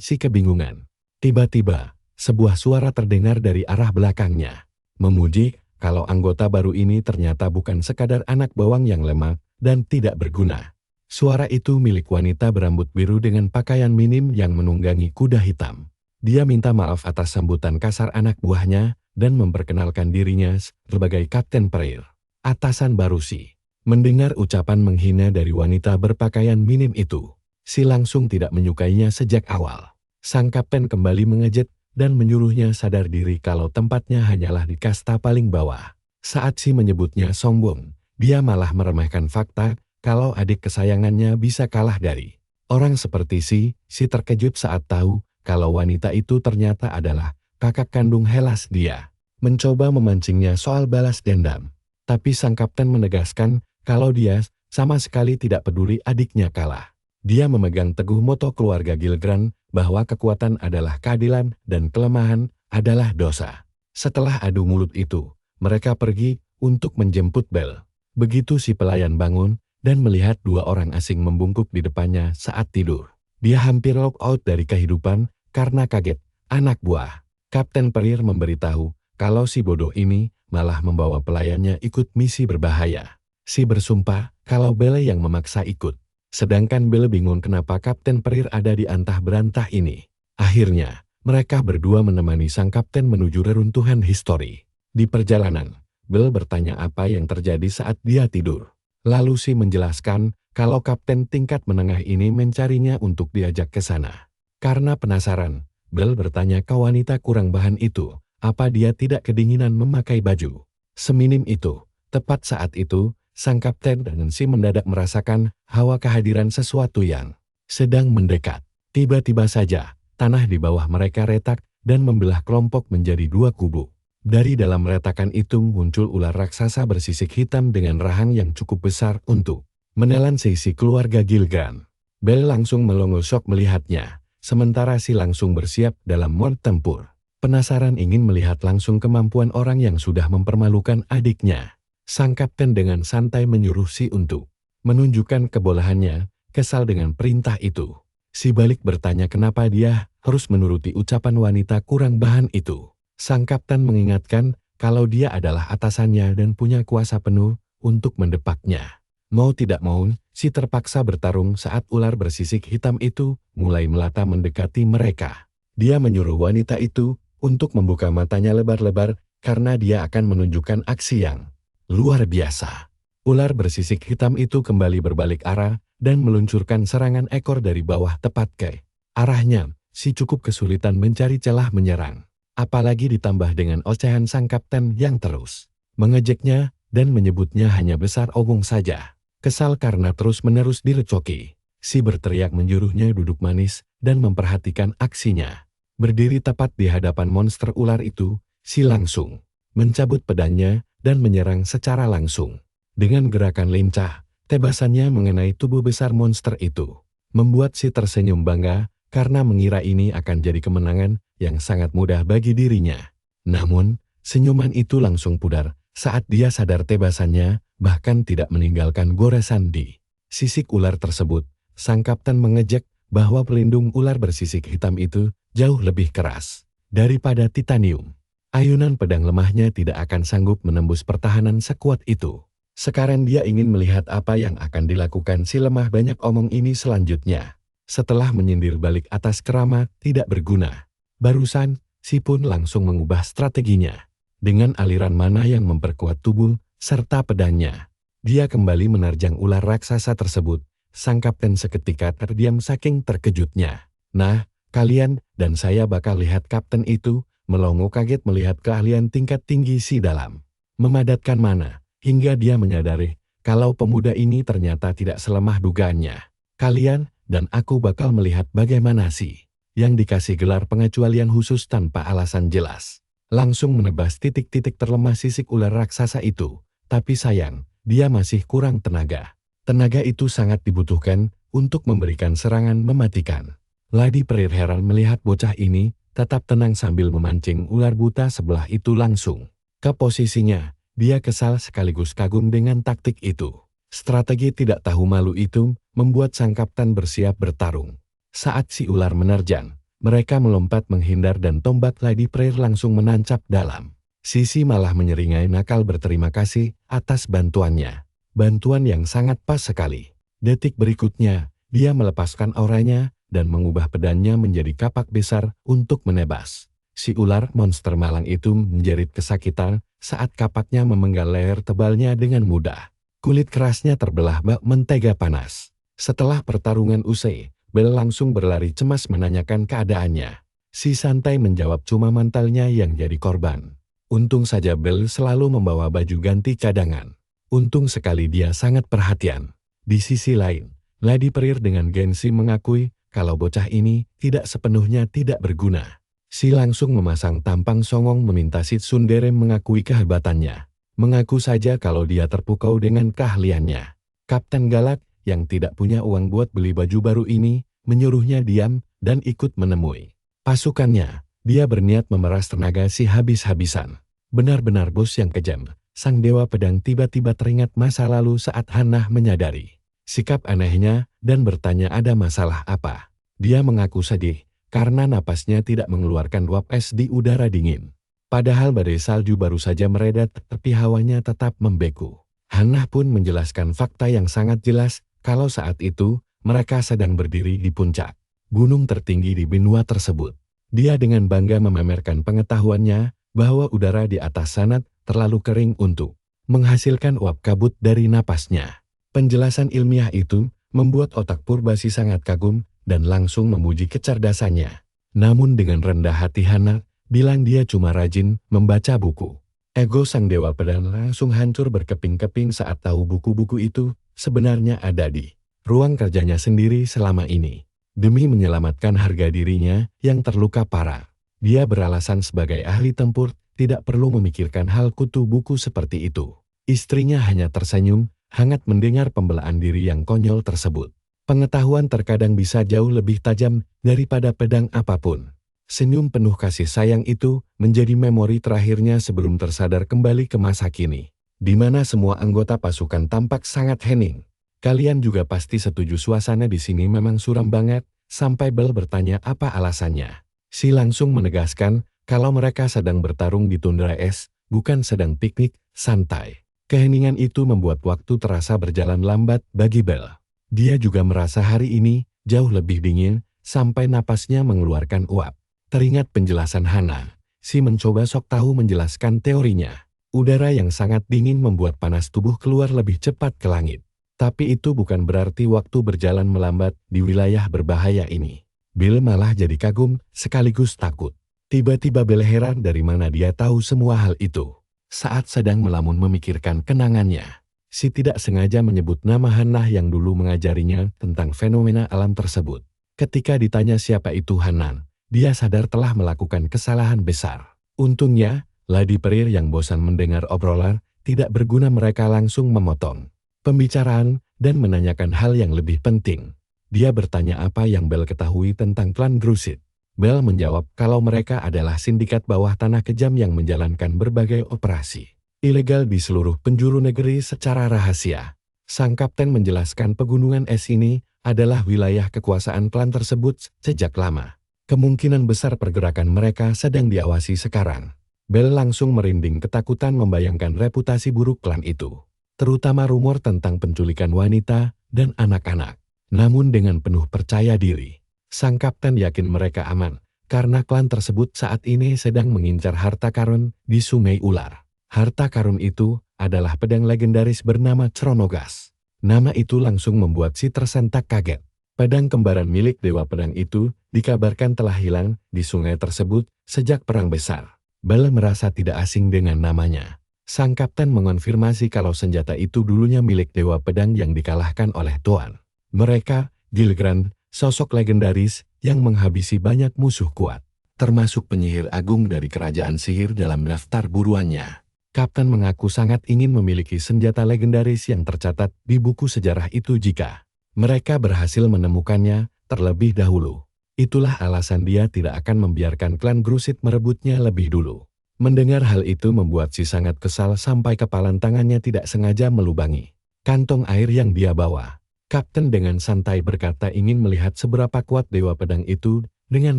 si kebingungan. Tiba-tiba, sebuah suara terdengar dari arah belakangnya. Memuji kalau anggota baru ini ternyata bukan sekadar anak bawang yang lemah dan tidak berguna. Suara itu milik wanita berambut biru dengan pakaian minim yang menunggangi kuda hitam. Dia minta maaf atas sambutan kasar anak buahnya dan memperkenalkan dirinya sebagai Kapten Perir, atasan baru si. Mendengar ucapan menghina dari wanita berpakaian minim itu, si langsung tidak menyukainya sejak awal. Sang kapten kembali mengejek dan menyuruhnya sadar diri kalau tempatnya hanyalah di kasta paling bawah. Saat si menyebutnya sombong, dia malah meremehkan fakta kalau adik kesayangannya bisa kalah dari orang seperti si terkejut saat tahu kalau wanita itu ternyata adalah kakak kandung Hellas dia. Mencoba memancingnya soal balas dendam. Tapi sang kapten menegaskan kalau dia sama sekali tidak peduli adiknya kalah. Dia memegang teguh moto keluarga Gilgran bahwa kekuatan adalah keadilan dan kelemahan adalah dosa. Setelah adu mulut itu, mereka pergi untuk menjemput Bel. Begitu si pelayan bangun dan melihat dua orang asing membungkuk di depannya saat tidur. Dia hampir lock out dari kehidupan karena kaget. Anak buah Kapten Perir memberitahu kalau si bodoh ini malah membawa pelayannya ikut misi berbahaya. Si bersumpah kalau Belle yang memaksa ikut. Sedangkan Belle bingung kenapa Kapten Perir ada di antah berantah ini. Akhirnya, mereka berdua menemani sang kapten menuju reruntuhan histori. Di perjalanan, Belle bertanya apa yang terjadi saat dia tidur. Lalu si menjelaskan kalau kapten tingkat menengah ini mencarinya untuk diajak ke sana. Karena penasaran, Belle bertanya ke wanita kurang bahan itu, apa dia tidak kedinginan memakai baju. Seminim itu, tepat saat itu, sang kapten dan si mendadak merasakan hawa kehadiran sesuatu yang sedang mendekat. Tiba-tiba saja, tanah di bawah mereka retak dan membelah kelompok menjadi dua kubu. Dari dalam retakan itu muncul ular raksasa bersisik hitam dengan rahang yang cukup besar untuk menelan sisi keluarga Gilgran. Belle langsung melongo shock melihatnya, sementara si langsung bersiap dalam mode tempur. Penasaran ingin melihat langsung kemampuan orang yang sudah mempermalukan adiknya. Sang kapten dengan santai menyuruh si untuk menunjukkan kebolehannya, kesal dengan perintah itu. Si balik bertanya kenapa dia harus menuruti ucapan wanita kurang bahan itu. Sang kapten mengingatkan kalau dia adalah atasannya dan punya kuasa penuh untuk mendepaknya. Mau tidak mau, si terpaksa bertarung saat ular bersisik hitam itu mulai melata mendekati mereka. Dia menyuruh wanita itu untuk membuka matanya lebar-lebar karena dia akan menunjukkan aksi yang luar biasa. Ular bersisik hitam itu kembali berbalik arah dan meluncurkan serangan ekor dari bawah tepat ke arahnya. Si cukup kesulitan mencari celah menyerang. Apalagi ditambah dengan ocehan sang kapten yang terus mengejeknya dan menyebutnya hanya besar omong saja. Kesal karena terus-menerus direcoki, si berteriak menyuruhnya duduk manis dan memperhatikan aksinya. Berdiri tepat di hadapan monster ular itu, si langsung mencabut pedangnya dan menyerang secara langsung. Dengan gerakan lincah, tebasannya mengenai tubuh besar monster itu, membuat si tersenyum bangga karena mengira ini akan jadi kemenangan yang sangat mudah bagi dirinya. Namun, senyuman itu langsung pudar saat dia sadar tebasannya bahkan tidak meninggalkan goresan di sisik ular tersebut. Sang kapten mengejek bahwa pelindung ular bersisik hitam itu jauh lebih keras daripada titanium. Ayunan pedang lemahnya tidak akan sanggup menembus pertahanan sekuat itu. Sekarang dia ingin melihat apa yang akan dilakukan si lemah banyak omong ini selanjutnya. Setelah menyindir balik atas keramat tidak berguna, barusan si pun langsung mengubah strateginya. Dengan aliran mana yang memperkuat tubuh serta pedangnya, dia kembali menerjang ular raksasa tersebut. Sang kapten seketika terdiam saking terkejutnya. Nah, kalian dan saya bakal lihat kapten itu melongo kaget melihat keahlian tingkat tinggi si dalam memadatkan mana, hingga dia menyadari kalau pemuda ini ternyata tidak selemah dugaannya. Kalian dan aku bakal melihat bagaimana si yang dikasih gelar pengecualian khusus tanpa alasan jelas langsung menebas titik-titik terlemah sisik ular raksasa itu. Tapi sayang, dia masih kurang tenaga. Tenaga itu sangat dibutuhkan untuk memberikan serangan mematikan. Lady Perir heran melihat bocah ini tetap tenang sambil memancing ular buta sebelah itu langsung ke posisinya. Dia kesal sekaligus kagum dengan taktik itu. Strategi tidak tahu malu itu membuat sang kapten bersiap bertarung. Saat si ular menerjang, mereka melompat menghindar dan tombak Lady Perir langsung menancap dalam. Sisi malah menyeringai nakal berterima kasih atas bantuannya. Bantuan yang sangat pas sekali. Detik berikutnya, dia melepaskan auranya dan mengubah pedangnya menjadi kapak besar untuk menebas. Si ular monster malang itu menjerit kesakitan saat kapaknya memenggal leher tebalnya dengan mudah. Kulit kerasnya terbelah bak mentega panas. Setelah pertarungan usai, Bel langsung berlari cemas menanyakan keadaannya. Si santai menjawab cuma mantalnya yang jadi korban. Untung saja Bel selalu membawa baju ganti cadangan. Untung sekali dia sangat perhatian. Di sisi lain, Lady Perir dengan gengsi mengakui kalau bocah ini tidak sepenuhnya tidak berguna. Si langsung memasang tampang songong meminta si tsundere mengakui kehebatannya. Mengaku saja kalau dia terpukau dengan keahliannya. Kapten galak yang tidak punya uang buat beli baju baru ini menyuruhnya diam dan ikut menemui pasukannya. Dia berniat memeras tenaga si habis-habisan. Benar-benar bos yang kejam. Sang dewa pedang tiba-tiba teringat masa lalu saat Hannah menyadari sikap anehnya dan bertanya ada masalah apa. Dia mengaku sedih karena napasnya tidak mengeluarkan uap es di udara dingin. Padahal badai salju baru saja meredat tapi hawanya tetap membeku. Hannah pun menjelaskan fakta yang sangat jelas kalau saat itu mereka sedang berdiri di puncak gunung tertinggi di benua tersebut. Dia dengan bangga memamerkan pengetahuannya bahwa udara di atas sana terlalu kering untuk menghasilkan uap kabut dari napasnya. Penjelasan ilmiah itu membuat otak Purbasi sangat kagum dan langsung memuji kecerdasannya. Namun dengan rendah hati Hannah bilang dia cuma rajin membaca buku. Ego sang dewa pedang langsung hancur berkeping-keping saat tahu buku-buku itu sebenarnya ada di ruang kerjanya sendiri selama ini. Demi menyelamatkan harga dirinya yang terluka parah. Dia beralasan sebagai ahli tempur tidak perlu memikirkan hal kutu buku seperti itu. Istrinya hanya tersenyum, hangat mendengar pembelaan diri yang konyol tersebut. Pengetahuan terkadang bisa jauh lebih tajam daripada pedang apapun. Senyum penuh kasih sayang itu menjadi memori terakhirnya sebelum tersadar kembali ke masa kini, di mana semua anggota pasukan tampak sangat hening. Kalian juga pasti setuju suasana di sini memang suram banget, sampai Bel bertanya apa alasannya. Si langsung menegaskan kalau mereka sedang bertarung di tundra es, bukan sedang piknik santai. Keheningan itu membuat waktu terasa berjalan lambat bagi Bel. Dia juga merasa hari ini jauh lebih dingin, sampai napasnya mengeluarkan uap. Teringat penjelasan Hannah, si mencoba sok tahu menjelaskan teorinya. Udara yang sangat dingin membuat panas tubuh keluar lebih cepat ke langit. Tapi itu bukan berarti waktu berjalan melambat di wilayah berbahaya ini. Bel malah jadi kagum sekaligus takut. Tiba-tiba Bel heran dari mana dia tahu semua hal itu. Saat sedang melamun memikirkan kenangannya, si tidak sengaja menyebut nama Hannah yang dulu mengajarinya tentang fenomena alam tersebut. Ketika ditanya siapa itu Hannah, dia sadar telah melakukan kesalahan besar. Untungnya, Lady Perir yang bosan mendengar obrolan tidak berguna mereka langsung memotong pembicaraan dan menanyakan hal yang lebih penting. Dia bertanya apa yang Bel ketahui tentang klan Grusit. Bel menjawab kalau mereka adalah sindikat bawah tanah kejam yang menjalankan berbagai operasi ilegal di seluruh penjuru negeri secara rahasia. Sang kapten menjelaskan pegunungan es ini adalah wilayah kekuasaan klan tersebut sejak lama. Kemungkinan besar pergerakan mereka sedang diawasi sekarang. Bel langsung merinding ketakutan membayangkan reputasi buruk klan itu. Terutama rumor tentang penculikan wanita dan anak-anak. Namun dengan penuh percaya diri, sang kapten yakin mereka aman, karena klan tersebut saat ini sedang mengincar harta karun di Sungai Ular. Harta karun itu adalah pedang legendaris bernama Chronogas. Nama itu langsung membuat si tersentak kaget. Pedang kembaran milik Dewa Pedang itu dikabarkan telah hilang di sungai tersebut sejak Perang Besar. Bel merasa tidak asing dengan namanya. Sang kapten mengonfirmasi kalau senjata itu dulunya milik Dewa Pedang yang dikalahkan oleh Tuan mereka, Gilgrand, sosok legendaris yang menghabisi banyak musuh kuat, termasuk penyihir agung dari kerajaan sihir dalam daftar buruannya. Kapten mengaku sangat ingin memiliki senjata legendaris yang tercatat di buku sejarah itu jika mereka berhasil menemukannya terlebih dahulu. Itulah alasan dia tidak akan membiarkan klan Grusit merebutnya lebih dulu. Mendengar hal itu membuat si sangat kesal sampai kepalan tangannya tidak sengaja melubangi kantong air yang dia bawa. Kapten dengan santai berkata ingin melihat seberapa kuat Dewa Pedang itu dengan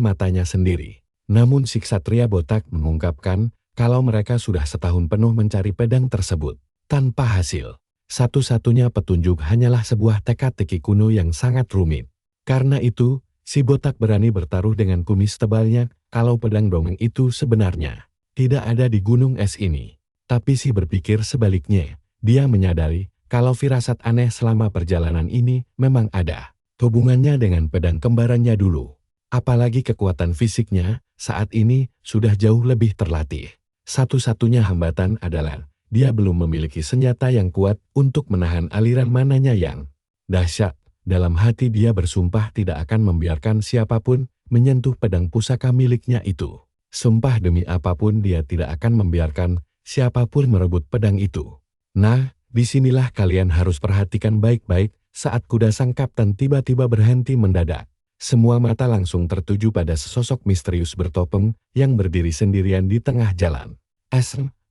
matanya sendiri. Namun si ksatria botak mengungkapkan kalau mereka sudah setahun penuh mencari pedang tersebut tanpa hasil. Satu-satunya petunjuk hanyalah sebuah teka-teki kuno yang sangat rumit. Karena itu, si botak berani bertaruh dengan kumis tebalnya kalau pedang dongeng itu sebenarnya tidak ada di gunung es ini. Tapi si berpikir sebaliknya. Dia menyadari kalau firasat aneh selama perjalanan ini memang ada hubungannya dengan pedang kembarannya dulu. Apalagi kekuatan fisiknya saat ini sudah jauh lebih terlatih. Satu-satunya hambatan adalah dia belum memiliki senjata yang kuat untuk menahan aliran mananya yang dahsyat. Dalam hati dia bersumpah tidak akan membiarkan siapapun menyentuh pedang pusaka miliknya itu. Sumpah demi apapun dia tidak akan membiarkan siapapun merebut pedang itu. Nah, disinilah kalian harus perhatikan baik-baik saat kuda sang kapten tiba-tiba berhenti mendadak. Semua mata langsung tertuju pada sesosok misterius bertopeng yang berdiri sendirian di tengah jalan.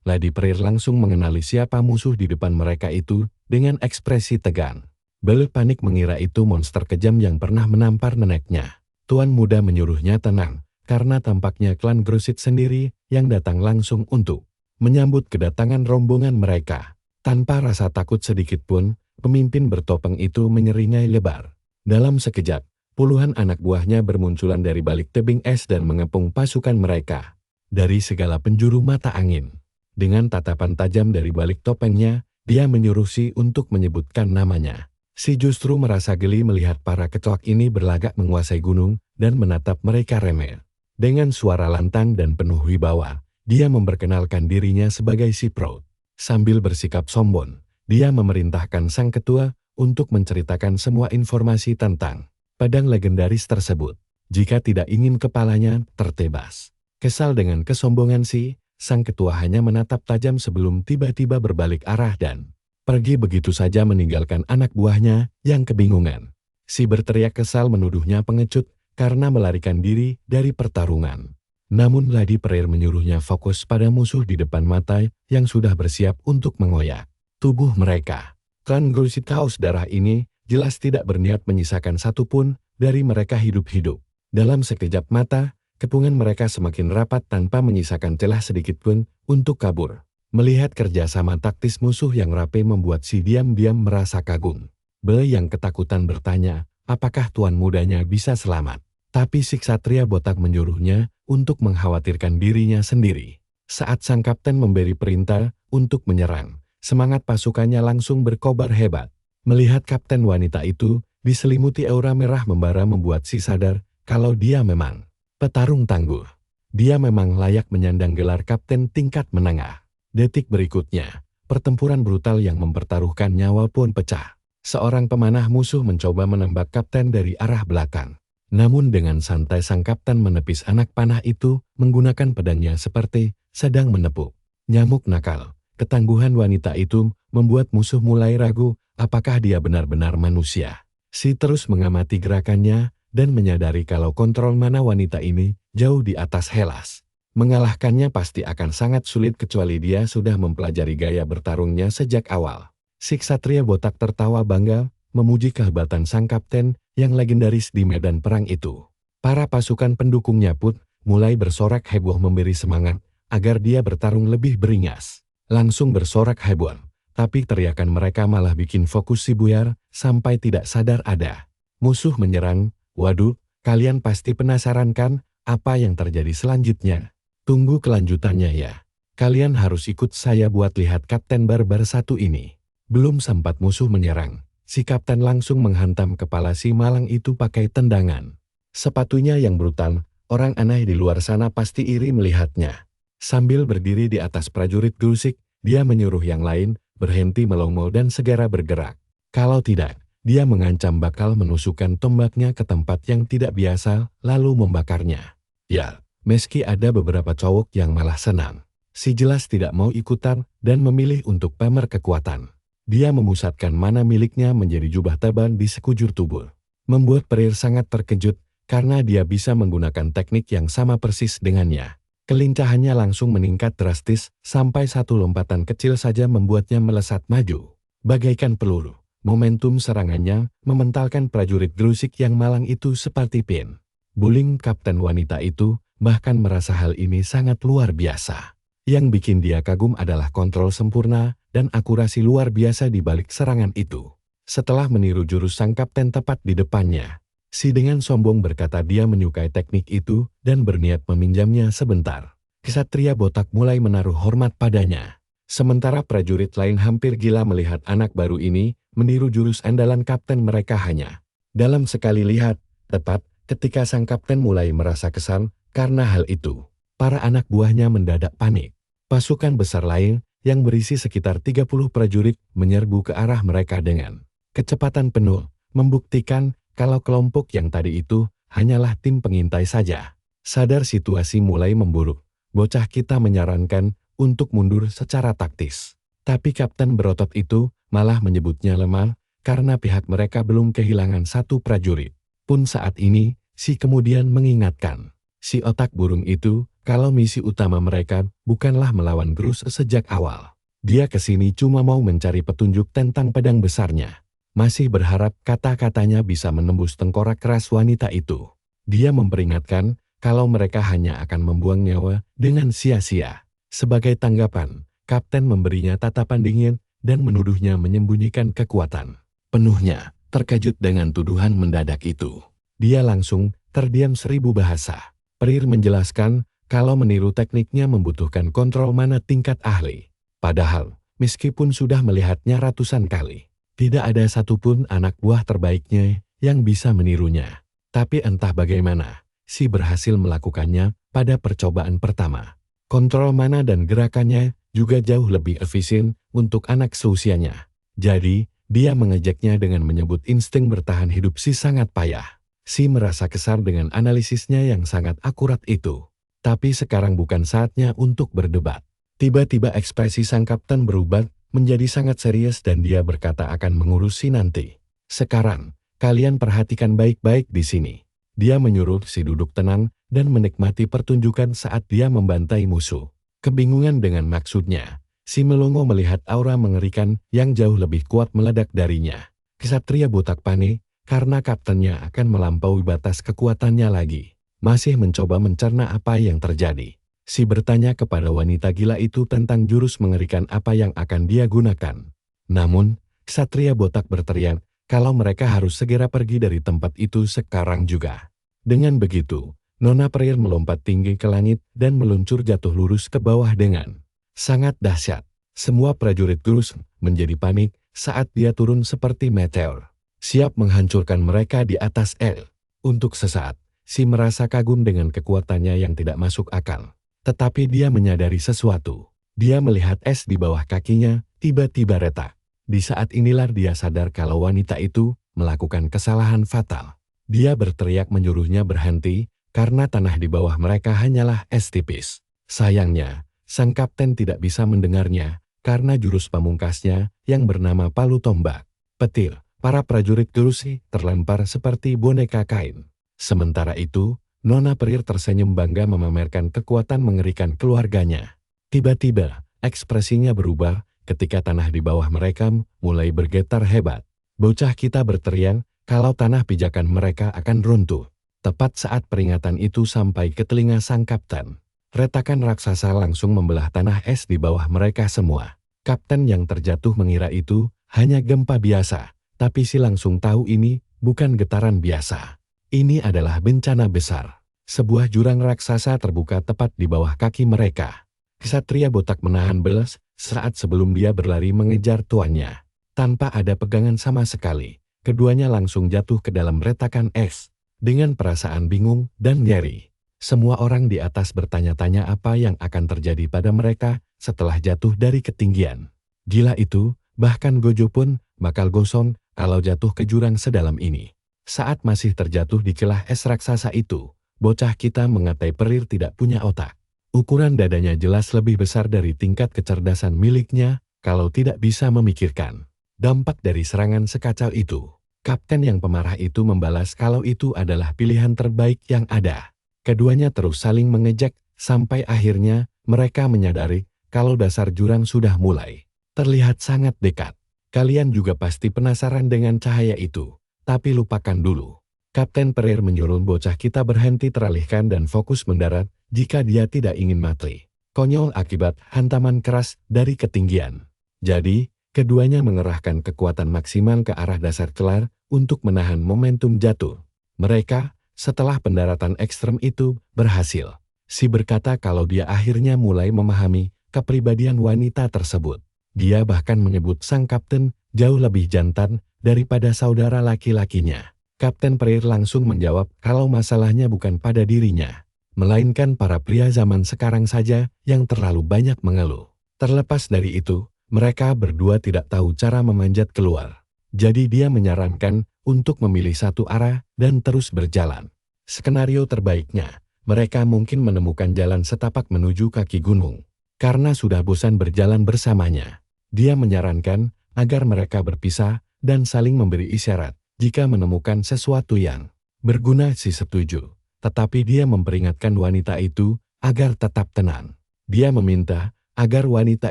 Lady Perir langsung mengenali siapa musuh di depan mereka itu dengan ekspresi tegang. Bel panik mengira itu monster kejam yang pernah menampar neneknya. Tuan muda menyuruhnya tenang, karena tampaknya klan Grusit sendiri yang datang langsung untuk menyambut kedatangan rombongan mereka. Tanpa rasa takut sedikit pun, pemimpin bertopeng itu menyeringai lebar. Dalam sekejap, puluhan anak buahnya bermunculan dari balik tebing es dan mengepung pasukan mereka dari segala penjuru mata angin. Dengan tatapan tajam dari balik topengnya, dia menyuruh Si untuk menyebutkan namanya. Si justru merasa geli melihat para kecoak ini berlagak menguasai gunung dan menatap mereka remeh. Dengan suara lantang dan penuh wibawa, dia memperkenalkan dirinya sebagai Si Proud. Sambil bersikap sombong, dia memerintahkan sang ketua untuk menceritakan semua informasi tentang pedang legendaris tersebut. Jika tidak ingin kepalanya tertebas. Kesal dengan kesombongan Si, sang ketua hanya menatap tajam sebelum tiba-tiba berbalik arah dan pergi begitu saja meninggalkan anak buahnya yang kebingungan. Si berteriak kesal menuduhnya pengecut karena melarikan diri dari pertarungan. Namun Lady Perir menyuruhnya fokus pada musuh di depan mata yang sudah bersiap untuk mengoyak tubuh mereka. Klan Grusit Kaos Darah ini jelas tidak berniat menyisakan satupun dari mereka hidup-hidup. Dalam sekejap mata, kepungan mereka semakin rapat tanpa menyisakan celah sedikit pun untuk kabur. Melihat kerjasama taktis musuh yang rapi membuat Si diam-diam merasa kagum. Bel yang ketakutan bertanya, apakah tuan mudanya bisa selamat? Tapi si ksatria botak menyuruhnya untuk mengkhawatirkan dirinya sendiri. Saat sang kapten memberi perintah untuk menyerang, semangat pasukannya langsung berkobar hebat. Melihat kapten wanita itu diselimuti aura merah membara membuat Si sadar kalau dia memang petarung tangguh. Dia memang layak menyandang gelar kapten tingkat menengah. Detik berikutnya, pertempuran brutal yang mempertaruhkan nyawa pun pecah. Seorang pemanah musuh mencoba menembak kapten dari arah belakang. Namun dengan santai sang kapten menepis anak panah itu menggunakan pedangnya seperti sedang menepuk nyamuk nakal. Ketangguhan wanita itu membuat musuh mulai ragu apakah dia benar-benar manusia. Si terus mengamati gerakannya dan menyadari kalau kontrol mana wanita ini jauh di atas Hellas. Mengalahkannya pasti akan sangat sulit kecuali dia sudah mempelajari gaya bertarungnya sejak awal. Si ksatria botak tertawa bangga, memuji kehebatan sang kapten yang legendaris di medan perang itu. Para pasukan pendukungnya pun mulai bersorak heboh memberi semangat agar dia bertarung lebih beringas. Langsung bersorak heboh, tapi teriakan mereka malah bikin fokus Si buyar sampai tidak sadar ada musuh menyerang. Waduh, kalian pasti penasaran kan apa yang terjadi selanjutnya? Tunggu kelanjutannya ya. Kalian harus ikut saya buat lihat Kapten Barbar satu ini. Belum sempat musuh menyerang, si kapten langsung menghantam kepala si malang itu pakai tendangan. Sepatunya yang brutal, orang aneh di luar sana pasti iri melihatnya. Sambil berdiri di atas prajurit Grusit, dia menyuruh yang lain berhenti melongo dan segera bergerak. Kalau tidak, dia mengancam bakal menusukkan tombaknya ke tempat yang tidak biasa lalu membakarnya. Ya. Meski ada beberapa cowok yang malah senang, Si jelas tidak mau ikutan dan memilih untuk pamer kekuatan. Dia memusatkan mana miliknya menjadi jubah teban di sekujur tubuh. Membuat Perir sangat terkejut karena dia bisa menggunakan teknik yang sama persis dengannya. Kelincahannya langsung meningkat drastis, sampai satu lompatan kecil saja membuatnya melesat maju. Bagaikan peluru, momentum serangannya mementalkan prajurit Gerusik yang malang itu seperti pin. Buling kapten wanita itu bahkan merasa hal ini sangat luar biasa. Yang bikin dia kagum adalah kontrol sempurna dan akurasi luar biasa di balik serangan itu. Setelah meniru jurus sang kapten tepat di depannya, si dengan sombong berkata dia menyukai teknik itu dan berniat meminjamnya sebentar. Ksatria botak mulai menaruh hormat padanya. Sementara prajurit lain hampir gila melihat anak baru ini meniru jurus andalan kapten mereka hanya dalam sekali lihat. Tepat ketika sang kapten mulai merasa kesal karena hal itu, para anak buahnya mendadak panik. Pasukan besar lain yang berisi sekitar 30 prajurit menyerbu ke arah mereka dengan kecepatan penuh, membuktikan kalau kelompok yang tadi itu hanyalah tim pengintai saja. Sadar situasi mulai memburuk, bocah kita menyarankan untuk mundur secara taktis. Tapi kapten berotot itu malah menyebutnya lemah karena pihak mereka belum kehilangan satu prajurit. Pun saat ini, si kemudian mengingatkan si otak burung itu kalau misi utama mereka bukanlah melawan Grus sejak awal. Dia kesini cuma mau mencari petunjuk tentang pedang besarnya. Masih berharap kata-katanya bisa menembus tengkorak keras wanita itu. Dia memperingatkan kalau mereka hanya akan membuang nyawa dengan sia-sia. Sebagai tanggapan, kapten memberinya tatapan dingin dan menuduhnya menyembunyikan kekuatan penuhnya. Terkejut dengan tuduhan mendadak itu, dia langsung terdiam 1000 bahasa. Perir menjelaskan kalau meniru tekniknya membutuhkan kontrol mana tingkat ahli. Padahal, meskipun sudah melihatnya ratusan kali, tidak ada satupun anak buah terbaiknya yang bisa menirunya. Tapi entah bagaimana, si berhasil melakukannya pada percobaan pertama. Kontrol mana dan gerakannya juga jauh lebih efisien untuk anak seusianya. Jadi, dia mengejeknya dengan menyebut insting bertahan hidup si sangat payah. Si merasa kesal dengan analisisnya yang sangat akurat itu. Tapi sekarang bukan saatnya untuk berdebat. Tiba-tiba ekspresi sang kapten berubah menjadi sangat serius dan dia berkata akan mengurusi nanti. Sekarang, kalian perhatikan baik-baik di sini. Dia menyuruh si duduk tenang dan menikmati pertunjukan saat dia membantai musuh. Kebingungan dengan maksudnya, si melongo melihat aura mengerikan yang jauh lebih kuat meledak darinya. Ksatria botak panik karena kaptennya akan melampaui batas kekuatannya lagi. Masih mencoba mencerna apa yang terjadi. Si bertanya kepada wanita gila itu tentang jurus mengerikan apa yang akan dia gunakan. Namun, Ksatria botak berteriak kalau mereka harus segera pergi dari tempat itu sekarang juga. Dengan begitu, Nona Perir melompat tinggi ke langit dan meluncur jatuh lurus ke bawah dengan sangat dahsyat. Semua prajurit Grus menjadi panik saat dia turun seperti meteor, siap menghancurkan mereka di atas El. Untuk sesaat, si merasa kagum dengan kekuatannya yang tidak masuk akal. Tetapi dia menyadari sesuatu. Dia melihat es di bawah kakinya tiba-tiba retak. Di saat inilah dia sadar kalau wanita itu melakukan kesalahan fatal. Dia berteriak menyuruhnya berhenti karena tanah di bawah mereka hanyalah es tipis. Sayangnya, sang kapten tidak bisa mendengarnya karena jurus pamungkasnya yang bernama palu tombak. Petir, para prajurit Gerusi terlempar seperti boneka kain. Sementara itu, Nona Perir tersenyum bangga memamerkan kekuatan mengerikan keluarganya. Tiba-tiba, ekspresinya berubah ketika tanah di bawah mereka mulai bergetar hebat. Bocah kita berteriak kalau tanah pijakan mereka akan runtuh. Tepat saat peringatan itu sampai ke telinga sang kapten, retakan raksasa langsung membelah tanah es di bawah mereka semua. Kapten yang terjatuh mengira itu hanya gempa biasa, tapi si langsung tahu ini bukan getaran biasa. Ini adalah bencana besar. Sebuah jurang raksasa terbuka tepat di bawah kaki mereka. Ksatria botak menahan belas saat sebelum dia berlari mengejar tuannya. Tanpa ada pegangan sama sekali, keduanya langsung jatuh ke dalam retakan es. Dengan perasaan bingung dan nyeri, semua orang di atas bertanya-tanya apa yang akan terjadi pada mereka setelah jatuh dari ketinggian. Gila itu, bahkan Gojo pun bakal gosong kalau jatuh ke jurang sedalam ini. Saat masih terjatuh di celah es raksasa itu, bocah kita mengatai Perir tidak punya otak. Ukuran dadanya jelas lebih besar dari tingkat kecerdasan miliknya kalau tidak bisa memikirkan dampak dari serangan sekacau itu. Kapten yang pemarah itu membalas kalau itu adalah pilihan terbaik yang ada. Keduanya terus saling mengejek, sampai akhirnya mereka menyadari kalau dasar jurang sudah mulai terlihat sangat dekat. Kalian juga pasti penasaran dengan cahaya itu, tapi lupakan dulu. Kapten Perir menyuruh bocah kita berhenti teralihkan dan fokus mendarat jika dia tidak ingin mati. Konyol akibat hantaman keras dari ketinggian. Jadi, keduanya mengerahkan kekuatan maksimal ke arah dasar kelar untuk menahan momentum jatuh. Mereka, setelah pendaratan ekstrem itu, berhasil. Si berkata kalau dia akhirnya mulai memahami kepribadian wanita tersebut. Dia bahkan menyebut sang kapten jauh lebih jantan daripada saudara laki-lakinya. Kapten Perir langsung menjawab kalau masalahnya bukan pada dirinya, melainkan para pria zaman sekarang saja yang terlalu banyak mengeluh. Terlepas dari itu, mereka berdua tidak tahu cara memanjat keluar. Jadi dia menyarankan untuk memilih satu arah dan terus berjalan. Skenario terbaiknya, mereka mungkin menemukan jalan setapak menuju kaki gunung. Karena sudah bosan berjalan bersamanya, dia menyarankan agar mereka berpisah dan saling memberi isyarat jika menemukan sesuatu yang berguna. Si setuju, tetapi dia memperingatkan wanita itu agar tetap tenang. Dia meminta agar wanita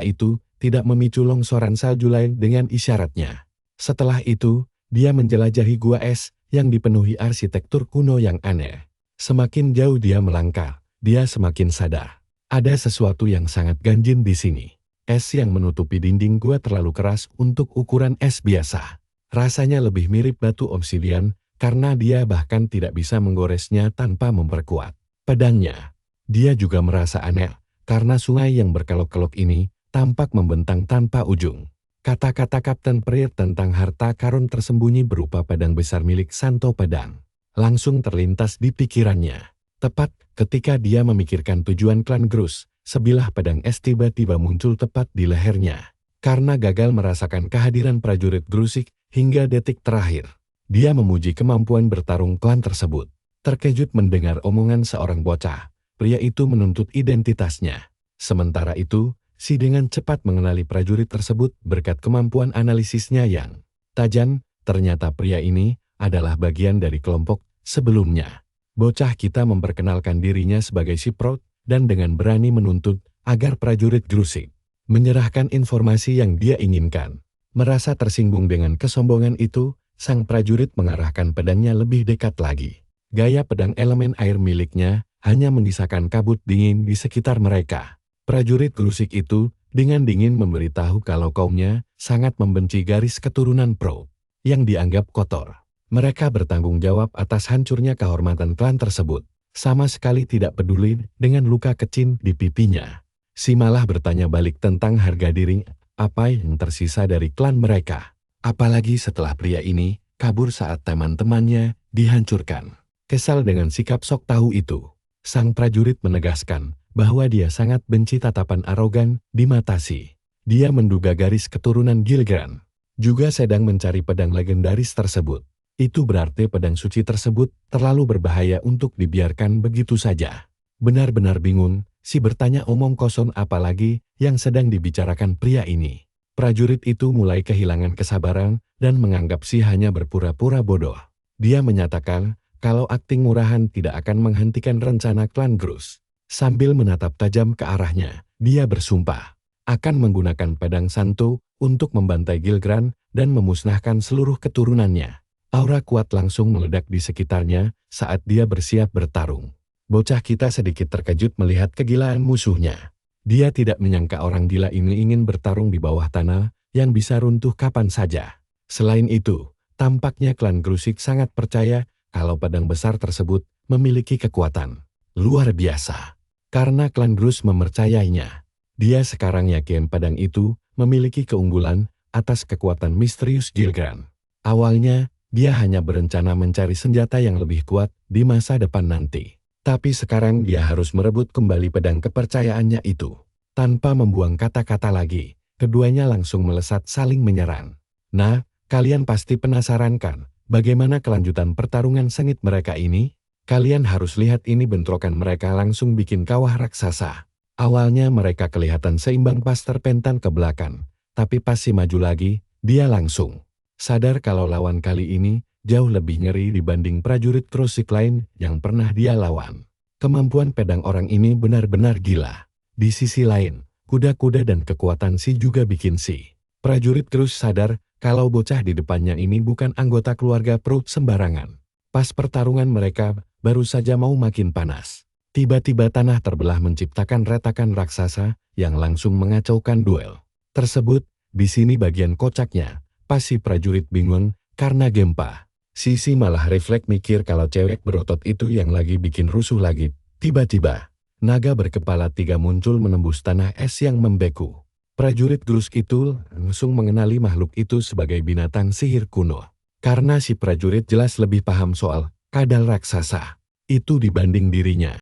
itu tidak memicu longsoran salju lain dengan isyaratnya. Setelah itu, dia menjelajahi gua es yang dipenuhi arsitektur kuno yang aneh. Semakin jauh dia melangkah, dia semakin sadar ada sesuatu yang sangat ganjil di sini. Es yang menutupi dinding gua terlalu keras untuk ukuran es biasa. Rasanya lebih mirip batu obsidian karena dia bahkan tidak bisa menggoresnya tanpa memperkuat pedangnya. Dia juga merasa aneh karena sungai yang berkelok-kelok ini tampak membentang tanpa ujung. Kata-kata Kapten Perir tentang harta karun tersembunyi berupa pedang besar milik Santo Pedang langsung terlintas di pikirannya. Tepat ketika dia memikirkan tujuan klan Grus, sebilah pedang es tiba-tiba muncul tepat di lehernya. Karena gagal merasakan kehadiran prajurit Grusik hingga detik terakhir, dia memuji kemampuan bertarung klan tersebut. Terkejut mendengar omongan seorang bocah, pria itu menuntut identitasnya. Sementara itu, si dengan cepat mengenali prajurit tersebut berkat kemampuan analisisnya yang tajam. Ternyata pria ini adalah bagian dari kelompok sebelumnya. Bocah kita memperkenalkan dirinya sebagai Siprot dan dengan berani menuntut agar prajurit Grusik menyerahkan informasi yang dia inginkan. Merasa tersinggung dengan kesombongan itu, sang prajurit mengarahkan pedangnya lebih dekat lagi. Gaya pedang elemen air miliknya hanya menyisakan kabut dingin di sekitar mereka. Prajurit Grusik itu dengan dingin memberitahu kalau kaumnya sangat membenci garis keturunan Pro yang dianggap kotor. Mereka bertanggung jawab atas hancurnya kehormatan klan tersebut. Sama sekali tidak peduli dengan luka kecil di pipinya. Si malah bertanya balik tentang harga diri apa yang tersisa dari klan mereka. Apalagi setelah pria ini kabur saat teman-temannya dihancurkan. Kesal dengan sikap sok tahu itu, sang prajurit menegaskan bahwa dia sangat benci tatapan arogan di mata si. Dia menduga garis keturunan Gilgran juga sedang mencari pedang legendaris tersebut. Itu berarti pedang suci tersebut terlalu berbahaya untuk dibiarkan begitu saja. Benar-benar bingung, si bertanya omong kosong apalagi yang sedang dibicarakan pria ini. Prajurit itu mulai kehilangan kesabaran dan menganggap si hanya berpura-pura bodoh. Dia menyatakan kalau akting murahan tidak akan menghentikan rencana klan Grus. Sambil menatap tajam ke arahnya, dia bersumpah akan menggunakan pedang Santo untuk membantai Gilgran dan memusnahkan seluruh keturunannya. Aura kuat langsung meledak di sekitarnya saat dia bersiap bertarung. Bocah kita sedikit terkejut melihat kegilaan musuhnya. Dia tidak menyangka orang gila ini ingin bertarung di bawah tanah yang bisa runtuh kapan saja. Selain itu, tampaknya klan Grusik sangat percaya kalau pedang besar tersebut memiliki kekuatan luar biasa. Karena klan Grus mempercayainya, dia sekarang yakin pedang itu memiliki keunggulan atas kekuatan misterius Gilgran. Awalnya, dia hanya berencana mencari senjata yang lebih kuat di masa depan nanti. Tapi sekarang dia harus merebut kembali pedang kepercayaannya itu. Tanpa membuang kata-kata lagi, keduanya langsung melesat saling menyerang. Nah, kalian pasti penasaran kan, bagaimana kelanjutan pertarungan sengit mereka ini? Kalian harus lihat ini bentrokan mereka langsung bikin kawah raksasa. Awalnya mereka kelihatan seimbang pas terpentan ke belakang, tapi pas si maju lagi, dia langsung Sadar kalau lawan kali ini jauh lebih ngeri dibanding prajurit Krusik lain yang pernah dia lawan. Kemampuan pedang orang ini benar-benar gila. Di sisi lain, kuda-kuda dan kekuatan Si juga bikin si prajurit Krus sadar kalau bocah di depannya ini bukan anggota keluarga Prut sembarangan. Pas pertarungan mereka baru saja mau makin panas. Tiba-tiba tanah terbelah menciptakan retakan raksasa yang langsung mengacaukan duel tersebut. Di sini bagian kocaknya, pas si prajurit bingung karena gempa. Si malah refleks mikir kalau cewek berotot itu yang lagi bikin rusuh lagi. Tiba-tiba, naga berkepala 3 muncul menembus tanah es yang membeku. Prajurit Grusk itu langsung mengenali makhluk itu sebagai binatang sihir kuno. Karena si prajurit jelas lebih paham soal kadal raksasa itu dibanding dirinya.